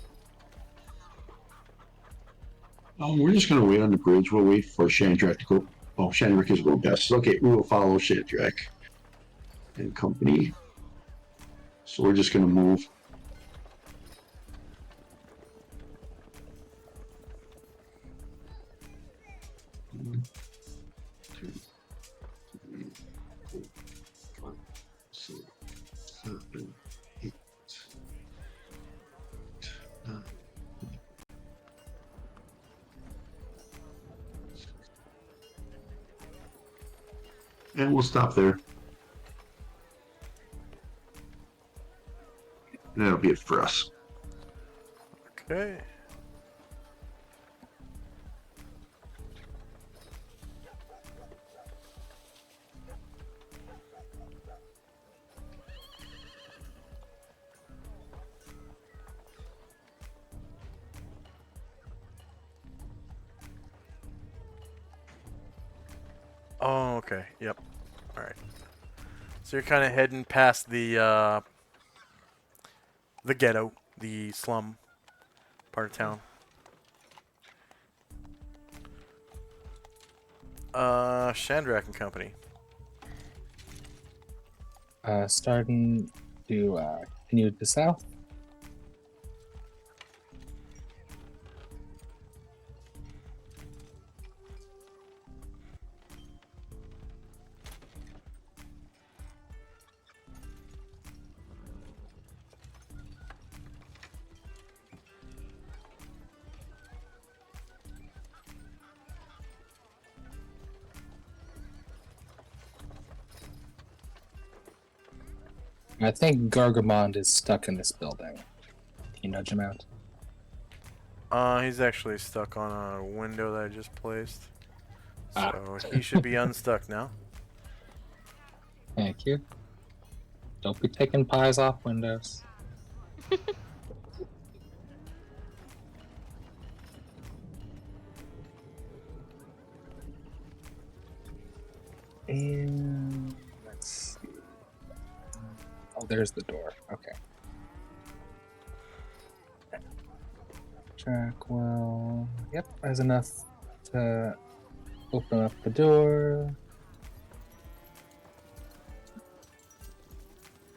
We're just going to wait on the bridge. We'll wait for Shandrak to go. Oh, Shandrak is going best. Okay, we will follow Shandrak and Company. So we're just going to move. One, 2, 3, 4, 5, 6, 7, 8, 9. And we'll stop there. And that'll be it for us. Okay. Oh, okay. Yep. All right. So you're kind of heading past the ghetto, the slum part of town. Shandrak and Company. Starting to continue to the south. I think Gargamond is stuck in this building. Can you nudge him out? He's actually stuck on a window that I just placed. Ah. So he should be unstuck now. Thank you. Don't be taking pies off windows. And let's see. Oh, there's the door. Okay. Trackwell. Yep, has enough to open up the door.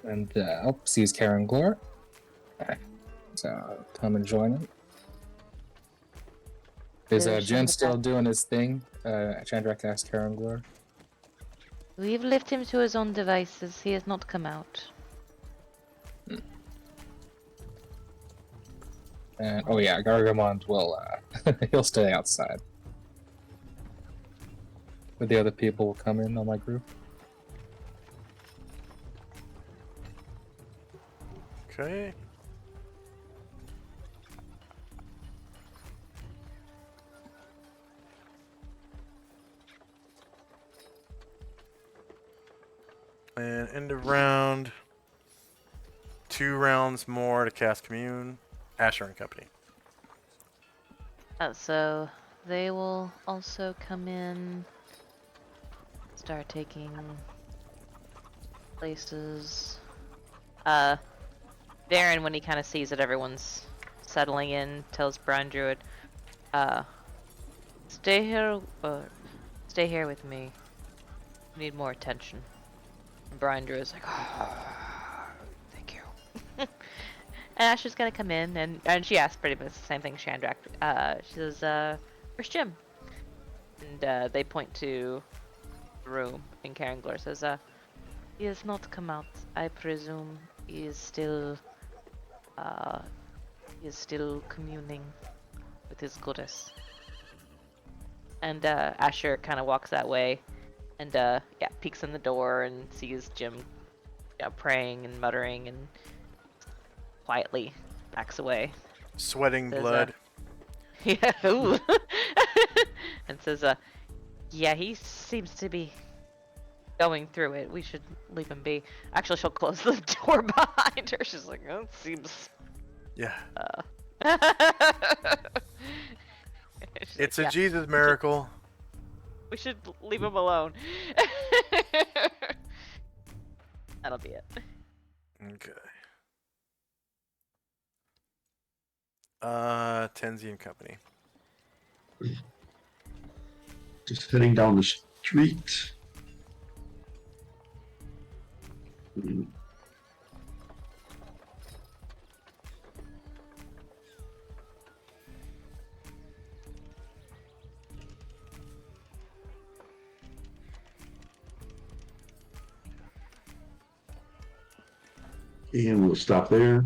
And sees Karen Glor. So come and join him. Is to Jim still Chandrak. doing his thing? Chandrak asked Karangor. We've left him to his own devices. He has not come out. And oh yeah, Gargamond will he'll stay outside. But the other people will come in on my group. Okay. And end of round. 2 rounds more to cast Commune. Asher and Company. So they will also come in, start taking places. Darren, when he kind of sees that everyone's settling in, tells Brian Druid, stay here with me. Need more attention. And Brian Druid's like, oh, thank you. And Asher's gonna come in, and she asks pretty much the same thing Chandrak. She says, where's Jim? And they point to the room, and Karen Glor says, he has not come out. I presume he is still communing with his goddess. And Asher kind of walks that way, and peeks in the door and sees Jim, praying and muttering, and quietly backs away. Sweating Says, blood. Yeah, ooh. And says, yeah, he seems to be going through it. We should leave him be. Actually, she'll close the door behind her. She's like, oh, it seems... Yeah. She's It's like, a Jesus miracle. we should leave him alone. That'll be it. Okay. Tenzi and Company. Just heading down the street. Hmm. And we'll stop there.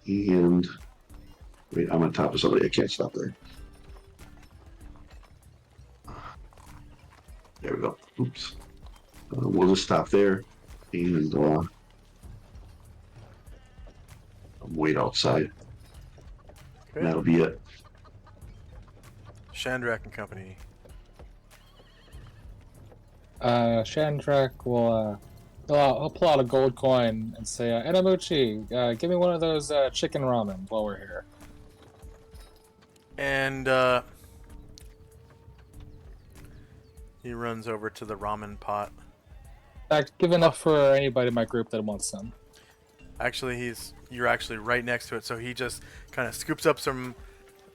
And wait, I'm on top of somebody. I can't stop there. There we go. Oops. We'll just stop there and wait outside. Okay. That'll be it. Chandrak and Company. Chandrak will he'll pull out a gold coin and say, Enamuchi, give me one of those chicken ramen while we're here. And he runs over to the ramen pot. In fact, give enough for anybody in my group that wants some. Actually, you're actually right next to it, so he just kind of scoops up some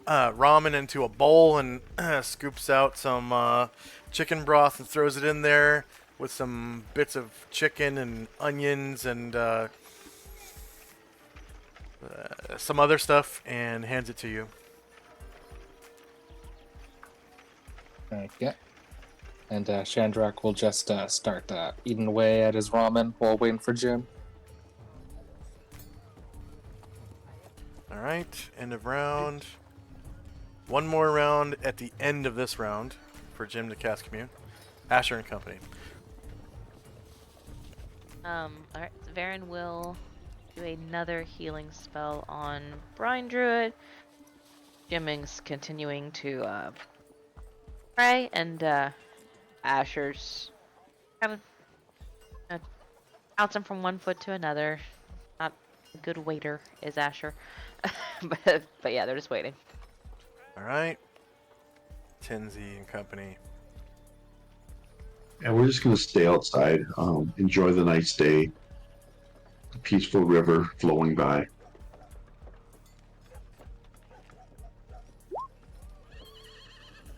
ramen into a bowl and scoops out some chicken broth and throws it in there with some bits of chicken and onions and some other stuff and hands it to you. Okay. And Chandrak will just start eating away at his ramen while waiting for Jim. Alright, end of round. One more round at the end of this round for Jim to cast Commune. Asher and Company. Alright, so Varen will do another healing spell on Brine Druid. Jimming's continuing to pray, and Asher's kind of bounce him from one foot to another. Not a good waiter is Asher. but yeah, they're just waiting. Alright. Tenzi and Company. And we're just going to stay outside, enjoy the nice day, the peaceful river flowing by.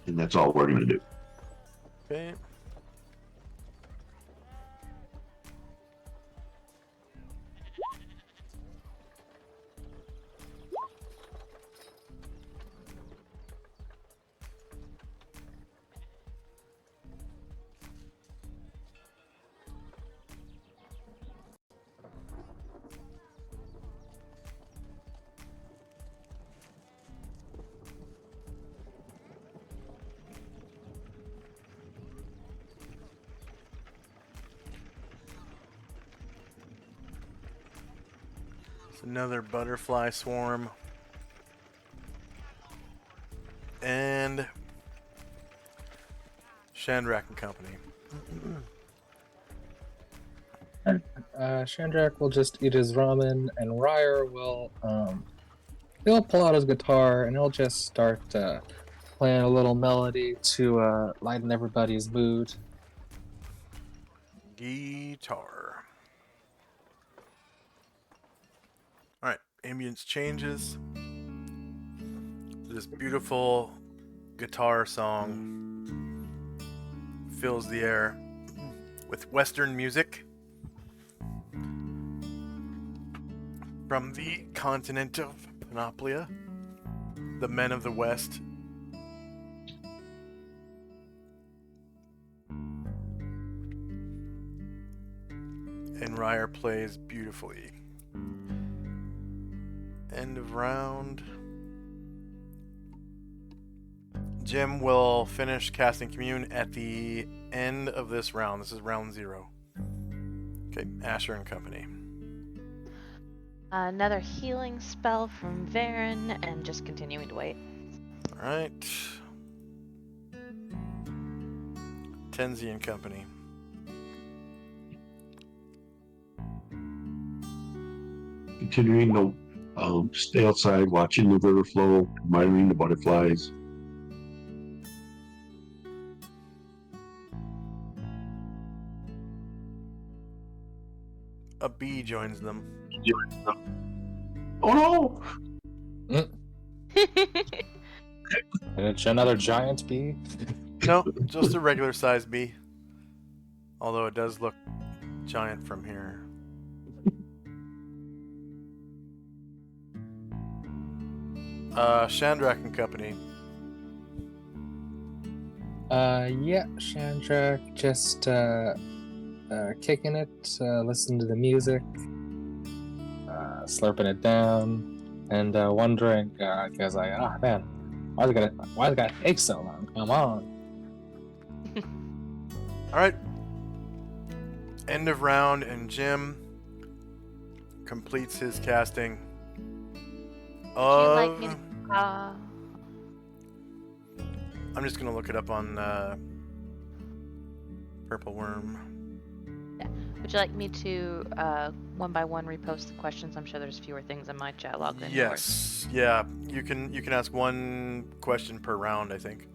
And that's all we're going to do. Okay. It's another butterfly swarm. And Shandrak and Company. Shandrak will just eat his ramen, and Ryer will he'll pull out his guitar and he'll just start playing a little melody to lighten everybody's mood. Guitar. Alright, ambience changes. This beautiful guitar song fills the air with Western music from the continent of Panoplia, the men of the West. And Ryer plays beautifully. End of round. Jim will finish casting Commune at the end of this round. This is round 0. Okay, Asher and Company. Another healing spell from Varen, and just continuing to wait. Alright. Tenzi and Company. Continuing to stay outside, watching the river flow, admiring the butterflies. A bee joins them. Oh no! And it's another giant bee. No, just a regular sized bee. Although it does look giant from here. Shandrak and Company. Yeah, Shandrak just kicking it, listening to the music, slurping it down, and wondering, because man, why is it gonna take so long? Come on. Alright. End of round, and Jim completes his casting Would you like of... me to, I'm just gonna look it up on Purple Worm. would you like me to one by one repost the questions? I'm sure there's fewer things in my chat log than yours. Yes. Yeah. You can ask one question per round, I think.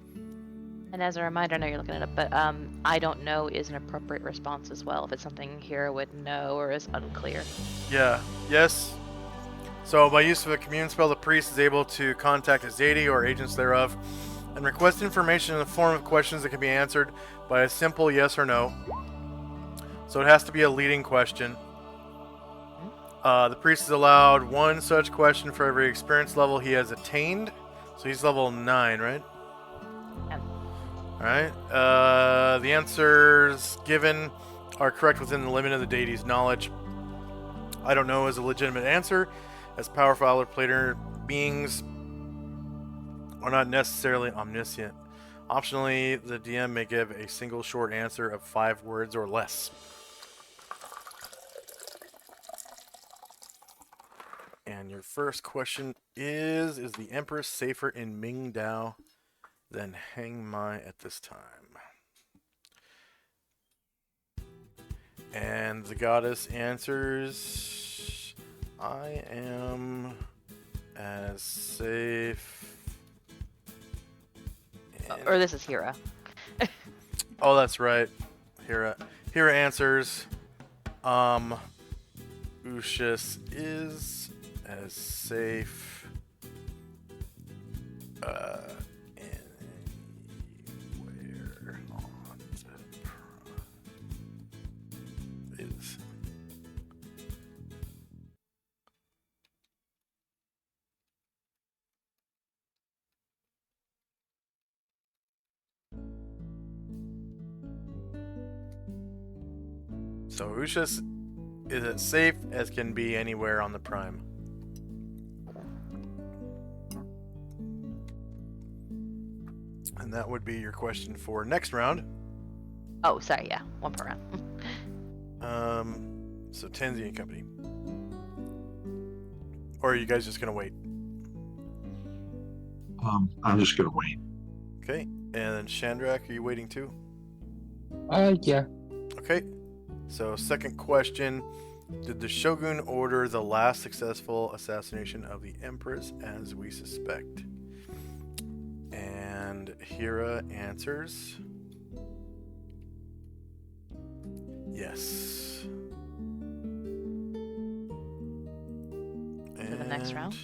And as a reminder, I know you're looking it up, but I don't know is an appropriate response as well if it's something Hira would know or is unclear. Yeah. Yes. So by use of a commune spell, the priest is able to contact his deity or agents thereof and request information in the form of questions that can be answered by a simple yes or no. So it has to be a leading question. The priest is allowed one such question for every experience level he has attained. So he's level 9, right? Yeah. Alright. The answers given are correct within the limit of the deity's knowledge. I don't know is a legitimate answer, as powerful outer planar beings are not necessarily omniscient. Optionally, the DM may give a single short answer of 5 words or less. And your first question is the Empress safer in Mingdao than Hang Mai at this time? And the goddess answers, I am as safe. Or this is Hira. Oh, that's right. Hira answers, Ushis is as safe anywhere on the is. So Ushis is as safe as can be anywhere on the Prime. And that would be your question for next round. Oh, sorry, yeah, one per round. So Tenzi and Company. Or are you guys just gonna wait? I'm just gonna wait. Okay. And then Shandrak, are you waiting too? Yeah. Okay. So second question. Did the Shogun order the last successful assassination of the Empress as we suspect? And Hira answers yes. To the next round.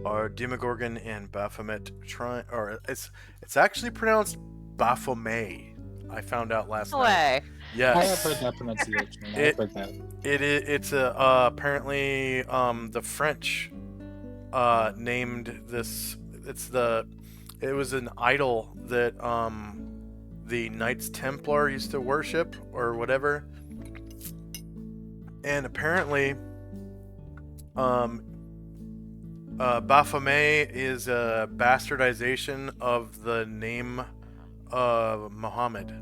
Are Demogorgon and Baphomet trying? Or it's actually pronounced Baphomet. I found out last No night. way. Yes. I have heard that pronunciation. I've heard that. It's apparently the French named this. It was an idol that the Knights Templar used to worship or whatever, and apparently Baphomet is a bastardization of the name of Muhammad.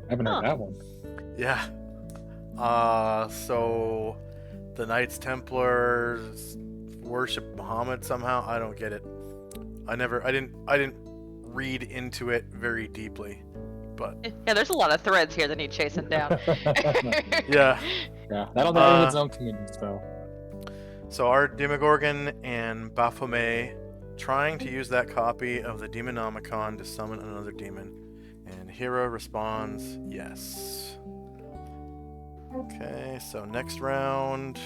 I haven't heard that one. Yeah. So the Knights Templars worship Muhammad somehow. I don't get it. I didn't read into it very deeply, but Yeah, there's a lot of threads here that need chasing down. yeah. Yeah, that'll have its own community spell. So are Demogorgon and Baphomet trying to use that copy of the Demonomicon to summon another demon? And Hera responds, yes. Okay, so next round.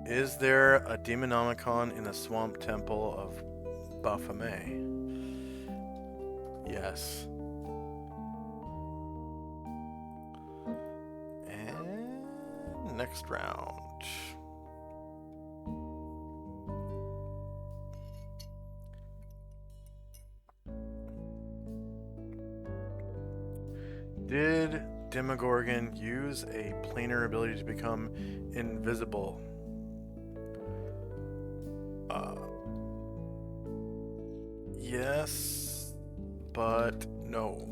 Is there a Demonomicon in the Swamp Temple of Baphomet? Yes. And next round. Did Demogorgon use a planar ability to become invisible? Yes, but no.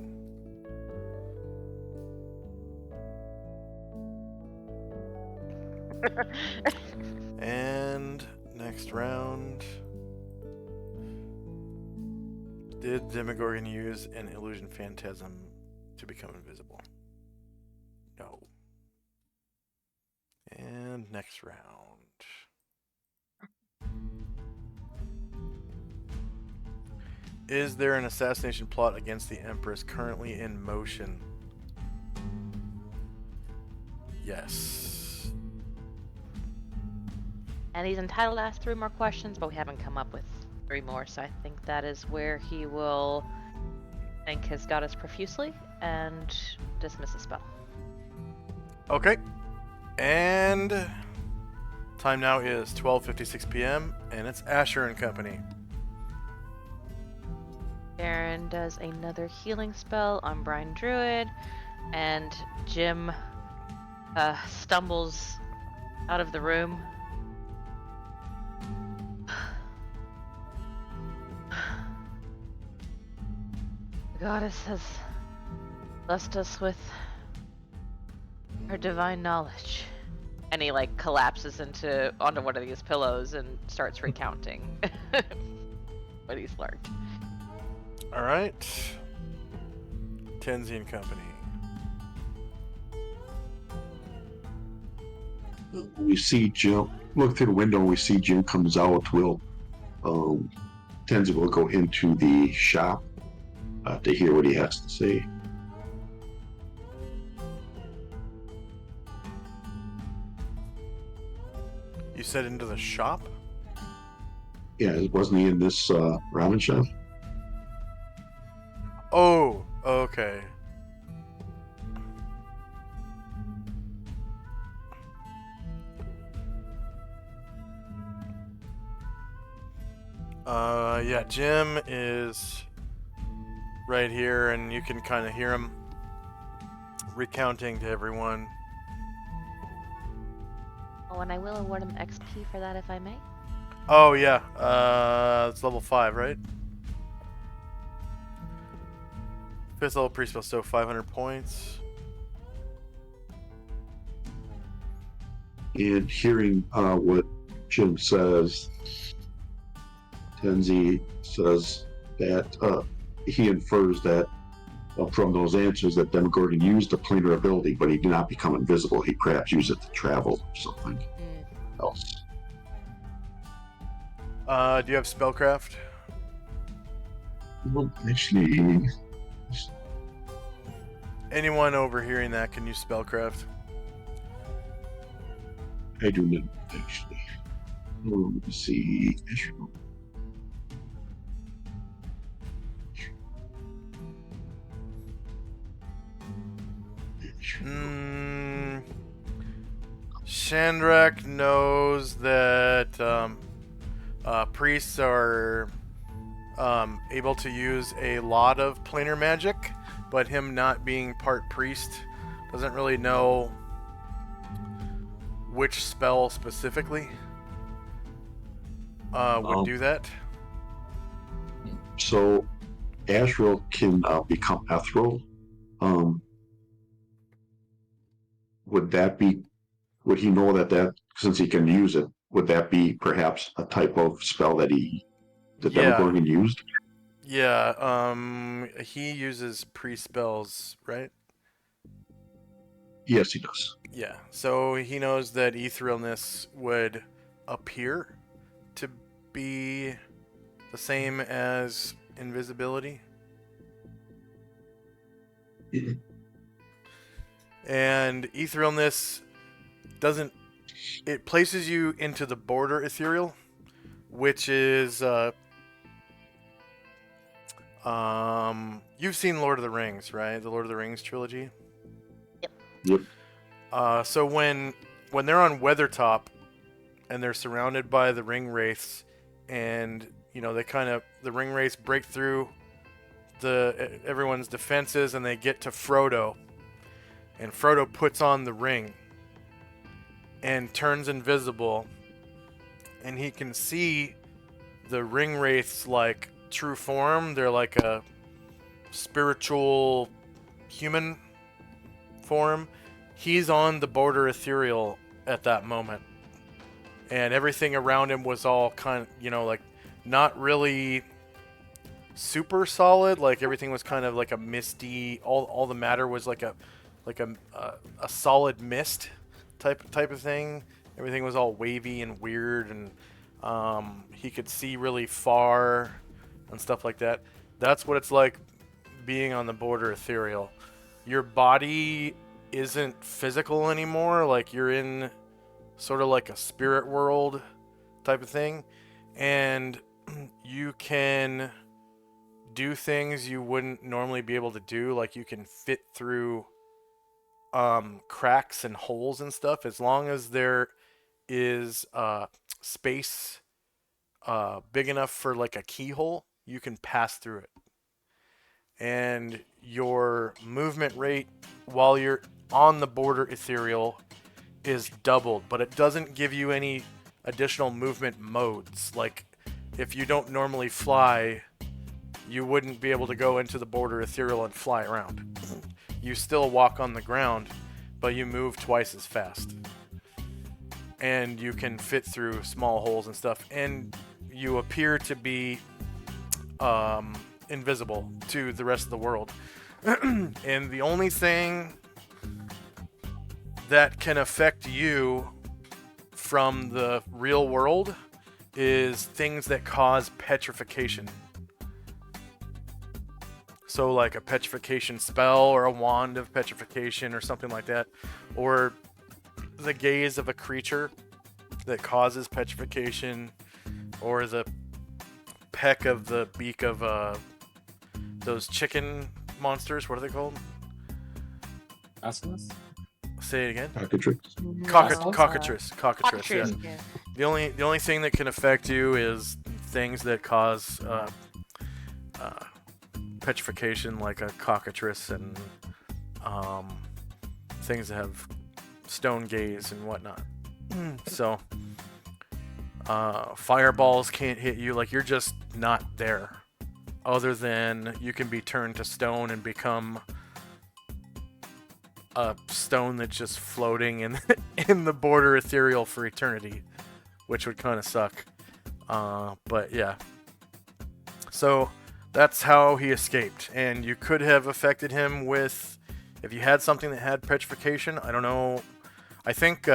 And next round. Did Demogorgon use an illusion phantasm to become invisible? No. And next round. Is there an assassination plot against the Empress currently in motion? Yes. And he's entitled to ask 3 more questions, but we haven't come up with 3 more, so I think that is where he will thank his goddess profusely and dismiss the spell. Okay. And time now is 12:56 p.m. and it's Asher and Company. Aaron does another healing spell on Brian Druid, and Jim stumbles out of the room. The goddess has blessed us with her divine knowledge. And he collapses onto one of these pillows and starts recounting what he's learned. All right. Tenzi and Company. We see Jim look through the window. We see Jim comes out. We'll Tenzi will go into the shop to hear what he has to say. You said into the shop? Yeah, wasn't he in this ramen shop? Oh, okay. Yeah, Jim is right here, and you can kind of hear him recounting to everyone. Oh, and I will award him XP for that if I may. Oh, yeah. It's level 5, right? 5th level priest spell, so 500 points. And hearing what Jim says, Tenzi says that he infers that from those answers that Demogorgon used a planar ability, but he did not become invisible. He perhaps used it to travel or something else. Do you have spellcraft? Well, actually, Anyone overhearing that can use spellcraft? I do not actually. Let me see. Shandrak knows that priests are able to use a lot of planar magic, but him not being part priest doesn't really know which spell specifically would do that. So, Asriel can become ethereal. Would that be? Would he know that since he can use it? Would that be perhaps a type of spell that the Demogorgon used? Yeah. He uses priest spells, right? Yes, he does. Yeah. So he knows that etherealness would appear to be the same as invisibility. And etherealness it places you into the border ethereal, which is you've seen Lord of the Rings, right? The Lord of the Rings trilogy. Yep. So when they're on Weathertop and they're surrounded by the ring wraiths, and the ring wraiths break through everyone's defenses, and they get to Frodo, and Frodo puts on the ring and turns invisible, and he can see the ring wraiths like true form. They're like a spiritual human form. He's on the border ethereal at that moment, and everything around him was all kind of, like not really super solid. Like everything was kind of like a misty. All the matter was like a solid mist type of thing. Everything was all wavy and weird, and he could see really far and stuff like that. That's what it's like being on the border ethereal. Your body isn't physical anymore. Like you're in sort of like a spirit world type of thing, and you can do things you wouldn't normally be able to do. Like you can fit through cracks and holes and stuff, as long as there is space big enough for like a keyhole, you can pass through it. And your movement rate while you're on the border ethereal is doubled, but it doesn't give you any additional movement modes. Like if you don't normally fly, you wouldn't be able to go into the border ethereal and fly around. You still walk on the ground, but you move twice as fast. And you can fit through small holes and stuff. And you appear to be invisible to the rest of the world. And the only thing that can affect you from the real world is things that cause petrification. So like a petrification spell or a wand of petrification or something like that. Or the gaze of a creature that causes petrification. Or the peck of the beak of those chicken monsters. What are they called? Assless? Say it again. Cockatrice. Cockatrice. Yeah. Yeah. The only thing that can affect you is things that cause petrification, like a cockatrice, and things that have stone gaze and whatnot. So fireballs can't hit you. Like you're just not there. other than you can be turned to stone and become a stone that's just floating in in the border ethereal for eternity, which would kind of suck. But yeah. So that's how he escaped, and you could have affected him with, if you had something that had petrification. I don't know. I think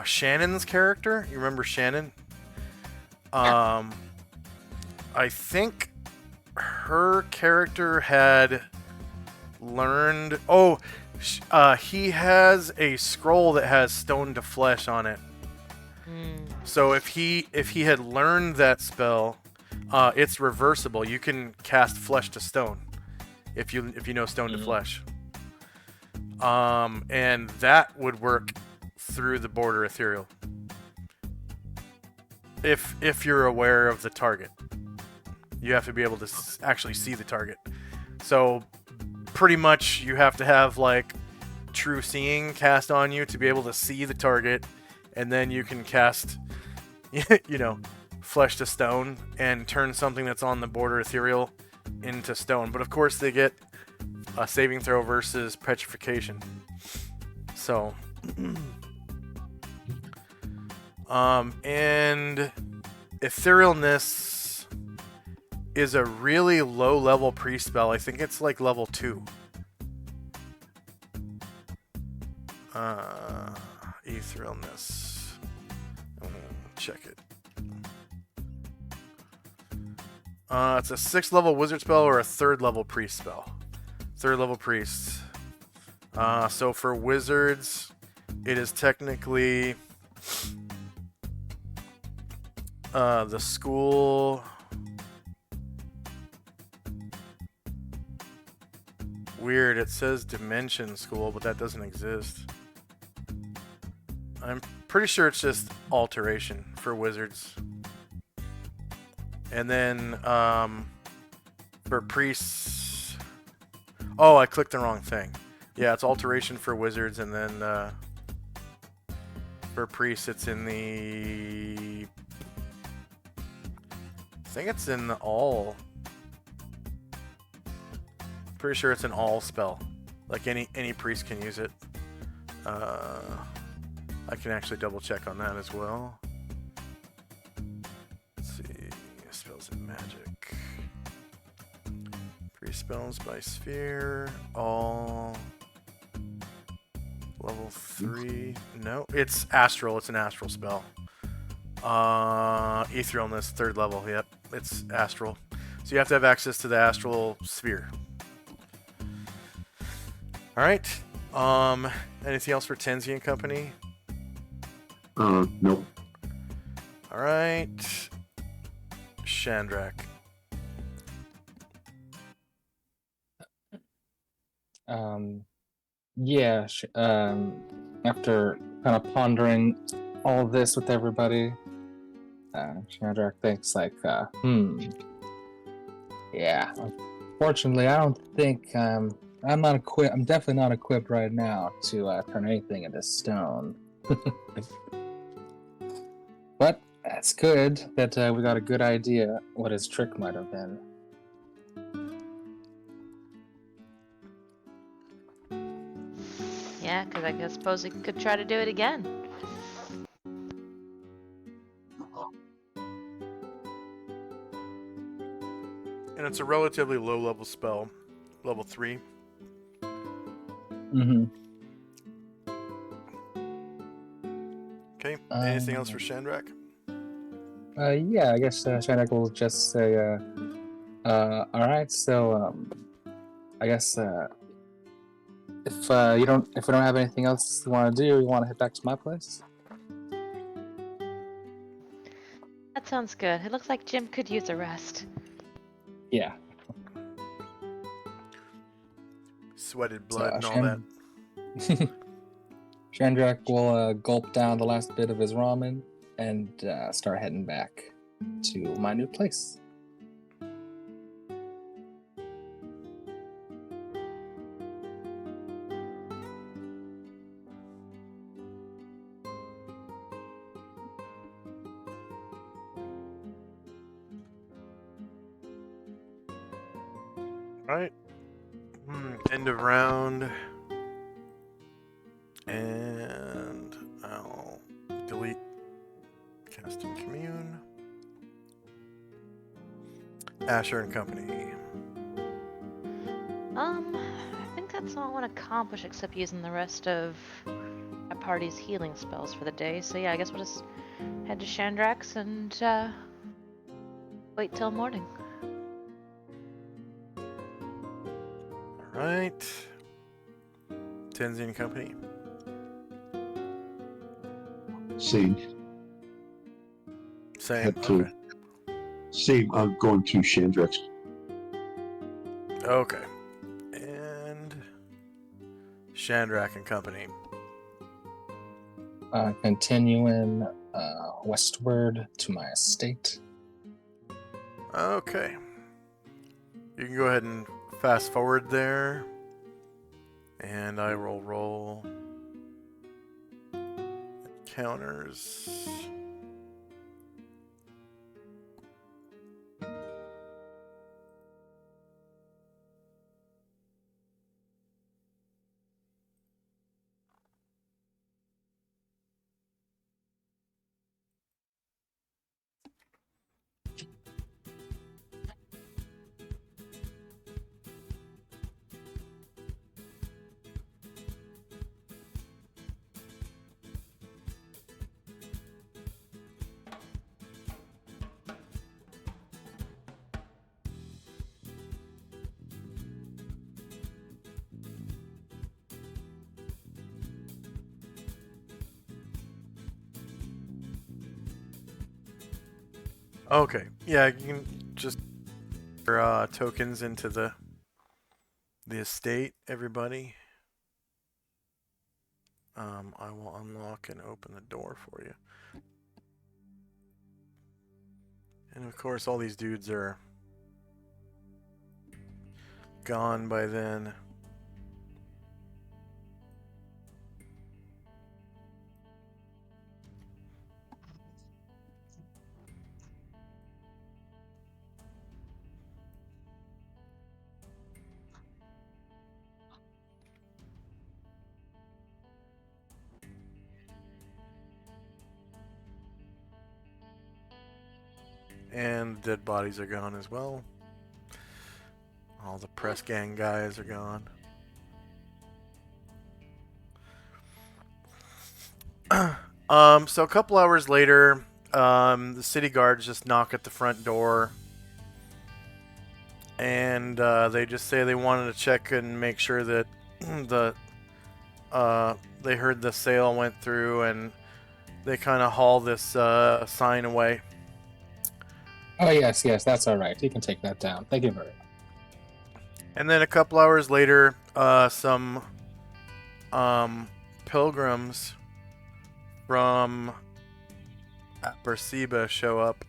Shannon's character. You remember Shannon? I think her character had learned. Oh, he has a scroll that has stone to flesh on it. So if he had learned that spell, it's reversible. You can cast flesh to stone if you know stone to flesh. And that would work through the border ethereal. If you're aware of the target, you have to be able to actually see the target. So pretty much you have to have like true seeing cast on you to be able to see the target, and then you can cast flesh to stone and turn something that's on the border ethereal into stone. But of course they get a saving throw versus petrification. So and etherealness is a really low level pre-spell. I think it's like level 2. Etherealness. Check it. It's a 6th level wizard spell or a 3rd level priest spell. 3rd level priest. So for wizards, it is technically the school. Weird, it says Dimension School, but that doesn't exist. I'm pretty sure it's just Alteration for wizards. And then for priests... Oh, I clicked the wrong thing. Yeah, it's Alteration for wizards, and then for priests it's in the... I think it's in the all... Pretty sure it's an all spell. Like any priest can use it. I can actually double check on that as well. Let's see. Spells and magic. Priest spells by sphere. All. Level 3. No, it's astral. It's an astral spell. Etherealness, 3rd level. Yep, it's astral. So you have to have access to the astral sphere. Alright. Anything else for Tenzi and company? Nope. Alright. Shandrak. Yeah. After kind of pondering all of this with everybody, Shandrak thinks like, yeah. Unfortunately, I don't think I'm not equipped. I'm definitely not equipped right now to turn anything into stone. But that's good that we got a good idea what his trick might have been. Yeah, because I suppose he could try to do it again. And it's a relatively low level spell. Level 3. Mm-hmm. Okay. Anything else for Shandrak? Yeah, I guess Shandrak will just say, alright, so, I guess, if we don't have anything else you want to do, you want to head back to my place? That sounds good. It looks like Jim could use a rest. Yeah. Sweated blood and all that. Shandrak will gulp down the last bit of his ramen and start heading back to my new place. Right. End of round. And I'll delete cast and commune. Asher and Company. I think that's all I want to accomplish except using the rest of my party's healing spells for the day. So yeah, I guess we'll just head to Chandrax and wait till morning. Alright. Tenzi and Company. Same. Same. Head to- Okay. Same. I'm going to Chandrax. Okay. And Chandrak and Company. Continuing westward to my estate. Okay. You can go ahead and fast forward there. And I will roll counters. Okay. Yeah, you can just tokens into the estate, everybody. I will unlock and open the door for you. And of course, all these dudes are gone by then. And dead bodies are gone as well. All the press gang guys are gone. So a couple hours later, the city guards just knock at the front door. And they just say they wanted to check and make sure that they heard the sale went through, and they kind of haul this sign away. Oh yes, that's all right. You can take that down. Thank you very much. And then a couple hours later, some pilgrims from Perceba show up.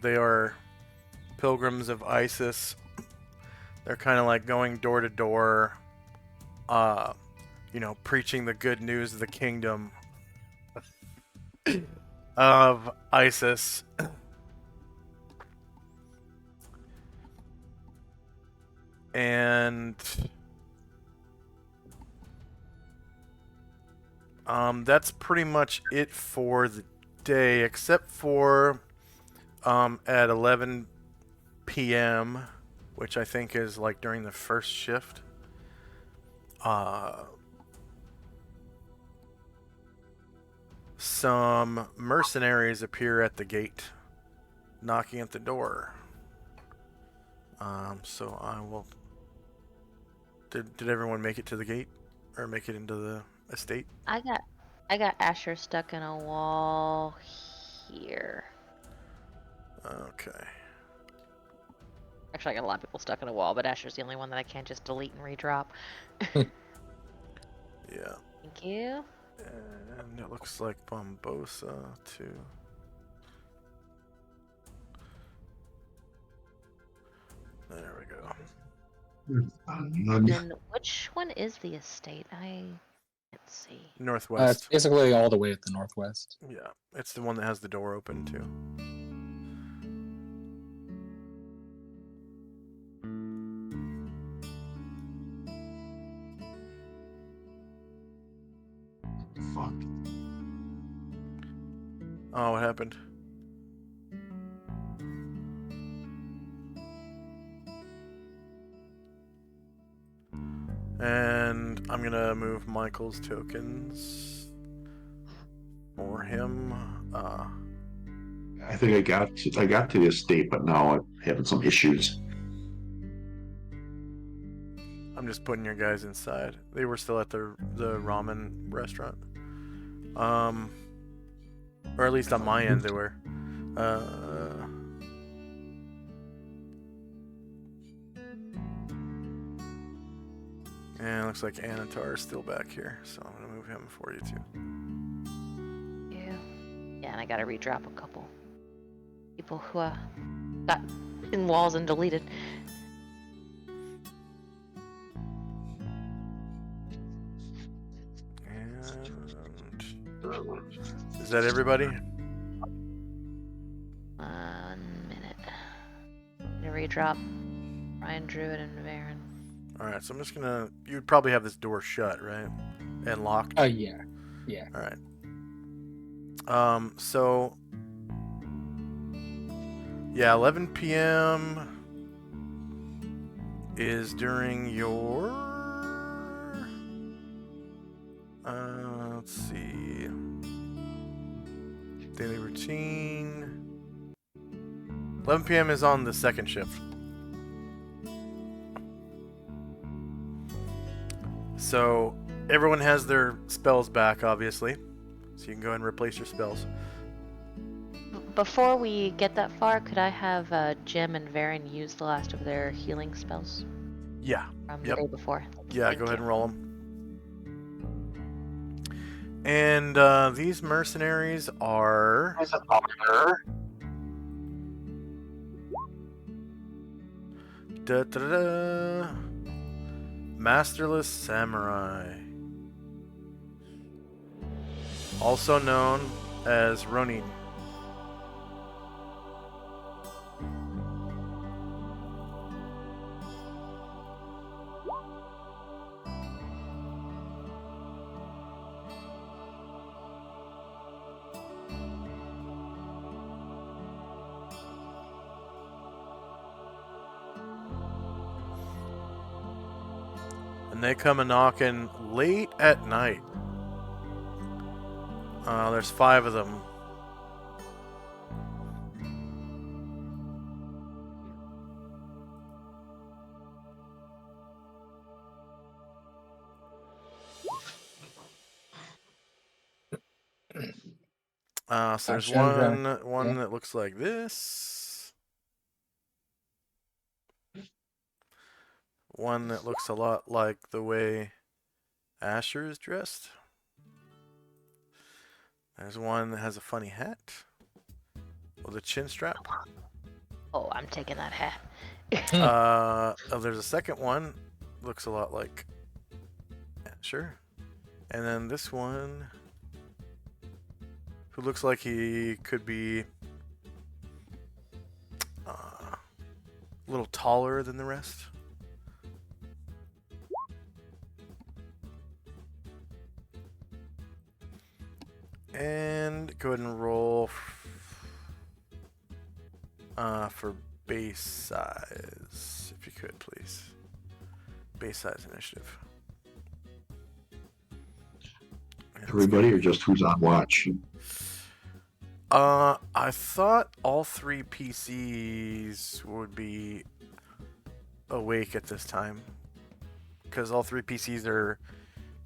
They are pilgrims of Isis. They're kind of like going door to door, preaching the good news of the kingdom of Isis. And that's pretty much it for the day, except for at 11 p.m., which I think is like during the first shift. Some mercenaries appear at the gate, knocking at the door. So I will. Did everyone make it to the gate, or make it into the estate? I got Asher stuck in a wall here. Okay. Actually, I got a lot of people stuck in a wall, but Asher's the only one that I can't just delete and redrop. Yeah. Thank you. And it looks like Bombosa too. There we go. And which one is the estate? I can't see. It's Northwest. basically all the way at the northwest. Yeah, it's the one that has the door open too. Fuck. Oh, what happened? And I'm gonna move Michael's tokens for him. I think I got to the estate, but now I'm having some issues. I'm just putting your guys inside. They were still at the ramen restaurant. Or at least on my end they were. And it looks like Anatar is still back here, so I'm gonna move him for you too. Yeah. Yeah, and I gotta redrop a couple people who got in walls and deleted. And is that everybody? 1 minute. Gonna redrop Ryan, Druid, and Varen. Alright, so I'm just gonna... You'd probably have this door shut, right? And locked? Yeah. Alright. So... Yeah, 11 p.m. is during your... let's see... Daily routine... 11 p.m. is on the second shift. So, everyone has their spells back, obviously. So you can go ahead and replace your spells. Before we get that far, could I have Jim and Varen use the last of their healing spells Yeah. from Yep. the day before? Yeah, Thank go ahead you. and roll them. And these mercenaries are... Da-da-da-da. Masterless Samurai. Also known as Ronin. And they come a knocking late at night. There's 5 of them. So there's Chandra. one Yeah. that looks like this. One that looks a lot like the way Asher is dressed. There's one that has a funny hat with a chin strap. Oh, I'm taking that hat. There's a second one, looks a lot like Asher. And then this one, who looks like he could be a little taller than the rest. And go ahead and roll for base size, if you could, please. Base size initiative. And Everybody, or just who's on watch? I thought all 3 PCs would be awake at this time, because all 3 PCs are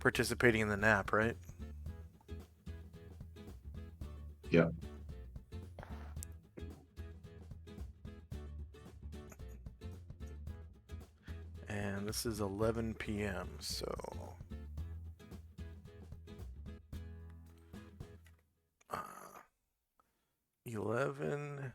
participating in the nap, right? Yeah. And this is 11 p.m., so... 11...